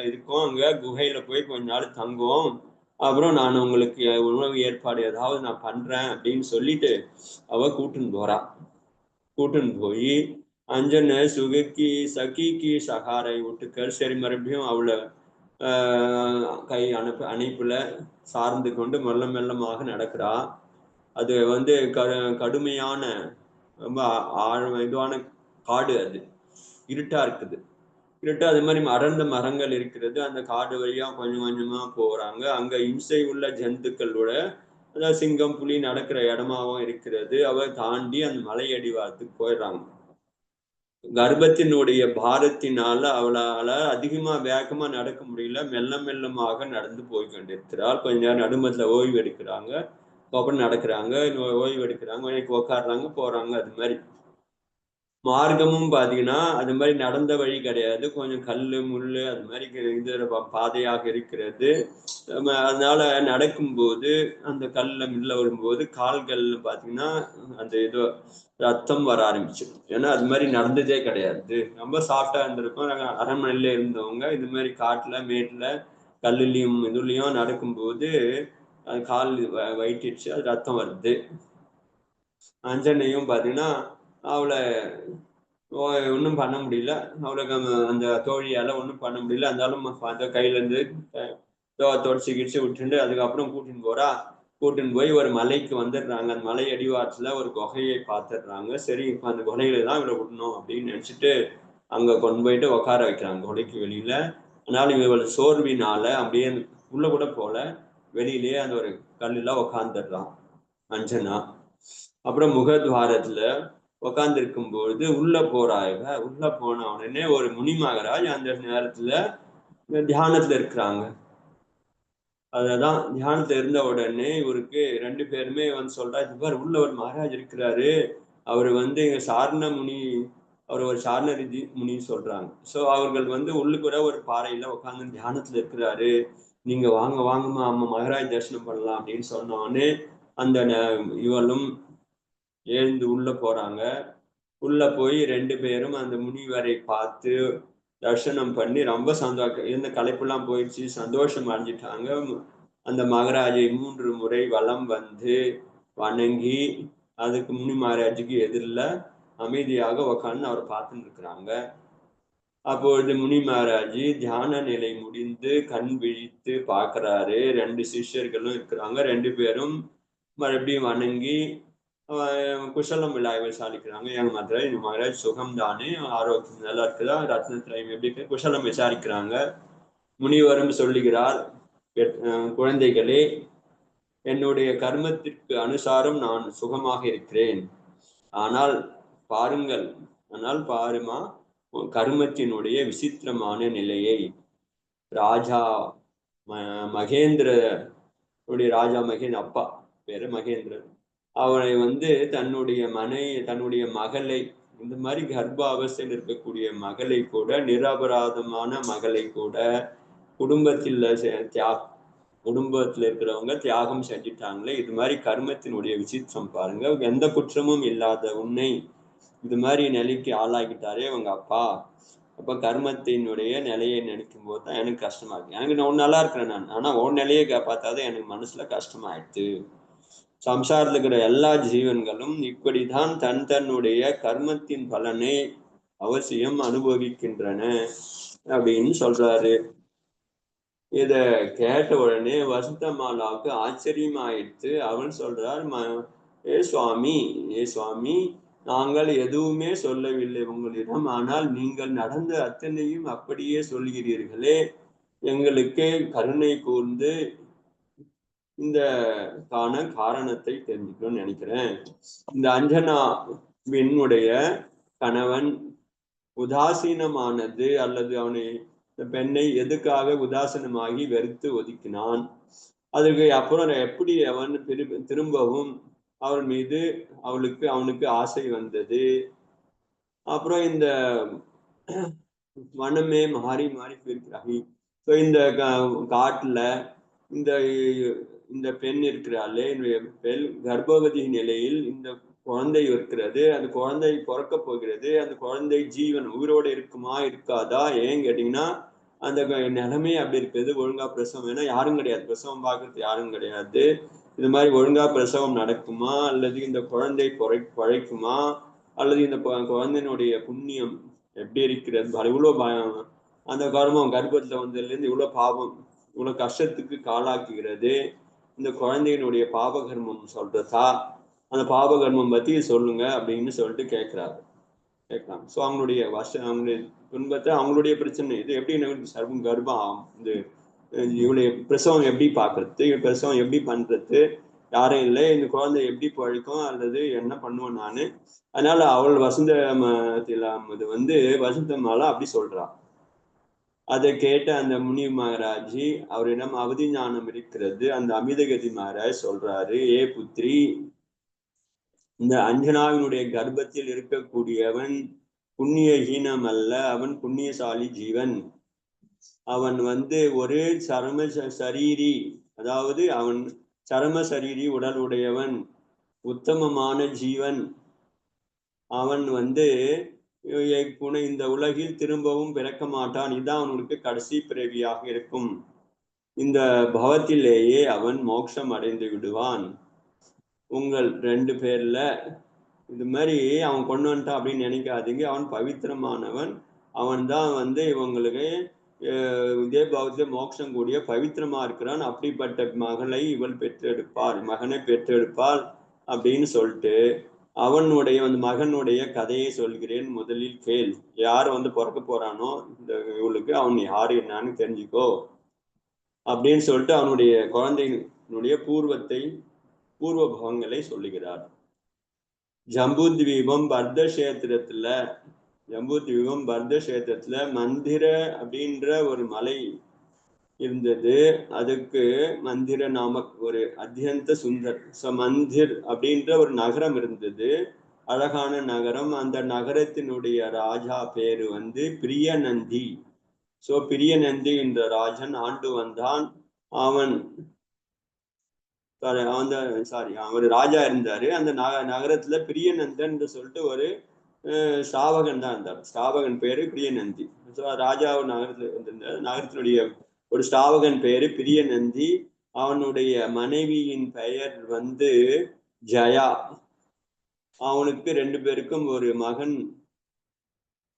A: இருக்கும், அங்க குகையில போய் கொஞ்ச நாள் தங்குவோம், அப்புறம் நான் உங்களுக்கு உணவு ஏற்பாடு ஏதாவது நான் பண்றேன் அப்படின்னு சொல்லிட்டு அவ கூட்டுன்னு போறா. கூட்டுன்னு போய் அஞ்சனை சுகக்கி சகிக்கு சகாரை விட்டுக்கள். சரி, மறுபடியும் அவளை கை அணைப்புல சார்ந்து கொண்டு மெல்ல மெல்லமாக நடக்கிறா. அது வந்து கடுமையான ரொம்ப இதுவான காடு, அது இருட்டா இருக்குது, இருட்டா அது மாதிரி அடர்ந்த மரங்கள் இருக்கிறது. அந்த காடு வழியா கொஞ்சம் கொஞ்சமா போறாங்க. அங்க இம்சை உள்ள ஜந்துக்களோட, அதாவது சிங்கம் புலி நடக்கிற இடமாவும் இருக்கிறது. அவ தாண்டி அந்த மலை அடிவாரத்துக்கு போயிடுறாங்க. கர்ப்பத்தினுடைய பாரத்தினால அவளால அதிகமா வேகமா நடக்க முடியல, மெல்ல மெல்லமாக நடந்து போய் கொண்டிருக்கிறாள். கொஞ்ச நேரம் நடுமத்துல ஓய்வு எடுக்கிறாங்க, அப்புறம் நடக்கிறாங்க, ஓய்வு எடுக்கிறாங்க, உட்காடுறாங்க, போறாங்க, அது மாதிரி. மார்க்கமும் பாத்தீங்கன்னா அது மாதிரி நடந்த வழி கிடையாது, கொஞ்சம் கல்லு முள்ளு அது மாதிரி இது பாதையாக இருக்கிறது. அதனால நடக்கும்போது அந்த கல்ல முள்ள வரும்போது கால்கள் பாத்தீங்கன்னா அந்த ஏதோ ரத்தம் வர ஆரம்பிச்சிடும். ஏன்னா அது மாதிரி நடந்ததே கிடையாது, ரொம்ப சாஃப்டா இருந்திருக்கும். அரண்மனையில இருந்தவங்க இது மாதிரி காட்டுல மேட்டுல கல்லுலயும் இதுலயும் நடக்கும்போது அது கால் வயிற்றுச்சு, அது ரத்தம் வருது. அஞ்சனையும் பாத்தீங்கன்னா அவளை ஒன்றும் பண்ண முடியல, அவளுக்கு அந்த தோழியால ஒன்றும் பண்ண முடியல. இருந்தாலும் அந்த கையில இருந்து தொடச்சி கிடிச்சு விட்டுண்டு அதுக்கப்புறம் கூட்டின்னு போய் ஒரு மலைக்கு வந்துடுறாங்க. அந்த மலை அடிவாரத்துல ஒரு குகையை பார்த்துடுறாங்க. சரி இப்ப அந்த குகையில தான் இவளை விடணும் அப்படின்னு நினைச்சிட்டு அங்க கொண்டு போயிட்டு உட்கார வைக்கிறாங்க குகைக்கு வெளியில. அதனால இவள் சோர்வினால அப்படியே உள்ள கூட போல, வெளியிலேயே அந்த ஒரு கல்லுல உக்காந்துடுறான் அஞ்சனா. அப்புறம் முகத்வாரத்துல உக்காந்து இருக்கும்போது உள்ள போறாங்க. உள்ள போன உடனே ஒரு முனி மகராஜ் அந்த நேரத்துல தியானத்துல இருக்கிறாங்க. அததான் தியானத்துல இருந்த உடனே இவருக்கு ரெண்டு பேருமே வந்து சொல்றாரு, இவர் உள்ள ஒரு மகாராஜ் இருக்கிறாரு, அவர் வந்து எங்க சாரண முனி, அவர் ஒரு சாரண ரிதி முனி சொல்றாங்க. சோ அவர்கள் வந்து உள்ளுக்குற ஒரு பாறையில உட்கார்ந்து தியானத்துல இருக்கிறாரு, நீங்க வாங்க வாங்கம்மா அம்மா மகாராஜ் தரிசனம் பண்ணலாம் அப்படின்னு சொன்ன உடனே அந்த இவளும் எழுந்து உள்ள போறாங்க. உள்ள போய் ரெண்டு பேரும் அந்த முனிவரை பார்த்து தரிசனம் பண்ணி ரொம்ப சந்தோஷம், இருந்த களைப்பெல்லாம் போயிடுச்சு, சந்தோஷம் அடைஞ்சிட்டாங்க. அந்த மகாராஜை 3 முறை வலம் வந்து வணங்கி அதுக்கு முனி மகாராஜுக்கு எதிரில் அமைதியாக உக்காந்து அவர் பார்த்துன்னு இருக்கிறாங்க. அப்பொழுது முனி மகாராஜி தியான நிலை முடிந்து கண் விழித்து பார்க்கிறாரு. ரெண்டு சிஷ்யர்களும் இருக்கிறாங்க. ரெண்டு பேரும் மறுபடியும் வணங்கி குஷலம் விசாரிக்கிறாங்க. எங்க மதுரை இந்த மகாராஜ் சுகம் தானே, ஆரோக்கியம் நல்லா இருக்குதா, ரத்னத்திரயம் எப்படி இருக்கு, குஷலம் விசாரிக்கிறாங்க. முனிவரும் சொல்லுகிறார், குழந்தைகளே, என்னுடைய கர்மத்திற்கு அனுசாரம் நான் சுகமாக இருக்கிறேன். ஆனால் பாருங்கள், ஆனால் பாருமா கர்மத்தினுடைய விசித்திரமான நிலையை. ராஜா மகேந்திர, ராஜா மகேந்திர அப்பா பேரு மகேந்திரன், அவனை வந்து தன்னுடைய மகளை, இந்த மாதிரி கர்ப்ப அவஸ்தையில் இருக்கக்கூடிய மகளை கூட, நிரபராதமான மகளை கூட குடும்பத்துல இருக்கிறவங்க தியாகம் செஞ்சுட்டாங்களே, இது மாதிரி கர்மத்தினுடைய விசித்திரம் பாருங்க. எந்த குற்றமும் இல்லாத உன்னை இது மாதிரி நிலைக்கு ஆளாகிட்டாரே உங்க அப்பா. அப்ப கர்மத்தினுடைய நிலையை நினைக்கும் போது தான் எனக்கு கஷ்டமா இருக்கு. எனக்கு நான் நல்லா இருக்கிறேன் நான், ஆனா உன் நிலையை பார்த்தாதான் எனக்கு மனசுல கஷ்டமாயிடுச்சு. சம்சாரத்தில் இருக்கிற எல்லா ஜீவன்களும் இப்படிதான் தன்னுடைய கர்மத்தின் பலனை அவசியம் அனுபவிக்கின்றன அப்படின்னு சொல்றாரு. இத கேட்ட உடனே வசந்தமாலாவுக்கு ஆச்சரியமாயிடுச்சு. அவன் சொல்றார், ஏ சுவாமி, நாங்கள் எதுவுமே சொல்லவில்லை உங்களிடம், ஆனால் நீங்கள் நடந்த அத்தனையும் அப்படியே சொல்கிறீர்களே, எங்களுக்கு கருணை கூர்ந்து இந்த காரணத்தை தெரிஞ்சுக்கணும்னு நினைக்கிறேன். இந்த அஞ்சனாவினுடைய கணவன் உதாசீனமானது அல்லது அவனை, இந்த பெண்ணை எதுக்காக உதாசீனமாகி வெறுத்து ஒதுக்கினான், அதுக்கு அப்புறம் எப்படி அவன் திரும்பவும் அவள் மீது அவனுக்கு ஆசை வந்தது. அப்புறம் இந்த மனமே மாறி மாறி போயிருக்கிறாங்க. இந்த காட்டுல இந்த இந்த பெண் இருக்கிறாளே, பெண் கர்ப்பவதி நிலையில் இந்த குழந்தை இருக்கிறது, அந்த குழந்தை பிறக்க போகிறது. அந்த குழந்தை ஜீவன் உயிரோடு இருக்குமா இருக்காதா, ஏன் கேட்டீங்கன்னா அந்த நிலைமை அப்படி இருக்குது. ஒழுங்கா பிரசவம் வேணா யாரும் கிடையாது, பிரசவம் பார்க்கறது யாரும் கிடையாது. இது மாதிரி ஒழுங்கா பிரசவம் நடக்குமா, அல்லது இந்த குழந்தை பழைக்குமா, அல்லது இந்த குழந்தையினுடைய புண்ணியம் எப்படி இருக்கிறது, இவ்வளவு அந்த கர்ப்பத்துல வந்ததுல இருந்து இவ்வளவு பாவம், இவ்வளவு கஷ்டத்துக்கு காலாக்குகிறது. இந்த குழந்தையினுடைய பாபகர்மம் சொல்றதா, அந்த பாபகர்மம் பத்தி சொல்லுங்க அப்படின்னு சொல்லிட்டு கேட்கலாம். ஸோ அவங்களுடைய துன்பத்தை, அவங்களுடைய பிரச்சனை இது எப்படி சர்வம் கர்ப்பம் இந்த இவளுடைய பிரசவம் எப்படி பார்க்கறது, பிரசவம் எப்படி பண்றது, யாரும் இல்லை, இந்த குழந்தை எப்படி பழிக்கும் அல்லது என்ன பண்ணுவேன் நானு. அதனால அவள் இது வந்து வசந்தமாலா அப்படி சொல்றா. அதை கேட்ட அந்த முனி மகாராஜி, அவரிடம் அவதி ஞானம் இருக்கிறது. அந்த அமிர்தகதி மகாராஜ் சொல்றாரு, ஏ புத்திரி, இந்த அஞ்சனாவினுடைய கர்ப்பத்தில் இருக்கக்கூடியவன் புண்ணியஹீனம் அல்ல, அவன் புண்ணியசாலி ஜீவன். அவன் ஒரு சரம சரீரி, அதாவது அவன் சரம சரீரி உடல் உடையவன், உத்தமமான ஜீவன். அவன் இந்த உலகில் திரும்பவும் பிறக்க மாட்டான். இதுதான் அவனுக்கு கடைசி பிறவியாக இருக்கும். இந்த பவத்திலேயே அவன் மோட்சம் அடைந்து விடுவான். உங்கள் 2 பேர்ல இது மாதிரி அவன் கொண்டு வந்துட்டான் அப்படின்னு நினைக்காதீங்க. அவன் பவித்திரமானவன். அவன் தான் இவங்களுக்கு இதே பாவத்துல மோட்சம் கூடிய பவித்திரமா இருக்கிறான். அப்படிப்பட்ட மகளை இவள் பெற்றெடுப்பாள், மகனை பெற்றெடுப்பாள் அப்படின்னு சொல்லிட்டு அவனுடைய மகனுடைய கதையை சொல்கிறேன், முதலில் கேள். யார் பிறக்க போறானோ இந்த இவளுக்கு, அவன் யாரு என்னன்னு தெரிஞ்சுக்கோ அப்படின்னு சொல்லிட்டு அவனுடைய குழந்தையினுடைய பூர்வ பவங்களை சொல்லுகிறார். ஜம்புத்வீபம் பர்தக்ஷேத்திரத்துல மந்திர அப்படின்ற ஒரு மலை இருந்தது. அதுக்கு மந்திர நாமக் ஒரு அத்தியந்த சுந்தர் மந்திர் அப்படின்ற ஒரு நகரம் இருந்தது, அழகான நகரம். அந்த நகரத்தினுடைய ராஜா பேரு பிரியநந்தி. பிரியநந்தி என்ற ராஜன் ஆண்டு வந்தான். அவன் ஒரு ராஜா இருந்தாரு. அந்த நகரத்துல பிரியநந்தன் சொல்லிட்டு ஒரு ஸ்தாபகன் தான் இருந்தார். ஸ்தாபகன் பேரு பிரியநந்தி. ராஜா நகரத்துல வந்திருந்தார். நகரத்தினுடைய ஒரு ஸ்தாபகன் பேரு பிரியநந்தி. அவனுடைய மனைவியின் பெயர் ஜயா. அவனுக்கு 2 பேருக்கும் ஒரு மகன்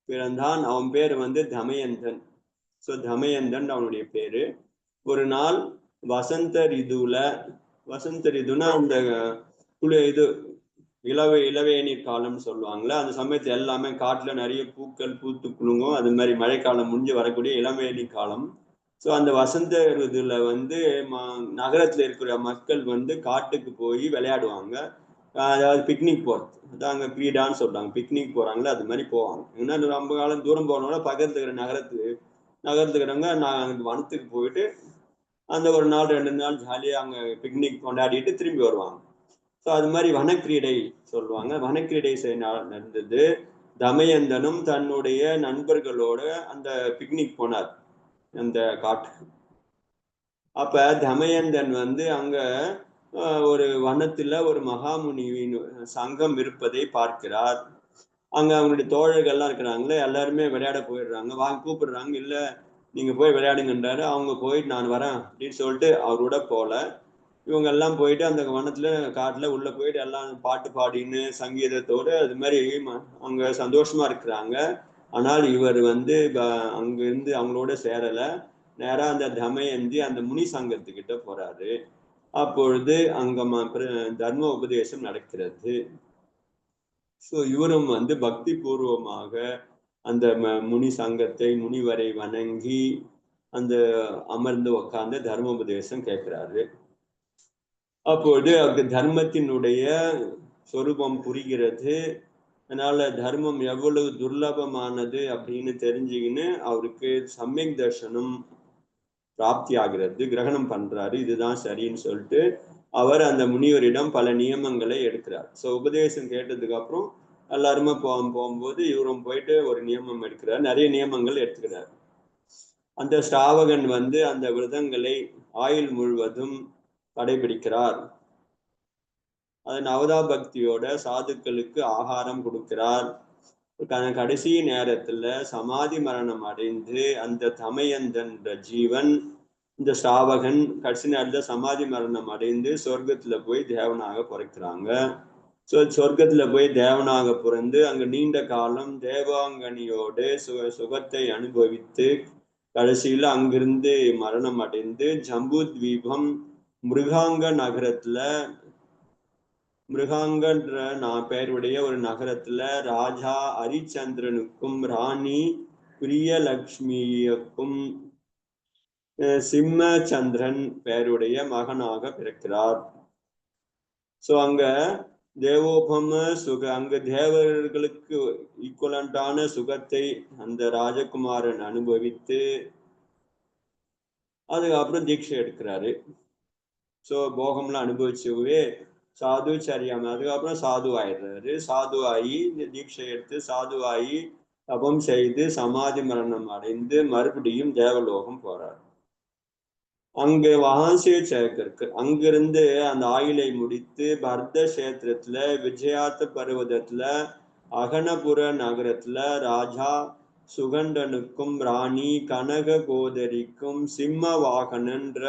A: பிறந்தான். அவன் பேர் தமயந்தன். தமயந்தன் அவனுடைய பேரு. ஒரு நாள் வசந்த ரிதுனா அந்த இது இளவேநீர் காலம்னு சொல்லுவாங்களே, அந்த சமயத்துல எல்லாமே காட்டுல நிறைய பூக்கள் பூத்து குலுங்கும். அது மாதிரி மழைக்காலம் முடிஞ்சு வரக்கூடிய இளவேநீர் காலம். அந்த வசந்த ரிதுல நகரத்துல இருக்கிற மக்கள் காட்டுக்கு போய் விளையாடுவாங்க. அதாவது பிக்னிக் போறது, அதான் அங்க கிரீடான்னு சொல்றாங்க. பிக்னிக் போறாங்களே அது மாதிரி போவாங்க. ஏன்னா ரொம்ப காலம் தூரம் போனோட பக்கத்துல இருக்கிற நகரத்துக்கிறவங்க நான் வனத்துக்கு போயிட்டு அந்த ஒரு நாள் 2 நாள் ஜாலியா அங்க பிக்னிக் கொண்டாடிட்டு திரும்பி வருவாங்க. அது மாதிரி வனக்கிரீடை சொல்லுவாங்க. வனக்கிரீடை நடந்தது. தமயந்தனும் தன்னுடைய நண்பர்களோட அந்த பிக்னிக் போனார் அந்த காட்டுக்கு. அப்ப தமயந்தன் அங்க ஒரு வனத்துல ஒரு மகாமுனிவின் சங்கம் இருப்பதை பார்க்கிறார். அங்க அவங்களுடைய தோழர்கள்லாம் இருக்கிறாங்களே, எல்லாருமே விளையாட போயிடுறாங்க. வாங்க கூப்பிடுறாங்க. இல்ல நீங்க போய் விளையாடுங்கன்றாரு. அவங்க போயிட்டு நான் வரேன் அப்படின்னு சொல்லிட்டு அவரோட போல. இவங்க எல்லாம் போயிட்டு அந்த வனத்துல காட்டுல உள்ள போயிட்டு எல்லாம் பாட்டு பாடின்னு சங்கீதத்தோடு அது மாதிரி அவங்க சந்தோஷமா இருக்கிறாங்க. ஆனால் இவர் அங்க இருந்து அவங்களோட சேரல. நேரா அந்த தமயந்தி அந்த முனி சங்கத்துக்கிட்ட போறாரு. அப்பொழுது அங்க தர்ம உபதேசம் நடக்கிறது. இவரும் பக்தி பூர்வமாக அந்த முனி சங்கத்தை முனிவரை வணங்கி அந்த அமர்ந்து உட்கார்ந்து தர்மோபதேசம் கேட்கிறாரு. அப்போது அவருக்கு தர்மத்தினுடைய சொரூபம் புரிகிறது. அதனால தர்மம் எவ்வளவு துர்லபமானது அப்படின்னு தெரிஞ்சுக்கின்னு அவருக்கு சமயக் தர்சனம் பிராப்தி ஆகிறது. கிரகணம் பண்றாரு, இதுதான் சரின்னு சொல்லிட்டு அவர் அந்த முனிவரிடம் பல நியமங்களை எடுக்கிறார். உபதேசம் கேட்டதுக்கு அப்புறம் எல்லாருமே போகும்போது இவரும் போயிட்டு ஒரு நியமம் எடுக்கிறார். நிறைய நியமங்கள் எடுத்துக்கிறார். அந்த ஸ்தாபகன் அந்த விரதங்களை ஆயுள் முழுவதும் கடைபிடிக்கிறார். அதன் அவதா பக்தியோட சாதுக்களுக்கு ஆகாரம் கொடுக்கிறார். கடைசி நேரத்துல சமாதி மரணம் அடைந்து அந்த தமயந்தன் ஜீவன், இந்த ஸ்தாபகன் கடைசி நேரத்துல சமாதி மரணம் அடைந்து சொர்க்கத்துல போய் தேவனாக பிறக்கிறாங்க. சொர்க்கத்துல போய் தேவனாக பிறந்து அங்க நீண்ட காலம் தேவாங்கனியோடு சுகத்தை அனுபவித்து கடைசியில அங்கிருந்து மரணம் அடைந்து ஜம்பு தீபம் மிருகாங்க நகரத்துல, மிருகாங்கன்ற பெயருடைய ஒரு நகரத்துல ராஜா ஹரிச்சந்திரனுக்கும் ராணி பிரியலட்சுமியுக்கும் சிம்மச்சந்திரன் பெயருடைய மகனாக பிறக்கிறார். அங்க தேவோபம அங்க தேவர்களுக்கு ஈக்குவலண்டான சுகத்தை அந்த ராஜகுமாரன் அனுபவித்து அதுக்கப்புறம் தீட்சை எடுக்கிறாரு. போகம்லாம் அனுபவிச்சவே சாதுச்சரியம், அதுக்கப்புறம் சாது ஆயிடுறாரு. சாது ஆகி இந்த தீட்சை எடுத்து சாதுவாகி தபம் செய்து சமாதி மரணம் அடைந்து மறுபடியும் தேவலோகம் போறார். அங்கு வகாசிய சேர்க்கு அங்கிருந்து அந்த ஆயிலை முடித்து பரத கஷேத்திரத்துல விஜயாத்த பருவதத்துல அகனபுர நகரத்துல ராஜா சுகண்டனுக்கும் ராணி கனக கோதரிக்கும் சிம்ம வாகனன்ற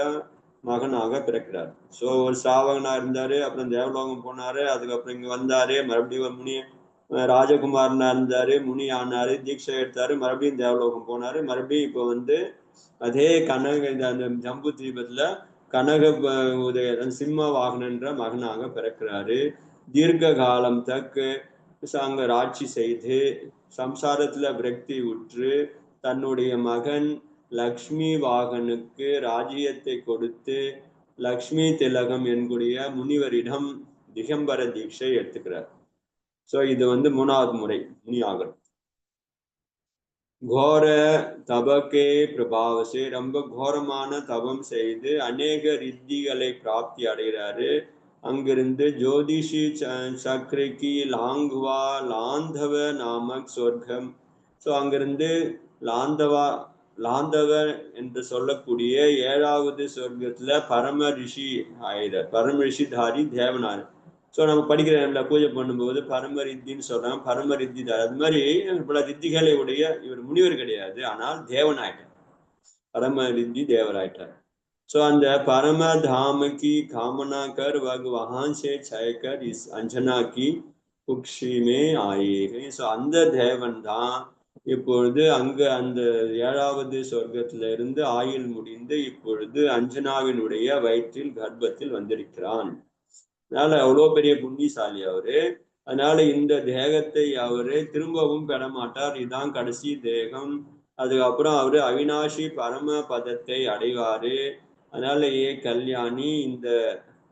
A: மகனாக பிறக்கிறார். ஸோ ஒரு சாவகனா இருந்தாரு, அப்புறம் தேவலோகம் போனாரு, அதுக்கப்புறம் இங்க வந்தாரு, மறுபடியும் முனி ராஜகுமாரனா இருந்தாரு, முனி ஆனாரு, தீட்சை எடுத்தாரு, மறுபடியும் தேவலோகம் போனாரு, மறுபடியும் இப்போ வந்து அதே கனக அந்த ஜம்பு தீபத்துல கனக உதய சிம்ம வாகனன்ற மகனாக பிறக்கிறாரு. தீர்க்க காலம் தக்கு அங்க ஆட்சி செய்து சம்சாரத்துல விரக்தி உற்று தன்னுடைய மகன் லக்ஷ்மி வாகனுக்கு ராஜ்யத்தை கொடுத்து லக்ஷ்மி திலகம் என்கிற முனிவரிடம் திகம்பர தீட்சை எடுத்துக்கிறார். சோ இது வந்து 3வது முறை முனி ஆகணும். கோர தபக்கே பிரபாவசே ரொம்ப கோரமான தபம் செய்து அநேக ரித்திகளை பிராப்தி அடைகிறாரு. அங்கிருந்து ஜோதிஷி சக்ரிக்கு லாங்குவா லாந்தவ நாமக் சொர்க்கம். ஸோ அங்கிருந்து லாந்தவ என்று சொல்லக்கூடிய 7வது சொர்க்கத்துல பரம ரிஷி ஆயிடார். பரம ரிஷிதாரி தேவனார். ஸோ நம்ம படிக்கிற பூஜை பண்ணும்போது பரமரித்தின்னு சொல்றாங்க, பரமரித்தி தார். அது மாதிரி பல ரித்திகளை உடைய இவர் முனிவர் கிடையாது, ஆனால் தேவனாயிட்டார், பரமரித்தி தேவராயிட்டார். ஸோ அந்த பரமதாம காமனா கர் வகான் சே சயக்கர் இஸ் அஞ்சனா கி குக்ஷி மே ஆயே. ஸோ அந்த தேவன் தான் இப்பொழுது அங்க அந்த 7வது சொர்க்கத்தில இருந்து ஆயுள் முடிந்து இப்பொழுது அஞ்சனாவினுடைய வயிற்றில் கர்ப்பத்தில் வந்திருக்கிறான். அதனால அவ்வளோ பெரிய புண்ணியசாலி அவரு. அதனால இந்த தேகத்தை அவரு திரும்பவும் பெற மாட்டார், இதுதான் கடைசி தேகம். அதுக்கப்புறம் அவரு அவினாஷி பரம பதத்தை அடைவாரு. அதனால கல்யாணி இந்த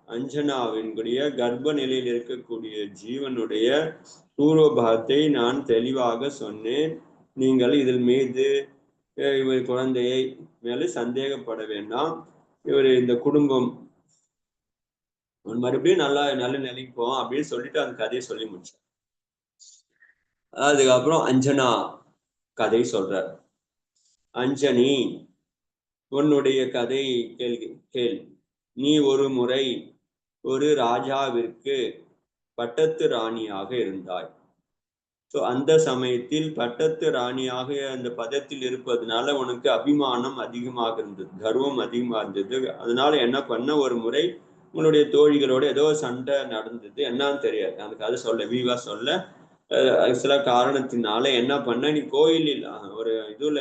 A: அஞ்சனாவினுடைய கர்ப்ப நிலையில் இருக்கக்கூடிய ஜீவனுடைய பூர்வபாகத்தை நான் தெளிவாக சொன்னேன். நீங்கள் இதில் மீது இவர் குழந்தையை மேல சந்தேகப்பட வேண்டாம். இவர் இந்த குடும்பம் மறுபடியும் நல்ல நிலைக்கு போவோம் அப்படின்னு சொல்லிட்டு அந்த கதையை சொல்லி முடிச்சார். அதுக்கப்புறம் அஞ்சனா கதை சொல்றார். அஞ்சனி, உன்னுடைய கதை கேள். நீ ஒரு முறை ஒரு ராஜாவிற்கு பட்டத்து ராணியாக இருந்தாய். ஸோ அந்த சமயத்தில் பட்டத்து ராணியாக அந்த பதத்தில் இருப்பதனால உனக்கு அபிமானம் அதிகமாக இருந்தது, கர்வம் அதிகமாக இருந்தது. அதனால என்ன பண்ண, ஒரு முறை உங்களுடைய தோழிகளோட ஏதோ சண்டை நடந்தது, என்னன்னு தெரியாது, அந்த கதை சொல்ல வீவா சொல்ல. சில காரணத்தினால என்ன பண்ண, நீ கோயிலில் ஒரு இதுல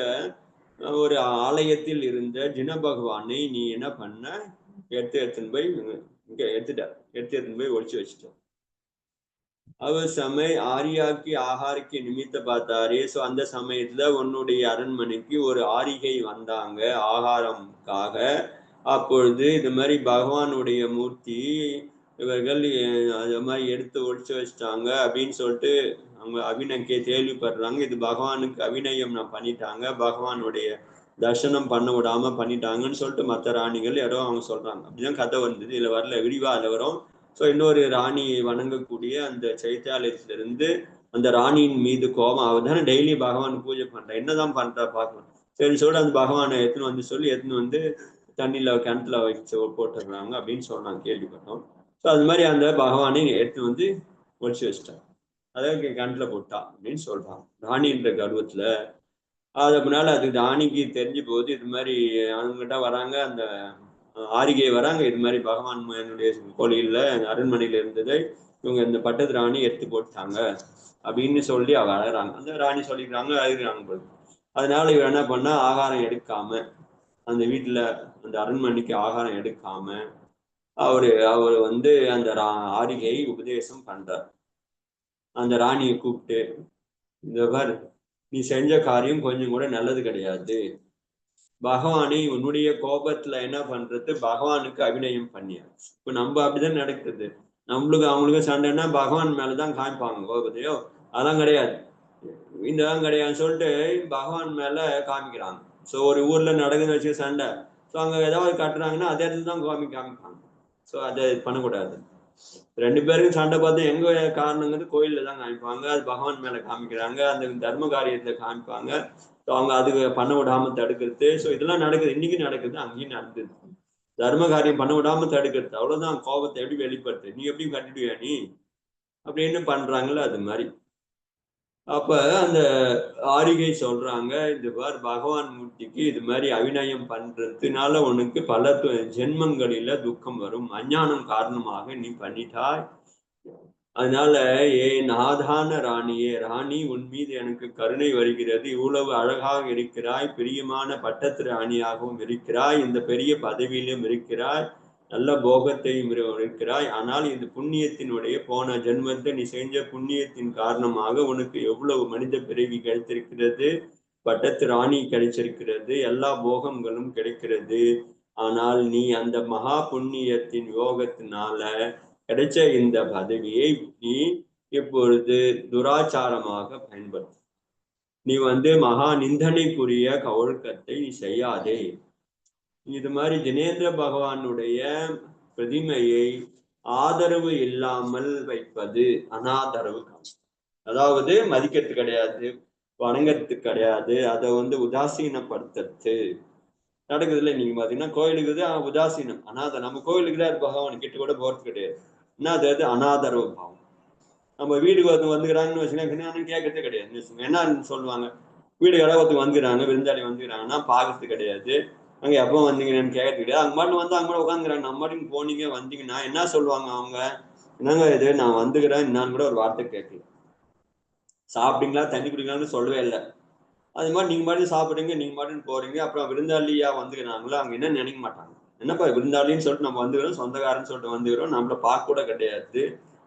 A: ஒரு ஆலயத்தில் இருந்த ஜின பகவானை நீ என்ன பண்ண, எடுத்துன்னு போய் இங்க எடுத்துன்னு போய் ஒழிச்சு வச்சுட்ட. அவர் சமய ஆரியாக்கு ஆகாரிக்கு நிமித்த பார்த்தாரு. ஸோ அந்த சமயத்துல உன்னுடைய அரண்மனைக்கு ஒரு ஆரிகை வந்தாங்க ஆகாரம்காக. அப்பொழுது இது மாதிரி பகவானுடைய மூர்த்தி இவர்கள் அது மாதிரி எடுத்து ஒழிச்சு வச்சிட்டாங்க அப்படின்னு சொல்லிட்டு அவங்க அபிநயக்கே கேள்விப்படுறாங்க. இது பகவானுக்கு அபிநயம் நான் பண்ணிட்டாங்க, பகவானுடைய தர்சனம் பண்ண விடாம பண்ணிட்டாங்கன்னு சொல்லிட்டு மற்ற ராணிகள் யாரோ அவங்க சொல்றாங்க. அப்படிதான் கதை வந்தது. இதுல வரல, விரிவா அதுல வரும். ஸோ இன்னொரு ராணியை வணங்கக்கூடிய அந்த சைத்தியாலயத்திலிருந்து அந்த ராணியின் மீது கோபம், அவர் தானே டெய்லி பகவான் பூஜை பண்றேன், என்னதான் பண்றா பார்க்கணும் சரி சொல்லிட்டு அந்த பகவானை எடுத்துன்னு வந்து தண்ணியில கிணத்துல வச்சு போட்டுடுறாங்க அப்படின்னு சொன்னாங்க, கேள்விப்பட்டோம். ஸோ அது மாதிரி அந்த பகவானை எடுத்துன்னு வந்து ஒழிச்சு வச்சிட்டாங்க, அதாவது கிணத்துல போட்டா அப்படின்னு சொல்றாங்க ராணின்ற கர்வத்துல. அது முன்னால அது ராணிக்கு தெரிஞ்சு போகுது. இது மாதிரி அவங்ககிட்ட வராங்க, அந்த ஆரிகை வராங்க, இது மாதிரி பகவான் என்னுடைய கோயில்ல அரண்மனையில இருந்ததை இவங்க இந்த பட்டத்து ராணி எடுத்து போட்டாங்க அப்படின்னு சொல்லி அவ அழறாங்க. அந்த ராணி சொல்லிக்கிறாங்க, அழுகிறாங்க. அதனால இவர் என்ன பண்ணா, ஆகாரம் எடுக்காம அந்த வீட்டுல அந்த அரண்மனைக்கு ஆகாரம் எடுக்காம அவர் வந்து அந்த ஆரிகை உபதேசம் பண்றார். அந்த ராணியை கூப்பிட்டு, இந்த பார், நீ செஞ்ச காரியம் கொஞ்சம் கூட நல்லது கிடையாது. பகவானை உன்னுடைய கோபத்துல என்ன பண்றது, பகவானுக்கு அபிநயம் பண்ணியாச்சு. இப்ப நம்ம அப்படிதான் நடக்குது, நம்மளுக்கு அவங்களுக்கு சண்டைன்னா பகவான் மேலதான் காமிப்பாங்க கோபத்தையோ, அதெல்லாம் கிடையாது, இதெல்லாம் கிடையாதுன்னு சொல்லிட்டு பகவான் மேல காமிக்கிறாங்க. ஸோ ஒரு ஊர்ல நடக்குதுன்னு வச்சு சண்டை, ஸோ அங்க ஏதாவது கட்டுறாங்கன்னா அதே இடத்துல தான் காமிப்பாங்க. ஸோ அதை பண்ணக்கூடாது. ரெண்டு பேருக்கும் சண்டை பார்த்து எங்க காரணங்கிறது கோயில்ல தான் காமிப்பாங்க, அது பகவான் மேல காமிக்கிறாங்க, அந்த தர்ம காரியத்துல காமிப்பாங்க. ஸோ அவங்க அதுக்கு பண்ண விடாம தடுக்கிறது. ஸோ இதெல்லாம் நடக்குது, இன்னைக்கு நடக்குது, அங்கேயும் நடக்குது. தர்ம காரியம் பண்ண விடாம தடுக்கிறது, அவ்வளவுதான். கோபத்தை எப்படி வெளிப்படுத்து, நீ எப்படி கட்டிடுவியா நீ அப்படின்னு பண்றாங்கல்ல, அது மாதிரி. அப்ப அந்த ஆரிகை சொல்றாங்க, இந்த பார் பகவான் மூர்த்திக்கு இது மாதிரி அபிநயம் பண்றதுனால உனக்கு பல ஜென்மங்களில துக்கம் வரும், அஞ்ஞானம் காரணமாக நீ பண்ணிட்டாய். அதனால ஏ நாதான ராணியே, ராணி உன் மீது எனக்கு கருணை வருகிறது, இவ்வளவு அழகாக இருக்கிறாய், பிரியமான பட்டத்து ராணியாகவும் இருக்கிறாய், இந்த பெரிய பதவியிலும் இருக்கிறாய், நல்ல போகத்தையும் இருக்கிறாய். ஆனால் இந்த புண்ணியத்தினுடைய போன ஜென்மத்தை நீ செஞ்ச புண்ணியத்தின் காரணமாக உனக்கு எவ்வளவு மனித பிறவி கிடைத்திருக்கிறது, பட்டத்து ராணி கிடைச்சிருக்கிறது, எல்லா போகங்களும் கிடைக்கிறது. ஆனால் நீ அந்த மகா புண்ணியத்தின் யோகத்தினால கிடைச்ச இந்த பதவியை நீ இப்பொழுது துராச்சாரமாக பயன்படுத்த, நீ மகா நிந்தனைக்குரிய ஒழுக்கத்தை நீ செய்யாதே. இது மாதிரி ஜினேந்திர பகவானுடைய பிரதிமையை ஆதரவு இல்லாமல் வைப்பது அனாதரவு. அதாவது மதிக்கிறது கிடையாது, வணங்கிறது கிடையாது, அதை உதாசீனப்படுத்துறது நடக்குதுல்ல. நீங்க பாத்தீங்கன்னா கோயிலுக்கு தான் உதாசீனம், அனாத. நம்ம கோயிலுக்கு தான் பகவான் கிட்ட கூட போறது கிடையாது. என்ன அது அனாதரவு பாவம். நம்ம வீட்டுக்கு வந்துக்கிறாங்கன்னு வச்சுக்கோங்க, கேட்கறதே கிடையாது. என்னன்னு சொல்லுவாங்க, வீடு கடவுத்துக்கு வந்துக்கிறாங்க, விருந்தாளி வந்துக்கிறாங்கன்னா பாக்குறது கிடையாது, அங்க எப்போ வந்தீங்கன்னு கேட்கறது கிடையாது. அங்க மட்டும் அங்க கூட உட்காந்துக்கிறாங்க. நம்ம மட்டும் போனீங்க வந்தீங்கன்னா என்ன சொல்லுவாங்க அவங்க, என்னங்க இது நான் வந்துக்கிறேன் என்னான்னு கூட ஒரு வார்த்தை கேட்கல, சாப்பிட்டீங்களா தண்ணி குடிக்கலாம்னு சொல்லவே இல்லை. அது மாதிரி நீங்க மட்டும் சாப்பிடுறீங்க, நீங்க மட்டும் போறீங்க. அப்புறம் விருந்தாளியா வந்துக்கிறாங்களோ அவங்க என்ன நினைக்க மாட்டாங்க, என்னப்பா விருந்தாளின்னு சொல்லிட்டு நம்ம வந்துக்கிறோம், சொந்தக்காரன்னு சொல்லிட்டு வந்துக்கிறோம், நம்மள பார்க்க கூட கிடையாது,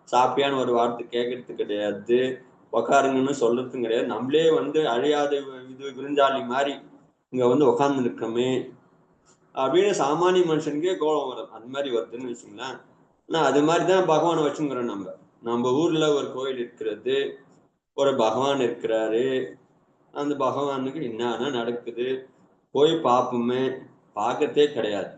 A: சாப்பியான்னு ஒரு வார்த்தை கேட்கறது கிடையாது, உக்காருங்கன்னு சொல்றதும் கிடையாது. நம்மளே அழியாத இது விருந்தாளி மாதிரி இங்க உக்காந்து இருக்கமே அப்படின்னு சாமானிய மனுஷனுக்கே கோபம் வரும். அது மாதிரி வருதுன்னு வச்சுங்களேன். ஆனா அது மாதிரிதான் பகவானை வச்சுங்கிறோம். நம்ம ஊர்ல ஒரு கோயில் இருக்கிறது, ஒரு பகவான் இருக்கிறாரு, அந்த பகவானுக்கு என்னன்னா நடக்குது போய் பார்ப்போமே, பார்க்கறதே கிடையாது,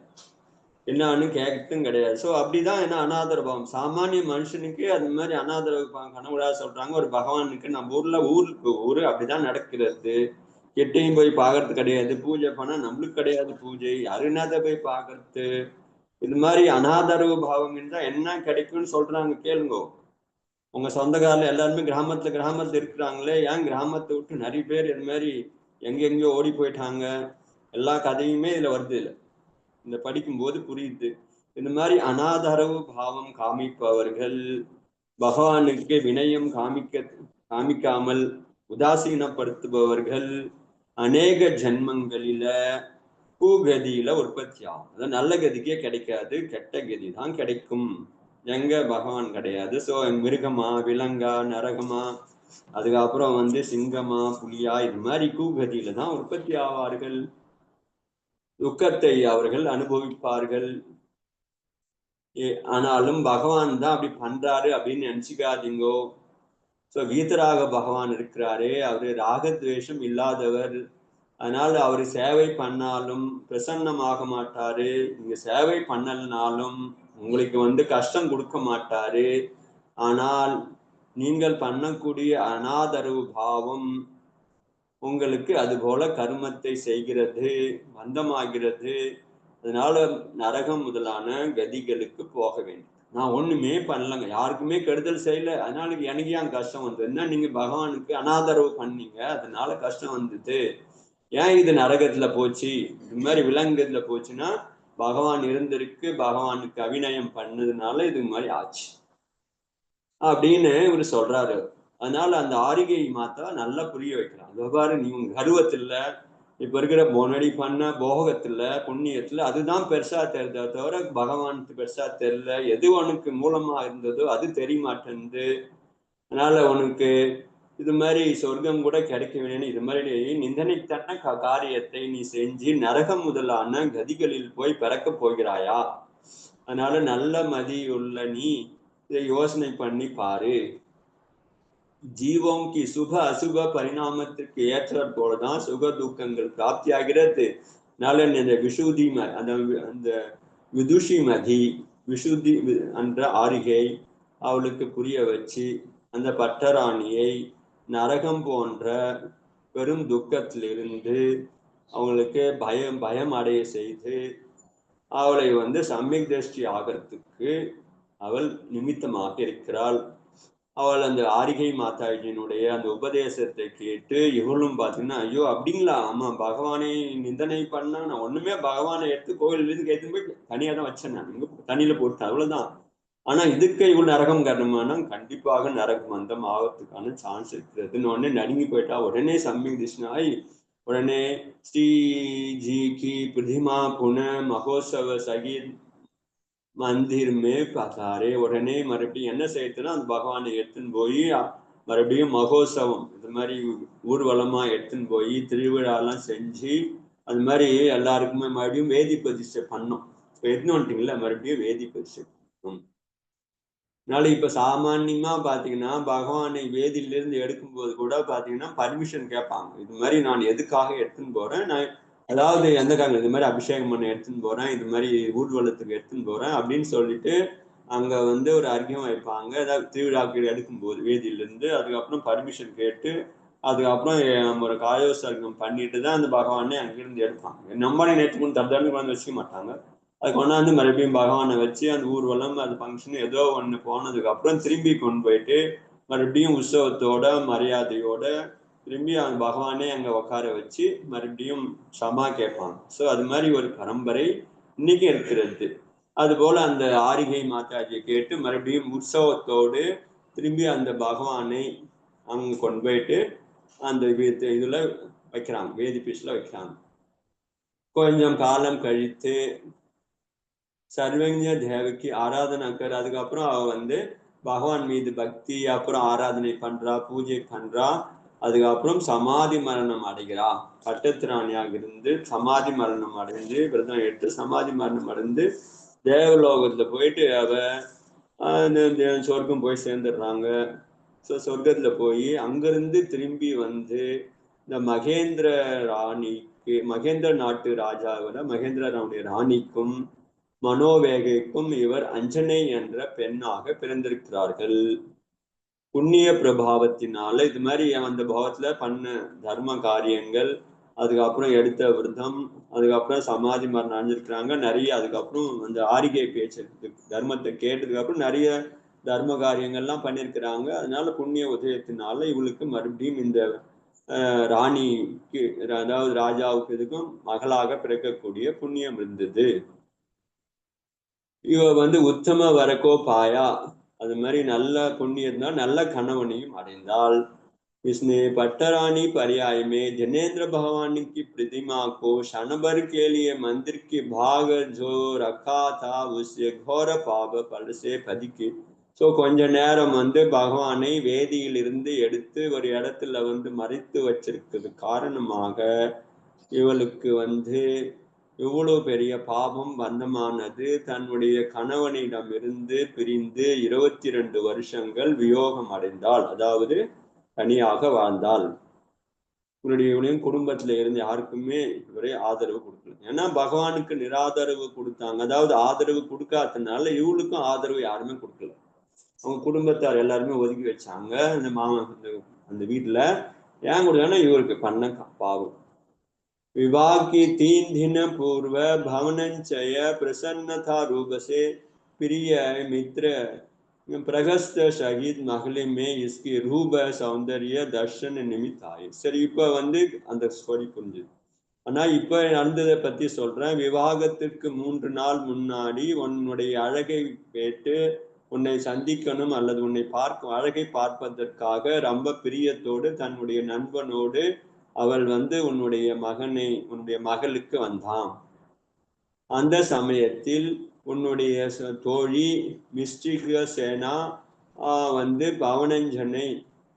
A: என்னான்னு கேட்கறதும் கிடையாது. ஸோ அப்படிதான் என்ன அனாதர பாவம். சாமானிய மனுஷனுக்கு அது மாதிரி அனாதரவு கனவுடா சொல்றாங்க. ஒரு பகவானுக்கு நம்ம ஊருக்கு ஊரு அப்படிதான் நடக்கிறது. கெட்டையும் போய் பார்க்கறது கிடையாது, பூஜை பண்ணா நம்மளுக்கு கிடையாது பூஜை, அருணாத போய் பார்க்கறது. இது மாதிரி அனாதரவு பாவம் இருந்தா என்ன கிடைக்கும்னு சொல்றாங்க, கேளுங்க. உங்க சொந்தக்காரில் எல்லாருமே கிராமத்துல இருக்கிறாங்களே, ஏன் கிராமத்தை விட்டு நிறைய பேர் இது மாதிரி எங்கெங்கயோ ஓடி போயிட்டாங்க, எல்லா கதையுமே இதுல வருது. இல்லை இந்த படிக்கும்போது புரியுது. இந்த மாதிரி அனாதரவு பாவம் காமிப்பவர்கள், பகவானுக்கு வினயம் காமிக்காமல் உதாசீனப்படுத்துபவர்கள் அநேக ஜென்மங்களில பூகதியில உற்பத்தி ஆகும். அதாவது நல்ல கதிக்கே கிடைக்காது, கெட்ட கதி தான் கிடைக்கும். எங்க பகவான் கிடையாது. ஸோ மிருகமா, விலங்கா, நரகமா, அதுக்கப்புறம் சிங்கமா, புலியா, இது மாதிரி கூகதியில தான் உற்பத்தி ஆவார்கள். துக்கத்தை அவர்கள் அனுபவிப்பார்கள். ஆனாலும் பகவான் தான் அப்படி பண்றாரு அப்படின்னு நினைச்சுக்காதீங்கோ. ஸோ வீதராக பகவான் இருக்கிறாரு, அவரு ராகத்வேஷம் இல்லாதவர். அதனால அவரு சேவை பண்ணாலும் பிரசன்னமாக மாட்டாரு, நீங்க சேவை பண்ணலனாலும் உங்களுக்கு கஷ்டம் கொடுக்க மாட்டாரு. ஆனால் நீங்கள் பண்ணக்கூடிய அனாதரவு பாவம் உங்களுக்கு அது போல கர்மத்தை செய்கிறது, மந்தமாகிறது. அதனால நரகம் முதலான கதிகளுக்கு போக வேண்டும். நான் ஒண்ணுமே பண்ணலங்க, யாருக்குமே கெடுதல் செய்யல, அதனால எனக்கு ஏன் கஷ்டம் வந்தது? என்ன நீங்க பகவானுக்கு அனாதரவு பண்ணீங்க, அதனால கஷ்டம் வந்தது. ஏன் இது நரகத்துல போச்சு, இது மாதிரி விலங்குல போச்சுன்னா பகவான் இருந்திருக்கு, பகவானுக்கு அபிநயம் பண்ணதுனால இது மாதிரி ஆச்சு அப்படின்னு இவரு சொல்றாரு. அதனால அந்த ஆரிகை மாத்தா நல்லா புரிய வைக்கிறான். விவகார நீ உங்க கருவத்துல இப்ப இருக்கிற பொனடி பண்ண போகத்துல புண்ணியத்துல அதுதான் பெருசா தெரியுதே தவிர பகவானுக்கு பெருசா தெரியல. எது உனக்கு மூலமா இருந்ததோ அது தெரிய மாட்டேங்குது. அதனால உனக்கு இது மாதிரி சொர்க்கம் கூட கிடைக்க வேணும்னு இது மாதிரி நிந்தனைத்தன காரியத்தை நீ செஞ்சு நரகம் முதலான கதிகளில் போய் பிறக்க போகிறாயா? அதனால நல்ல மதியுள்ள நீ இதை யோசனை பண்ணி பாரு. ஜீவங்கி சுப அசுப பரிணாமத்திற்கு ஏற்றாற் போலதான் சுக துக்கங்கள் பிராப்தி ஆகிறது. அதனால இந்த விஷுதி அந்த விதுஷி மதி விசுதி என்ற ஆரிகை அவளுக்கு புரிய வச்சு அந்த பட்டராணியை நரகம் போன்ற பெரும் துக்கத்திலிருந்து அவங்களுக்கு பயம் அடைய செய்து அவளை வந்து சம்யக் திருஷ்டி ஆகிறதுக்கு அவள் நிமித்தமாக இருக்கிறாள். அவள் அந்த ஆரிகை மாதாஜியினுடைய அந்த உபதேசத்தை கேட்டு இவளும் பார்த்தீங்கன்னா, ஐயோ அப்படிங்களா, ஆமா பகவானை நிந்தனை பண்ணா நான் ஒண்ணுமே பகவானை எடுத்து கோவிலிருந்து எடுத்து போய் தனியா தான் வச்சேன், நான் இங்க தண்ணியில போட்டேன், அவ்வளவுதான். ஆனா இதுக்கு இவ்வளவு நரகம் காரணமானா கண்டிப்பாக நரகம் மந்தம் ஆகிறதுக்கான சான்ஸ் இருக்கிறதுன்னு உடனே நடுங்கி போயிட்டா. உடனே சம்யக் திருஷ்ணாய் உடனே ஸ்ரீஜி கி பிரதிமா புன மகோத்சவ சகித் மந்திர் மே பார்த்தாரே. உடனே மறுபடியும் என்ன செய்யறதுன்னா அந்த பகவானை எடுத்துன்னு போய் மறுபடியும் மகோத்சவம் இது மாதிரி ஊர்வலமா எடுத்துன்னு போய் திருவிழாலாம் செஞ்சு அது மாதிரி எல்லாருக்குமே மறுபடியும் வேதி பிரதிஷ்டை பண்ணோம். இப்போ எடுத்துன்னு வந்துட்டீங்களா, மறுபடியும் வேதி பிரதிஷ்டை. அதனால இப்ப சாமான்யமா பாத்தீங்கன்னா பகவானை வேதியிலிருந்து எடுக்கும்போது கூட பாத்தீங்கன்னா பர்மிஷன் கேட்பாங்க. இது மாதிரி நான் எதுக்காக எடுத்துன்னு போறேன், நான் அதாவது எந்த காரணம் இது மாதிரி அபிஷேகம் பண்ண எடுத்துன்னு போறேன், இது மாதிரி ஊர்வலத்துக்கு எடுத்துன்னு போறேன் அப்படின்னு சொல்லிட்டு அங்க வந்து ஒரு அர்க்கியம் வைப்பாங்க. ஏதாவது திருவிழாக்கள் எடுக்கும்போது வேதியிலிருந்து அதுக்கப்புறம் பர்மிஷன் கேட்டு அதுக்கப்புறம் ஒரு காயோசர்க்கம் பண்ணிட்டு தான் அந்த பகவானை அங்கிருந்து எடுப்பாங்க. நம்மளே நேற்றுக்கு தர்தான்னு கொண்டு வச்சுக்க மாட்டாங்க. அது கொண்டாந்து மறுபடியும் பகவானை வச்சு அந்த ஊர்வலம் அது ஃபங்க்ஷன் ஏதோ ஒன்று போனதுக்கு அப்புறம் திரும்பி கொண்டு போயிட்டு மறுபடியும் உற்சவத்தோட மரியாதையோட திரும்பி அந்த பகவானே அங்க உட்கார வச்சு மறுபடியும் க்ஷமா கேட்பாங்க. ஸோ அது மாதிரி ஒரு பரம்பரை இன்னைக்கு இருக்கிறது. அது போல அந்த ஆரிகை மாதாஜியை கேட்டு மறுபடியும் உற்சவத்தோடு திரும்பி அந்த பகவானை அங்க கொண்டு போயிட்டு அந்த இதுல வைக்கிறாங்க, வேதி பீஸ்ல வைக்கிறாங்க. கொஞ்சம் காலம் கழித்து சர்வஜ தேவகி ஆராதனை அதுக்கப்புறம் அவ வந்து பகவான் மீது பக்தி அப்புறம் ஆராதனை பண்றா, பூஜை பண்றா. அதுக்கப்புறம் சமாதி மரணம் அடைகிறா. பட்டத்திராணியாக இருந்து சமாதி மரணம் அடைந்து விரதம் எடுத்து சமாதி மரணம் அடைந்து தேவலோகத்துல போயிட்டு அவ சொர்க்கம் போய் சேர்ந்துடுறாங்க. ஸோ சொர்க்கத்துல போய் அங்கிருந்து திரும்பி வந்து இந்த மகேந்திர ராணிக்கு, மகேந்திர நாட்டு ராஜாவோட மகேந்திரனுடைய ராணிக்கும் மனோவேகைக்கும் இவர் அஞ்சனை என்ற பெண்ணாக பிறந்திருக்கிறார்கள். புண்ணிய பிரபாவத்தினால இது மாதிரி அந்த பாவத்துல பண்ண தர்ம காரியங்கள், அதுக்கப்புறம் எடுத்த விரதம், அதுக்கப்புறம் சமாதி மரணம் அடைஞ்சிருக்கிறாங்க நிறைய. அதுக்கப்புறம் அந்த ஆரிகை பேச்சு தர்மத்தை கேட்டதுக்கு அப்புறம் நிறைய தர்ம காரியங்கள்லாம் பண்ணியிருக்கிறாங்க. அதனால புண்ணிய உதயத்தினால இவளுக்கு மறுபடியும் இந்த ராணிக்கு அதாவது ராஜாவுக்கு இதுக்கும் மகளாக பிறக்கக்கூடிய புண்ணியம் இருந்தது. இவ வந்து உத்தம வரக்கோ பாயா, அது மாதிரி நல்ல புண்ணியம் தான் நல்ல கணவனையும் அடைந்தாள். इसने पट्टरानी पर्याय में जनेन्द्र भगवान की प्रतिमा को क्षण भर के लिए मंदिर के भाग जो रखा था उससे घोर पाप फल से पदिके. ஸோ கொஞ்ச நேரம் வந்து பகவானை வேதியிலிருந்து எடுத்து ஒரு இடத்துல வந்து மறைத்து வச்சிருக்கிறது காரணமாக இவளுக்கு வந்து இவ்வளவு பெரிய பாபம் பந்தமானது. தன்னுடைய கணவனிடம் இருந்து பிரிந்து 22 வருஷங்கள் வியோகம் அடைந்தாள், அதாவது தனியாக வாழ்ந்தாள். இவருடைய குடும்பத்துல இருந்து யாருக்குமே இவரை ஆதரவு கொடுக்கல. ஏன்னா பகவானுக்கு நிராதரவு கொடுத்தாங்க, அதாவது ஆதரவு கொடுக்காதனால இவளுக்கும் ஆதரவு யாருமே கொடுக்கல. அவங்க குடும்பத்தார் எல்லாருமே ஒதுக்கி வச்சாங்க அந்த அந்த வீட்டுல. ஏன் கொடுத்தாங்கன்னா இவருக்கு பண்ண பாவம். विवाह की 3 दिन पूर्व भवनंचय प्रसन्नता रूप से प्रिय मित्र प्रगस्त सहित महले में इसकी रूप सौंदर्य दर्शन निमित्त आए. சரி, இப்ப வந்து அந்த ஸ்டோரி புரிஞ்சுது. ஆனா இப்ப நடந்ததை பத்தி சொல்றேன். விவாகத்திற்கு 3 நாள் முன்னாடி உன்னுடைய அழகை கேட்டு உன்னை சந்திக்கணும் அல்லது உன்னை பார்க்க அழகை பார்ப்பதற்காக ரொம்ப பிரியத்தோடு தன்னுடைய நண்பனோடு அவள் வந்து உன்னுடைய மகளுக்கு வந்தான். அந்த சமயத்தில் உன்னுடைய தோழி மிஸ்டிக சேனா வந்து பவனஞ்சனை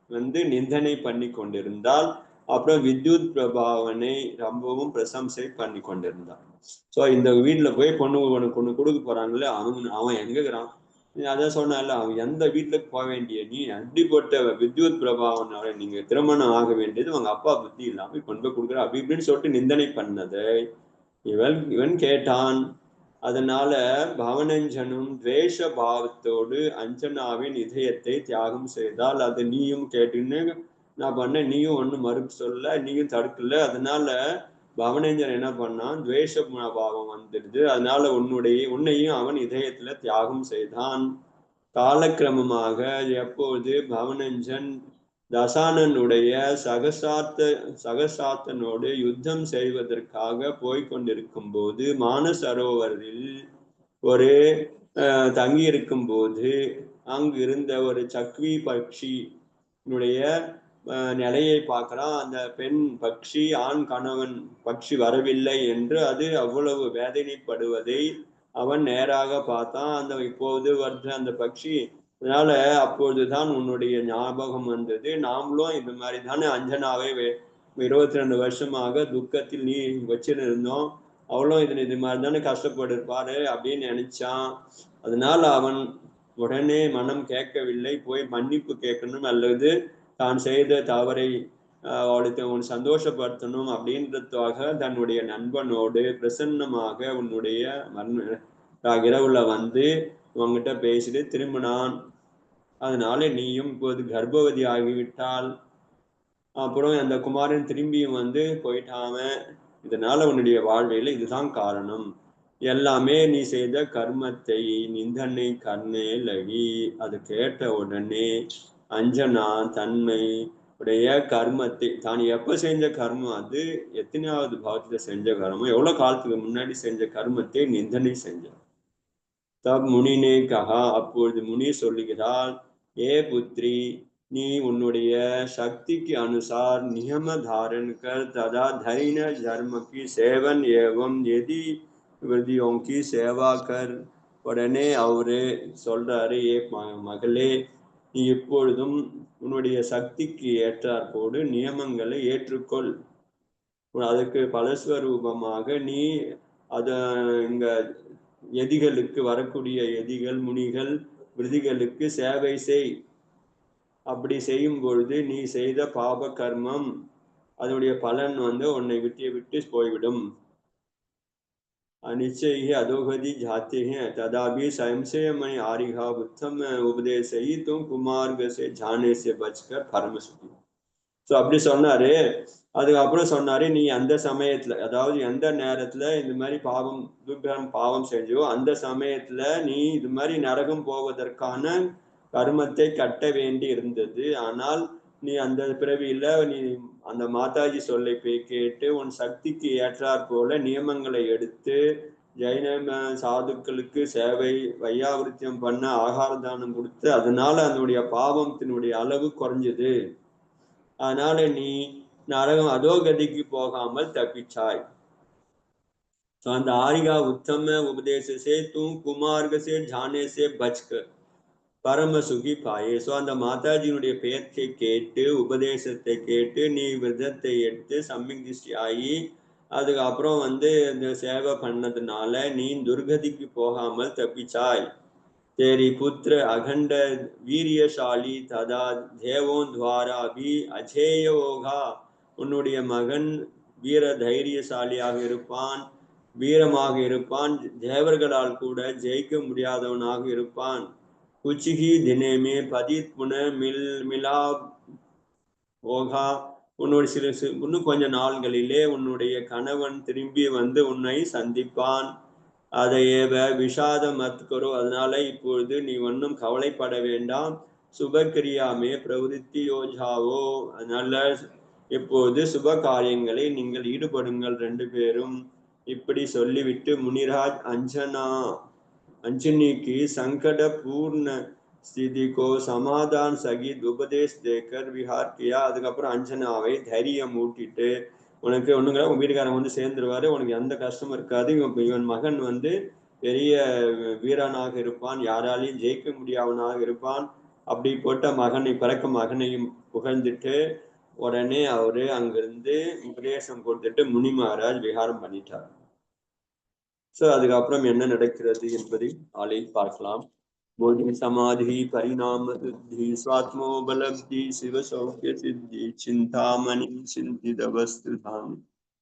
A: வந்து நிந்தனை பண்ணி கொண்டிருந்தால், அப்புறம் வித்யுத் பிரபாவனை ரொம்பவும் பிரசம்சை பண்ணி கொண்டிருந்தான். ஸோ இந்த வீட்டுல போய் பொண்ணு கொடுக்க போறாங்களே, அவன் எங்க இருக்கிறான், அதான் சொன்னால அவன் எந்த வீட்டுக்கு போக வேண்டிய நீ அப்படிப்பட்ட வித்யுத் பிரபாவன் அவரை நீங்க திருமணம் ஆக வேண்டியது உங்க அப்பா புத்தி இல்லாம கொண்டு போய் கொடுக்குற அப்படி இப்படின்னு சொல்லிட்டு நிந்தனை பண்ணதை இவன் கேட்டான். அதனால பவனஞ்சனும் துவேஷ பாவத்தோடு அஞ்சனாவின் இதயத்தை தியாகம் செய்தால் அது நீயும் கேட்டுன்னு நான் பண்ண, நீயும் ஒன்னும் மறுப்பு சொல்ல, நீயும் தடுக்கல. அதனால பவனஞ்சன் என்ன பண்ணான், துவேஷ பாவம் வந்துடுது. அதனால உன்னையும் அவன் இதயத்துல தியாகம் செய்தான். காலக்கிரமமாக எப்போது பவனஞ்சன் தசானனுடைய சகசாத்தனோடு யுத்தம் செய்வதற்காக போய்கொண்டிருக்கும் போது மானசரோவரில் ஒரு தங்கி இருக்கும் போது அங்கு இருந்த ஒரு சக்வி பட்சியினுடைய நிலையை பார்க்கிறான். அந்த பெண் பட்சி ஆண் கணவன் பட்சி வரவில்லை என்று அது அவ்வளவு வேதனைப்படுவதை அவன் நேராக பார்த்தான். அந்த இப்போது வருது அந்த பட்சி. அதனால அப்பொழுதுதான் உன்னுடைய ஞாபகம் வந்தது. நாமளும் இந்த மாதிரி தானே அஞ்சனாவை 22 வருஷமாக துக்கத்தில் நீ வச்சிருந்தோம். அவளும் இது மாதிரி தானே கஷ்டப்பட்டு இருப்பாரு அப்படின்னு நினைச்சான். அதனால அவன் உடனே மனம் கேட்கவில்லை, போய் மன்னிப்பு கேட்கணும் அல்லது தான் செய்த தவறை அவளுக்கு உன் சந்தோஷப்படுத்தணும் அப்படின்றதுக்காக தன்னுடைய நண்பனோடு பிரசன்னமாக உன்னுடைய இரவுல வந்து உங்ககிட்ட பேசிட்டு திரும்பினான். அதனால நீயும் இப்போது கர்ப்பவதி ஆகிவிட்டால். அப்புறம் அந்த குமாரன் திரும்பியும் வந்து போயிட்டாம. இதனால உன்னுடைய வாழ்வையில இதுதான் காரணம். எல்லாமே நீ செய்த கர்மத்தை நிந்தனை கர்ணே லகி. அது கேட்ட உடனே அஞ்சனா தன்மை உடைய கர்மத்தை தான் எப்ப செஞ்ச கர்மம், அது எத்தனையாவது பாவத்துல செஞ்ச கர்மம், எவ்வளவு காலத்துக்கு முன்னாடி செஞ்ச கர்மத்தை நிந்தனை செஞ்சான். தப் முனினே கஹா. அப்பொழுது முனி சொல்லுகிறாள், ஏ புத்ரி, நீ உன்னுடைய சக்திக்கு அனுசார் நியம धारण कर तथा धैर्य धर्म की सेवन एवं यदि विधियों की सेवा कर. உடனே அவரு சொல்றாரு, ஏ மகளே, நீ எப்பொழுதும் உன்னுடைய சக்திக்கு ஏற்றாற்போடு நியமங்களை ஏற்றுக்கொள். அதுக்கு பலஸ்வரூபமாக நீ அத இங்க எதிகளுக்கு வரக்கூடிய எதிகள் முனிகள் விருதிகளுக்கு சேவை செய். அப்படி செய்யும் பொழுது நீ செய்த பாப கர்மம் அதனுடைய பலன் வந்து உன்னை விட்டு போய்விடும். निश्चय ही अधोगति जाते हैं तदा भी स्वयं से मैं आरिहा उत्तम उपदेश ही तुम कुमार्ग से जाने से बचकर परम सुखी. ஸோ அப்படி சொன்னாரு. அதுக்கப்புறம் சொன்னாரு, நீ அந்த சமயத்துல, அதாவது எந்த நேரத்துல இந்த மாதிரி பாவம் செஞ்சோ அந்த சமயத்துல நீ இது மாதிரி நரகம் போவதற்கான கர்மத்தை கட்ட வேண்டி இருந்தது. ஆனால் நீ அந்த பிறவியில நீ அந்த மாதாஜி சொல்லை கேட்டு உன் சக்திக்கு ஏற்றாற் போல நியமங்களை எடுத்து ஜெயின சாதுக்களுக்கு சேவை வையாவிருத்தியம் பண்ண ஆகார தானம் கொடுத்து அதனால அதனுடைய பாவத்தினுடைய அளவு குறைஞ்சது. அதனால நீ நரகம் அதோகதிக்கு போகாமல் தப்பிச்சாய். அந்த ஆரிகா உத்தம உபதேச से तुम कुमार्ग से जाने से बचकर பரம சுகி பாயே. ஸோ அந்த மாதாஜியினுடைய பெயர்த்தை கேட்டு உபதேசத்தை கேட்டு நீ விரதத்தை எடுத்து சம்யக் திருஷ்டி ஆகி அதுக்கப்புறம் வந்து இந்த சேவை பண்ணதுனால நீ துர்கதிக்கு போகாமல் தப்பிச்சாய். तेरी पुत्र अखंड वीर्यशाली तथा देवों द्वारा भी अजेय होगा. உன்னுடைய மகன் வீர தைரியசாலியாக இருப்பான், வீரமாக இருப்பான், தேவர்களால் கூட ஜெயிக்க முடியாதவனாக இருப்பான். कुछ ही दिने में पतित पुनः मिला होगा. உன்னுடைய இன்னும் கொஞ்ச நாள்களிலே உன்னுடைய கணவன் திரும்பி வந்து உன்னை சந்திப்பான். அதையேவ விஷாத மத்கரோ. அதனால இப்பொழுது நீ ஒன்றும் கவலைப்பட வேண்டாம். சுபக்கிரியாமே பிரவருத்தி யோஜாவோ. அதனால இப்போது சுப காரியங்களை நீங்கள் ஈடுபடுங்கள் 2 பேரும். இப்படி சொல்லிவிட்டு முனிராஜ் अंजनी की संकट पूर्ण स्थिति को समाधान सहित उपदेश देकर विहार किया. அதுக்கப்புறம் அஞ்சனாவை தைரியம் ஊட்டிட்டு, உனக்கு ஒண்ணுங்கிற உன் வீட்டுக்காரன் வந்து சேர்ந்துருவாரு, உனக்கு எந்த கஷ்டமும் இருக்காது, இவன் மகன் வந்து பெரிய வீரனாக இருப்பான், யாராலையும் ஜெயிக்க முடியாதவனாக இருப்பான். அப்படி போட்ட பிறக்க மகனையும் புகழ்ந்துட்டு உடனே அவரு அங்கிருந்து உபதேசம் கொடுத்துட்டு முனி மகாராஜ் விஹாரம் பண்ணிட்டார். ஸோ அதுக்கப்புறம் என்ன நடக்கிறது என்பதை நாளை பார்க்கலாம். போதி சமாதி பரிணாம சித்தி स्वात्मोपलब्धि शिव सौख्य सिद्धि चिंतामणि चिंतित वस्तु धाम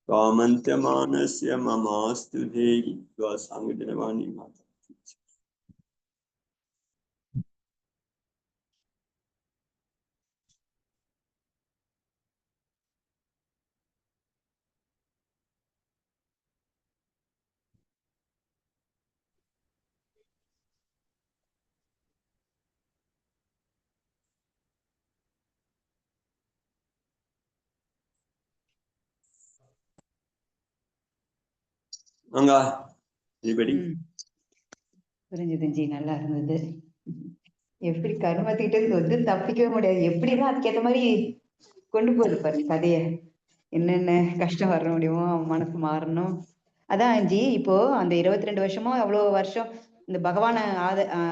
A: कामन्त्यमानस्य ममास्तु देहि साङ्गजनवाणी माता. அங்க
B: புரிஞ்சுதுஞ்சி, நல்லா இருந்தது. எப்படி கர்மத்திட்ட வந்து தப்பிக்கவே முடியாது, எப்படிதான் அதுக்கேற்ற மாதிரி கொண்டு போகுது பாருங்க கதைய. என்னென்ன கஷ்டம் வர முடியுமோ மனசு மாறணும். அதான் ஜி, இப்போ அந்த 22 வருஷமோ அவ்வளவு வருஷம் இந்த பகவான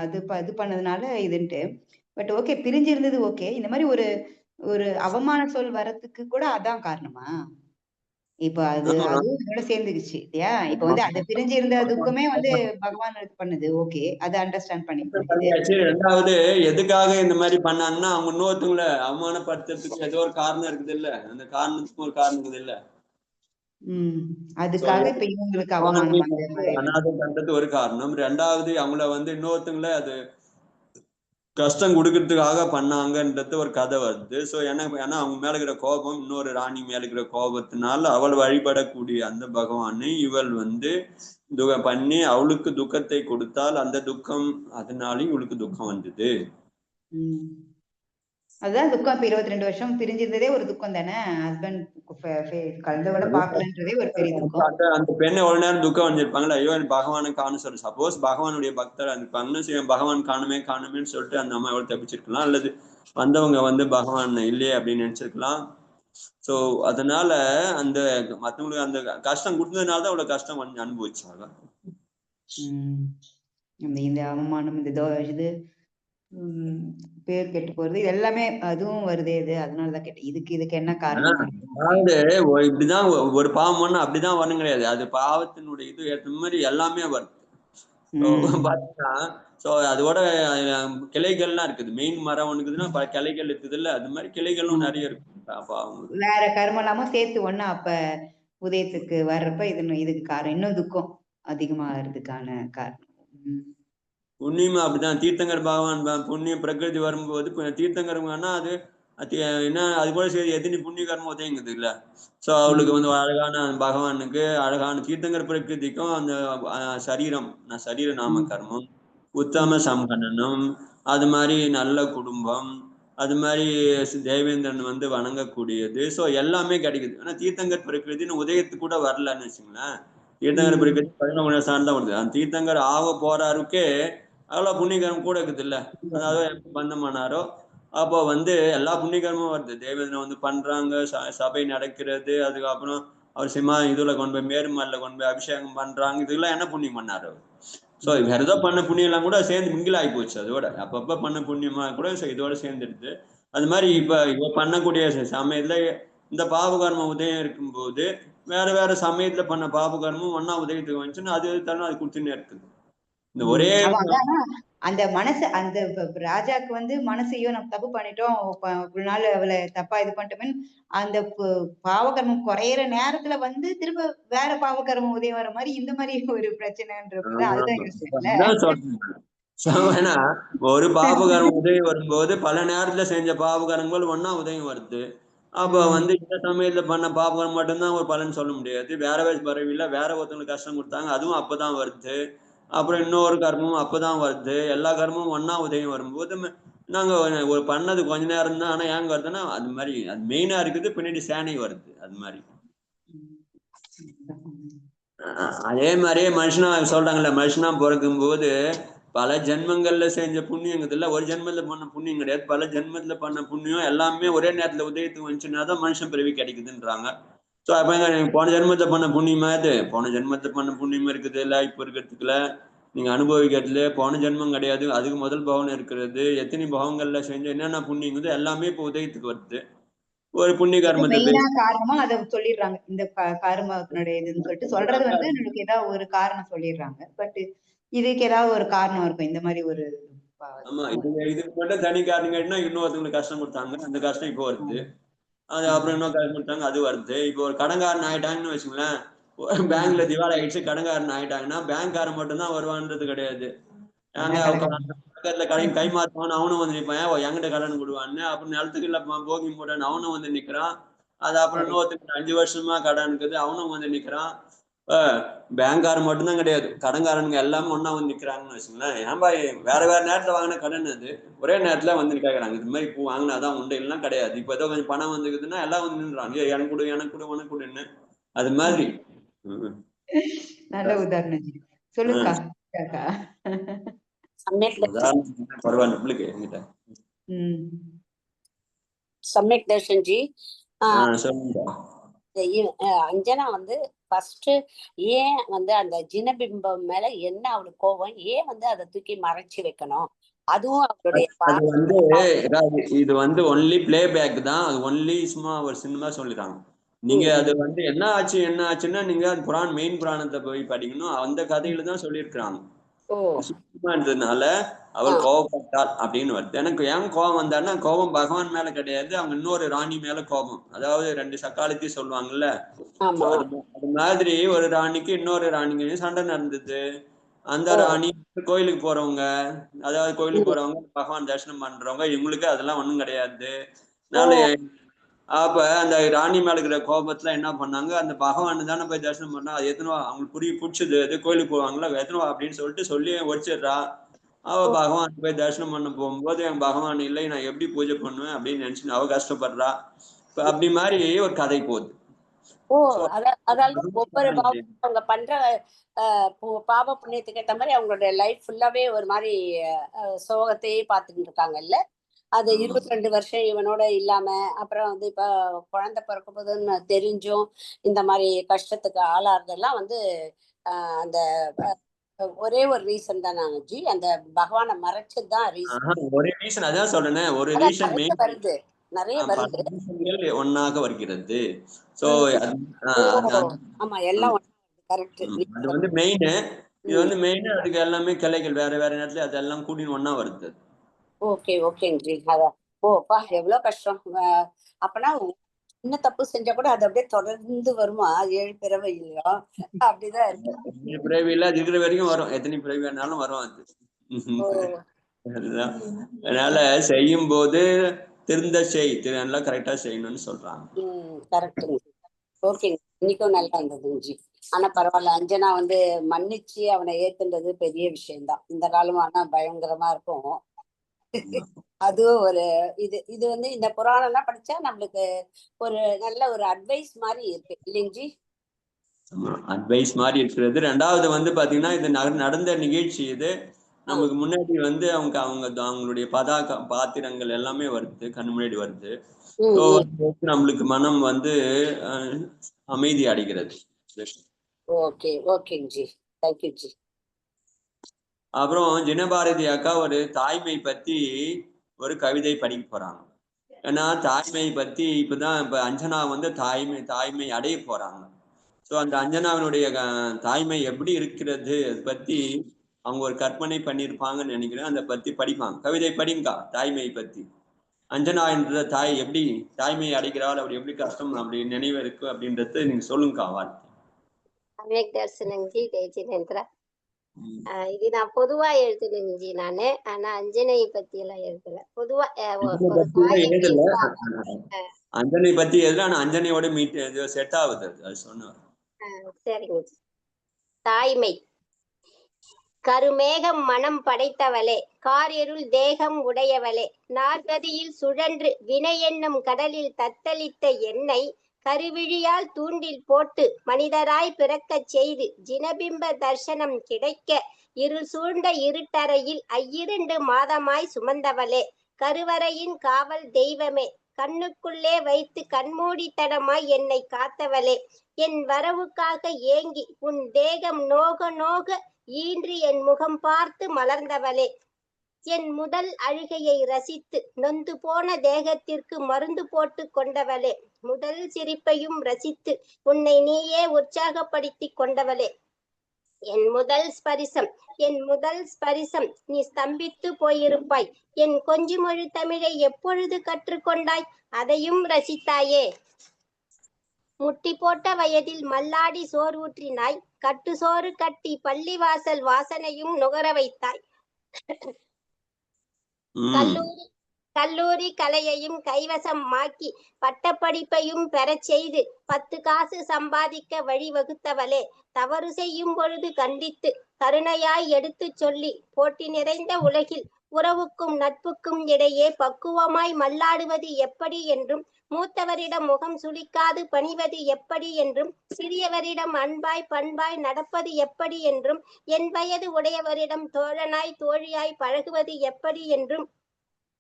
B: இது பண்ணதுனால இதுன்ட்டு. பட் ஓகே, பிரிஞ்சிருந்தது ஓகே. இந்த மாதிரி ஒரு ஒரு அவமான சொல் வரத்துக்கு கூட அதான் காரணமா? இப்ப அதுவும் இதோட சேர்ந்துருச்சு இல்லையா? இப்ப வந்து அதை பிரிஞ்சு இருந்த துக்கமே வந்து பகவான் இது பண்ணுது. ஓகே, அதை அண்டர்ஸ்டாண்ட் பண்ணிக்க.
A: ரெண்டாவது எதுக்காக இந்த மாதிரி பண்ணாங்கன்னா, அவங்க இன்னொருத்தவங்களை அவமானப்படுத்துறதுக்கு ஏதோ ஒரு காரணம் இருக்குது இல்ல, அந்த காரணத்துக்கு ஒரு காரணம் இருக்குது இல்ல.
B: அதுக்காக இப்ப இவங்களுக்கு அவமானம்
A: அநாதம் பண்றது ஒரு காரணம். ரெண்டாவது அவங்கள வந்து இன்னொருத்தவங்களை அது கஷ்டம் கொடுக்கறதுக்காக பண்ணாங்கன்றது ஒரு கதை வருது. ஸோ ஏன்னா அவங்க மேல இருக்கிற கோபம், இன்னொரு ராணி மேல இருக்கிற கோபத்தினால அவள் வழிபடக்கூடிய அந்த பகவானை இவள் வந்து பண்ணி அவளுக்கு துக்கத்தை கொடுத்தால் அந்த துக்கம், அதனாலையும் இவளுக்கு துக்கம் வந்தது.
B: அதுதான் துக்கம். இப்ப 22 வருஷம் பிரிஞ்சிருந்ததே ஒரு துக்கம் தானே. ஹஸ்பண்ட் கலந்தவள பாக்கலன்றதே ஒரு பெரிய துக்கம்.
A: அந்த பெண்ணை எவ்வளவு நேரம் துக்கம் வந்திருப்பாங்களா, ஐயோ பகவானை காணும் சொல்லு. சப்போஸ் பகவானுடைய பக்தரா இருப்பாங்கன்னா பகவான் காணுமேன்னு சொல்லிட்டு அந்த அம்மா எவ்வளவு தப்பிச்சிருக்கலாம், அல்லது வந்தவங்க வந்து பகவான் இல்லையே அப்படின்னு நினைச்சிருக்கலாம். சோ அதனால அந்த மத்தவங்களுக்கு அந்த கஷ்டம் கொடுத்ததுனாலதான் அவ்வளவு கஷ்டம் வந்து அனுபவிச்சாங்க.
B: இந்த அவமானம், இந்த இது பேர் கெட்டு போறது, இது எல்லாமே அதுவும் வருதே. இது அதனாலதான் கேட்டேன், இதுக்கு என்ன காரணம்?
A: அதாவது இப்படிதான் ஒரு பாவம் ஒண்ணு அப்படிதான் வரணும் கிடையாது. அது பாவத்தினுடைய இது ஏற்ற மாதிரி எல்லாமே வருது. பாத்தீங்கன்னா சோ அதோட கிளைகள்லாம் இருக்குது. மெயின் மரம் ஒண்ணுக்குதுன்னா பல கிளைகள் இருக்குது இல்ல, அது மாதிரி கிளைகளும் நிறைய இருக்கு.
B: வேற கர்மம் இல்லாம சேர்த்து ஒண்ணு அப்ப உதயத்துக்கு வர்றப்ப இதுக்கு காரணம் இன்னும் துக்கம் அதிகமாகிறதுக்கான காரணம்.
A: புண்ணியமா அப்படிதான். தீர்த்தங்கர் பகவான் புண்ணியம் பிரகிருதி வரும்போது தீர்த்தங்கர்னா அது என்ன, அது கூட சரி எத்தனை புண்ணிய கர்மம் உதயங்குது இல்ல. சோ அவளுக்கு வந்து அழகான பகவானுக்கு அழகான தீர்த்தங்கர் பிரகிருதிக்கும் அந்த சரீரம் நாம கர்மம், உத்தம சம்கணனம், அது மாதிரி நல்ல குடும்பம், அது மாதிரி தேவேந்திரன் வந்து வணங்கக்கூடியது. சோ எல்லாமே கிடைக்குது. ஆனா தீர்த்தங்கர் பிரகிருதின்னு உதயத்துக்கு கூட வரலன்னு வச்சுங்களேன். தீர்த்தங்கர் பிரகிருதி 11 ஸ்தானம் தான் வருது. அந்த தீர்த்தங்கர் ஆக போறாருக்கே அவ்வளவு புண்ணியகரம் கூட இருக்குது இல்ல. அதாவது எப்ப பந்தம் பண்ணாரோ அப்போ வந்து எல்லா புண்ணியகரமும் வருது. தேவேந்திரன் வந்து பண்றாங்க, சபை நடக்கிறது, அதுக்கப்புறம் அவர் இதுல கொண்டு போய் மேருமல்ல கொண்டு போய் அபிஷேகம் பண்றாங்க. இதெல்லாம் என்ன புண்ணியம் பண்ணாரு அவர்? சோ வேற ஏதோ பண்ண புண்ணியம் எல்லாம் கூட சேர்ந்து மிங்கில் ஆகி போச்சு. அதோட அப்பப்ப பண்ண புண்ணியமா கூட இதோட சேர்ந்துடுது. அது மாதிரி இப்ப பண்ணக்கூடிய சமயத்துல இந்த பாபகர்ம உதயம் இருக்கும்போது வேற வேற சமயத்துல பண்ண பாபகர்மம் ஒன்னா உதயத்துக்கு வந்துச்சுன்னா அது தரும், அது கொடுத்துன்னே இருக்குது. இந்த ஒரே
B: அந்த மனசு, அந்த ராஜாக்கு வந்து மனசையோ நம்ம தப்பு பண்ணிட்டோம், ஒரு நாள் அவளை தப்பா இது பண்ணிட்டோமே, அந்த பாவகர்மம் குறையிற நேரத்துல வந்து திரும்ப வேற பாவகர்மம் உதயம் வர மாதிரி இந்த மாதிரி ஒரு பிரச்சனைன்றது அதுதான்
A: சொல்றேன். ஒரு பாபகர்மம் உதயம் வரும்போது பல நேரத்துல செஞ்ச பாபகரங்கள் ஒன்னா உதயம் வருது. அப்ப வந்து இந்த சமயத்துல பண்ண பாபகரம் மட்டும்தான் ஒரு பலன் சொல்ல முடியாது. வேற பறவையில வேற ஒருத்தவங்களுக்கு கஷ்டம் கொடுத்தாங்க, அதுவும் அப்பதான் வருது. அப்புறம் இன்னொரு கர்மமும் அப்பதான் வருது. எல்லா கர்மமும் ஒன்னா உதயம் வரும்போது நாங்க ஒரு பண்ணது கொஞ்ச நேரம் தான். ஆனா ஏங்க வருதுன்னா அது மாதிரி அது மெயினா இருக்குது, பின்னாடி சேனை வருது. அது மாதிரி அதே மாதிரியே மனுஷனா சொல்றாங்கல்ல, மனுஷனா பிறக்கும் போது பல ஜென்மங்கள்ல செஞ்ச புண்ணியங்கிறது இல்ல, ஒரு ஜென்மத்துல பண்ண புண்ணியம் கிடையாது. பல ஜென்மத்துல பண்ண புண்ணியம் எல்லாமே ஒரே நேரத்துல உதயத்துக்கு வந்துச்சுன்னாதான் மனுஷன் பிறவி கிடைக்குதுன்றாங்க. ஸோ அப்ப போன ஜென்மத்தை பண்ண புண்ணியமா இது? போன ஜென்மத்தை பண்ண புண்ணியம் இருக்குது இல்ல, இப்ப இருக்கிறதுக்குல நீங்க அனுபவிக்கிறதுல போன ஜென்மம் கிடையாது. அதுக்கு முதல் பவன் இருக்கிறது. எத்தனை பவங்கள்ல செஞ்ச என்னென்ன புண்ணியங்குது எல்லாமே இப்ப உதயத்துக்கு வருது. ஒரு புண்ணிய கர்மத்தை
B: காரணமா அதை சொல்லிடுறாங்க. இந்த கர்மத்தினுடைய இதுன்னு சொல்லிட்டு சொல்றது வந்து நமக்கு ஏதாவது ஒரு காரணம் சொல்லிடுறாங்க. பட் இதுக்கு ஏதாவது ஒரு காரணம் இருக்கும். இந்த மாதிரி ஒரு
A: ஆமா, இதுக்கு மட்டும் தனி காரணம் கேட்டா இன்னொருத்தவங்களுக்கு கஷ்டம் கொடுத்தாங்க, அந்த கஷ்டம் இப்போ வருது. அது அப்புறம் இன்னும் கஷ்டப்பட்டாங்க, அது வருது. இப்போ ஒரு கடன்காரன் ஆயிட்டாங்கன்னு வச்சுங்களேன், பேங்க்ல திவால் ஆயிடுச்சு, கடன்காரன் ஆயிட்டாங்கன்னா பேங்க்காரன் மட்டும்தான் வருவான்றது கிடையாது.
B: எல்லாம் கடன்.
A: பக்கத்துல கடையும் கைமாத்துவான், அவனும் வந்து நிற்பான். என்கிட்ட கடன் கொடுவான்னு. அப்புறம் நிலத்துக்கு இல்ல போகி போட்டான்னு அவனும் வந்து நிக்கிறான். அது அப்புறம் இன்னொருத்தருக்கு 5 வருஷமா கடன் இருக்குது, அவனும் வந்து நிக்கிறான். பேங்க்காரன் மட்டும்தான் கிடையாது, கடன்காரனுங்க எல்லாமே ஒண்ணா வந்து நிக்கிறாங்கன்னு வச்சுங்களேன். ஏன்பா வேற வேற நேரத்துல வாங்கின கடன் அது ஒரே நேரத்துல வந்து கேட்கறாங்க. இது மாதிரி பூ வாங்கினாதான் உண்டு, இல்லைன்னா கிடையாது. இப்ப ஏதோ கொஞ்சம் பணம் வந்துக்குதுன்னா எல்லாம் வந்து நின்றாங்க, எனக்கு கொடு எனக்கு கொடு உனக்கு கொடுன்னு. அது மாதிரி.
B: நல்ல உதாரணம் ஜி. சொல்லுங்கக்கா. அக்கா.
A: பரவாயில்ல பிள்ளைக்கு என்கிட்ட.
C: சமயக் தர்ஷன் ஜி,
A: சொல்லுங்க.
C: அஞ்சனா வந்து ஃபர்ஸ்ட் ஏன் வந்து அந்த ஜினபிம்பம் மேல என்ன அவளுக்கு கோபம், ஏன் வந்து அதை தூக்கி மறைச்சு வைக்கணும்? அதுவும் அவருடைய
A: இது வந்து ஒன்லி பிளே பேக் தான், அது ஒன்லி சும்மா ஒரு சினிமா சொல்லிடுறாங்க. நீங்க அது வந்து என்ன ஆச்சுன்னா நீங்க புராணம் மெயின் புராணத்தை போய் படிக்கணும், அந்த கதையில தான் சொல்லியிருக்கிறாங்க. சுத்தமா இருந்ததுனால அவர் கோபப்பட்டார் அப்படின்னு வருது. எனக்கு ஏன் கோபம் வந்தாருன்னா, கோபம் பகவான் மேல கிடையாது, அவங்க இன்னொரு ராணி மேல கோபம். அதாவது 2 சக்காலத்தி சொல்லுவாங்கல்ல, அது மாதிரி ஒரு ராணிக்கு இன்னொரு ராணிக்கு சண்டை நடந்தது. அந்த ராணி கோயிலுக்கு போறவங்க, அதாவது கோயிலுக்கு போறவங்க பகவான் தரிசனம் பண்றவங்க, இவங்களுக்கு அதெல்லாம் ஒண்ணும் கிடையாது. அப்ப அந்த ராணி மேல இருக்கிற கோபத்துல என்ன பண்ணாங்க, அந்த பகவான் தானே போய் தரிசனம் பண்ணா, அது எத்தனவா அவங்களுக்கு பிடிச்சது, எது கோயிலுக்கு போவாங்களா எத்தனவா அப்படின்னு சொல்லிட்டு சொல்லி ஒடிச்சிடுறா. அவ பகவான் போய் தரிசனம் பண்ண போகும்போது என் பகவான் இல்லை, நான் எப்படி பூஜை பண்ணுவேன் அப்படின்னு நினைச்சு அவ கஷ்டப்படுறா. அப்படி மாதிரி ஒரு கதை போகுது.
C: அதாவது ஒவ்வொரு அவங்க பண்ற பாவ புண்ணியத்துக்கு ஏற்ற மாதிரி அவங்களுடைய லைஃப் ஃபுல்லாவே ஒரு மாதிரி சோகத்தையே பார்த்துட்டு இருக்காங்கல்ல. அது 22 வருஷம் இவனோட இல்லாம, அப்புறம் வந்து இப்ப குழந்தை பிறக்க போதுன்னு தெரிஞ்சும் இந்த மாதிரி கஷ்டத்துக்கு ஆளாறதெல்லாம் வந்து அந்த ஒரே ஒரு ரீசன் தான் நாங்க ஜி, அந்த பகவானை மறைச்சதுதான் ரீசன்.
A: ஒரே ரீசன் அதான் சொல்றேன், ஒரு ரீசன்
C: வருது, நிறைய வருது,
A: ஒன்னாக வருகிறது. சோ
C: ஆமா எல்லாம் கரெக்ட்.
A: அது வந்து மெயின், இது வந்து மெயின், அதுக்கு எல்லாமே கிளைகள் வேற வேற நேரத்துல அதெல்லாம் கூட்டி ஒன்னா வருது.
C: ஓகே ஓகேங்க. ஓப்பா எவ்வளவு கஷ்டம். அப்பனா சின்ன தப்பு செஞ்சா கூட அது அப்படியே தொடர்ந்து வருமா 7 பிறவிலையும்? அப்படிதான் இருக்கு.
A: பிறவில இருக்கிற வரைக்கும் வரும், எத்தனை பிறவி வேணாலும் வரும் அது. அதுதான். அதனால செய்யும் போது திருந்த நல்லா கரெக்டா செய்யணும்னு சொல்றாங்க.
C: கரெக்ட். ஓகே, இன்னைக்கும் நல்லா இருந்தது. ஆனா பரவாயில்ல, அஞ்சனா வந்து மன்னிச்சு அவனை ஏத்துன்றது பெரிய விஷயம்தான். இந்த காலம் ஆனா பயங்கரமா இருக்கும். அதுவும் ஒரு இது வந்து இந்த புராணம்லாம் படிச்சா நம்மளுக்கு ஒரு நல்ல ஒரு அட்வைஸ் மாதிரி இருக்கு இல்லைங்கஜி?
A: அட்வைஸ் மாதிரி இருக்கிறது. ரெண்டாவது வந்து பாத்தீங்கன்னா, இது நடந்த நிகழ்ச்சி, இது நமக்கு முன்னாடி வந்து அவங்களுடைய பாத்திரங்கள் எல்லாமே வருது, கண்ணு முன்னாடி வருது. நம்மளுக்கு மனம் வந்து அமைதி அடைகிறது.
C: ஓகே ஓகேங்கஜி, தேங்க்யூ ஜி.
A: அப்புறம் ஜினபாரதி அக்கா ஒரு தாய்மை பத்தி ஒரு கவிதை படிக்க போறாங்க. ஏன்னா தாய்மை பத்தி இப்ப அஞ்சனா வந்து தாய்மை அடைய போறாங்க. ஸோ அந்த அஞ்சனாவினுடைய தாய்மை எப்படி இருக்கிறது அதை பத்தி அவங்க ஒரு கற்பனை பண்ணியிருப்பாங்கன்னு நினைக்கிறேன். அதை பத்தி படிப்பாங்க, கவிதை படிங்கக்கா தாய்மை பத்தி. அஞ்சனா என்ற தாய் எப்படி தாய்மையை அடைக்கிறாள், அப்படி எப்படி கஷ்டம் அப்படி நினைவு இருக்கு அப்படின்றது நீங்க சொல்லுங்கக்கா.
D: வார்த்தை இது நான் பொதுவா எழுதுனேன் நானு. ஆனா அஞ்சனை பத்தி எல்லாம் எழுதல. பொதுவா
A: அஞ்சனை பத்தி எழுதல, ஆனா அஞ்சனையோட செட் ஆகுது அது சொன்னேன்.
D: சரிங்க. தாய்மை. கருமேகம் மனம் படைத்தவளே, காரிருள் தேகம் உடையவளே, நாற்கதியில் சுழன்று வினை என்னும் கடலில் தத்தளித்த என்னை கருவிழியால் தூண்டில் போட்டு மனிதராய் பிறக்கச் செய்து ஜினபிம்ப தர்சனம் கிடைக்க இருள் சூழ்ந்த இருட்டறையில் 2 மாதமாய் சுமந்தவளே, கருவறையின் காவல் தெய்வமே, கண்ணுக்குள்ளே வைத்து கண்மூடித்தனமாய் என்னை காத்தவளே, என் வரவுக்காக ஏங்கி உன் தேகம் நோக நோக ஈன்று என் முகம் பார்த்து மலர்ந்தவளே, என் முதல் அழுகையை ரசித்து நொந்து போன தேகத்திற்கு மருந்து போட்டு கொண்டவளே, முதல் சிரிப்பையும் ரசித்து உன்னை நீயே உற்சாகப்படுத்தி கொண்டவளே, என் முதல் ஸ்பரிசம், என் முதல் ஸ்பரிசம், நீ ஸ்தம்பித்து போயிருப்பாய். என் கொஞ்சுமொழி தமிழை எப்பொழுது கற்றுக்கொண்டாய், அதையும் ரசித்தாயே. முட்டி போட்ட வயதில் மல்லாடி சோறு ஊற்றினாய், கட்டு சோறு கட்டி பள்ளிவாசல் வாசனையும் நுகர வைத்தாய். கல்லூரி கலையையும் கைவசம் ஆக்கி பட்டப்படிப்பையும் பெறச் செய்து 10 காசு சம்பாதிக்க வழி வகுத்தவளே, தவறு செய்யும் பொழுது கண்டித்து கருணையாய் எடுத்துச் சொல்லி போட்டி நிறைந்த உலகில் உறவுக்கும் நட்புக்கும் இடையே பக்குவமாய் மல்லாடுவது எப்படி என்றும், மூத்தவரிடம் முகம் சுளிக்காது பணிவது எப்படி என்றும், சிறியவரிடம் அன்பாய் பண்பாய் நடப்பது எப்படி என்றும், என் வயது உடையவரிடம் தோழனாய் தோழியாய் பழகுவது எப்படி என்றும்,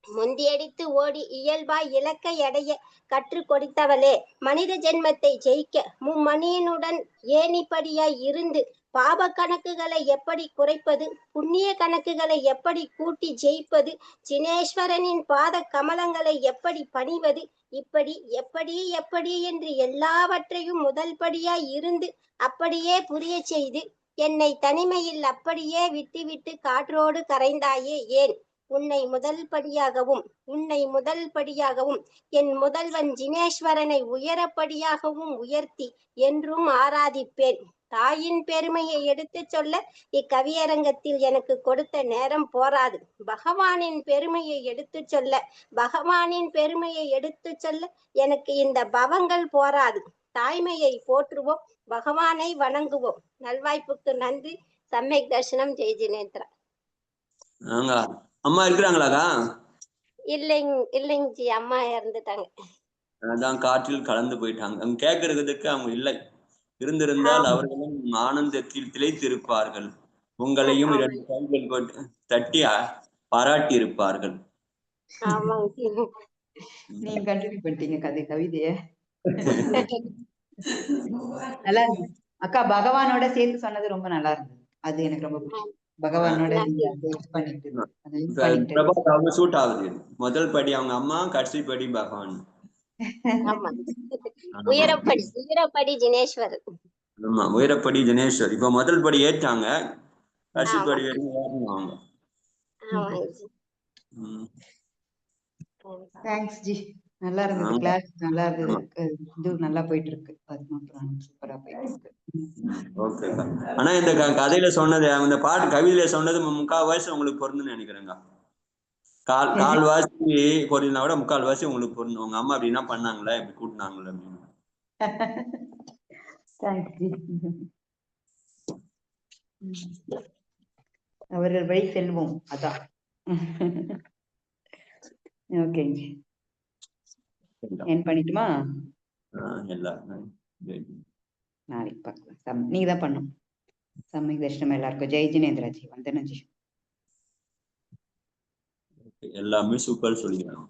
D: முந்தியடித்து ஓடி இயல்பாய் இலக்கை அடைய கற்றுக் கொடுத்தவளே, மனித ஜென்மத்தை ஜெயிக்க மும்மணியினுடன் ஏணிப்படியாய் இருந்து பாப கணக்குகளை எப்படி குறைப்பது, புண்ணிய கணக்குகளை எப்படி கூட்டி ஜெயிப்பது, ஜினேஸ்வரனின் பாத கமலங்களை எப்படி பணிவது, இப்படி எப்படி எப்படி என்று எல்லாவற்றையும் முதல் படியாய் இருந்து அப்படியே புரிய செய்து என்னை தனிமையில் அப்படியே விட்டுவிட்டு காற்றோடு கரைந்தாயே ஏன்? உன்னை முதல் படியாகவும் என் முதல்வன் ஜினேஸ்வரனை உயரப்படியாகவும் உயர்த்தி என்றும் ஆராதிப்பேன். தாயின் பெருமையை எடுத்து சொல்ல இக்கவியரங்கத்தில் எனக்கு கொடுத்த நேரம் போராது. பகவானின் பெருமையை எடுத்து சொல்ல எனக்கு இந்த பவங்கள் போராது. தாய்மையை போற்றுவோம், பகவானை வணங்குவோம். நல்வாய்ப்புக்கு நன்றி. சம்யக் தர்சனம். ஜெய் ஜினேந்திரா.
A: அம்மா இருக்கிறாங்களாக்கா?
D: இல்லைங்க ஜி, அம்மா இறந்துட்டாங்க.
A: அதான் காற்றில் கலந்து போயிட்டாங்க. அங்க கேட்கறதுக்கு அவங்க இல்லை. இருந்திருந்தால் அவர்களும் ஆனந்தத்தில் திளைத்திருப்பார்கள். உங்களையும் 2 கைகள் போட்டு தட்டி பாராட்டி இருப்பார்கள்.
B: நீங்க கண்டினியூ பண்ணிட்டீங்க கவிதைய. நல்லா இருக்கு அக்கா. பகவானோட சேர்த்து சொன்னது ரொம்ப நல்லா இருந்தது. அது எனக்கு ரொம்ப பிடிக்கும். பகவானோட
A: சூட் ஆகுது. முதல் படி அவங்க அம்மா, கடைசி படி பகவான்.
D: உயரப்படி ஜினேஸ்வர்.
A: ஆமா, உயரப்படி ஜினேஸ்வர். இப்ப முதல் படி ஏற்றாங்க, கடைசி படி வரைக்கும் அவங்க.
B: Thanks G. நல்லா இருந்தது கிளாஸ். நல்லா இருந்தது. இது நல்லா போயிட்டு இருக்கு. சூப்பரா போயிட்டு இருக்கு.
A: ஓகே. ஆனா இந்த கதையில சொன்னது, இந்த பாட்டு கவிதையில சொன்னது 3/4 உங்களுக்கு பொருந்துன்னு நினைக்கிறேங்க. கால்வாசி பொருந்தினா கூட 3/4 உங்களுக்கு பொருந்தும். உங்க அம்மா அப்படின்னா பண்ணாங்களே, இப்படி கூட்டினாங்களே அப்படின்னு.
B: அவர்கள் வழி செல்வோம். அதான். ஓகே, என் பண்ணிட்டுமா? நாளைக்கு பார்க்கலாம். நீங்க தான் பண்ணும். சம்யக் தர்ஷனம் எல்லாருக்கும். ஜெய் ஜினேந்திரா ஜி. வந்தனா ஜி.
A: எல்லாமே சூப்பர் சொல்லிக்கிறாங்க.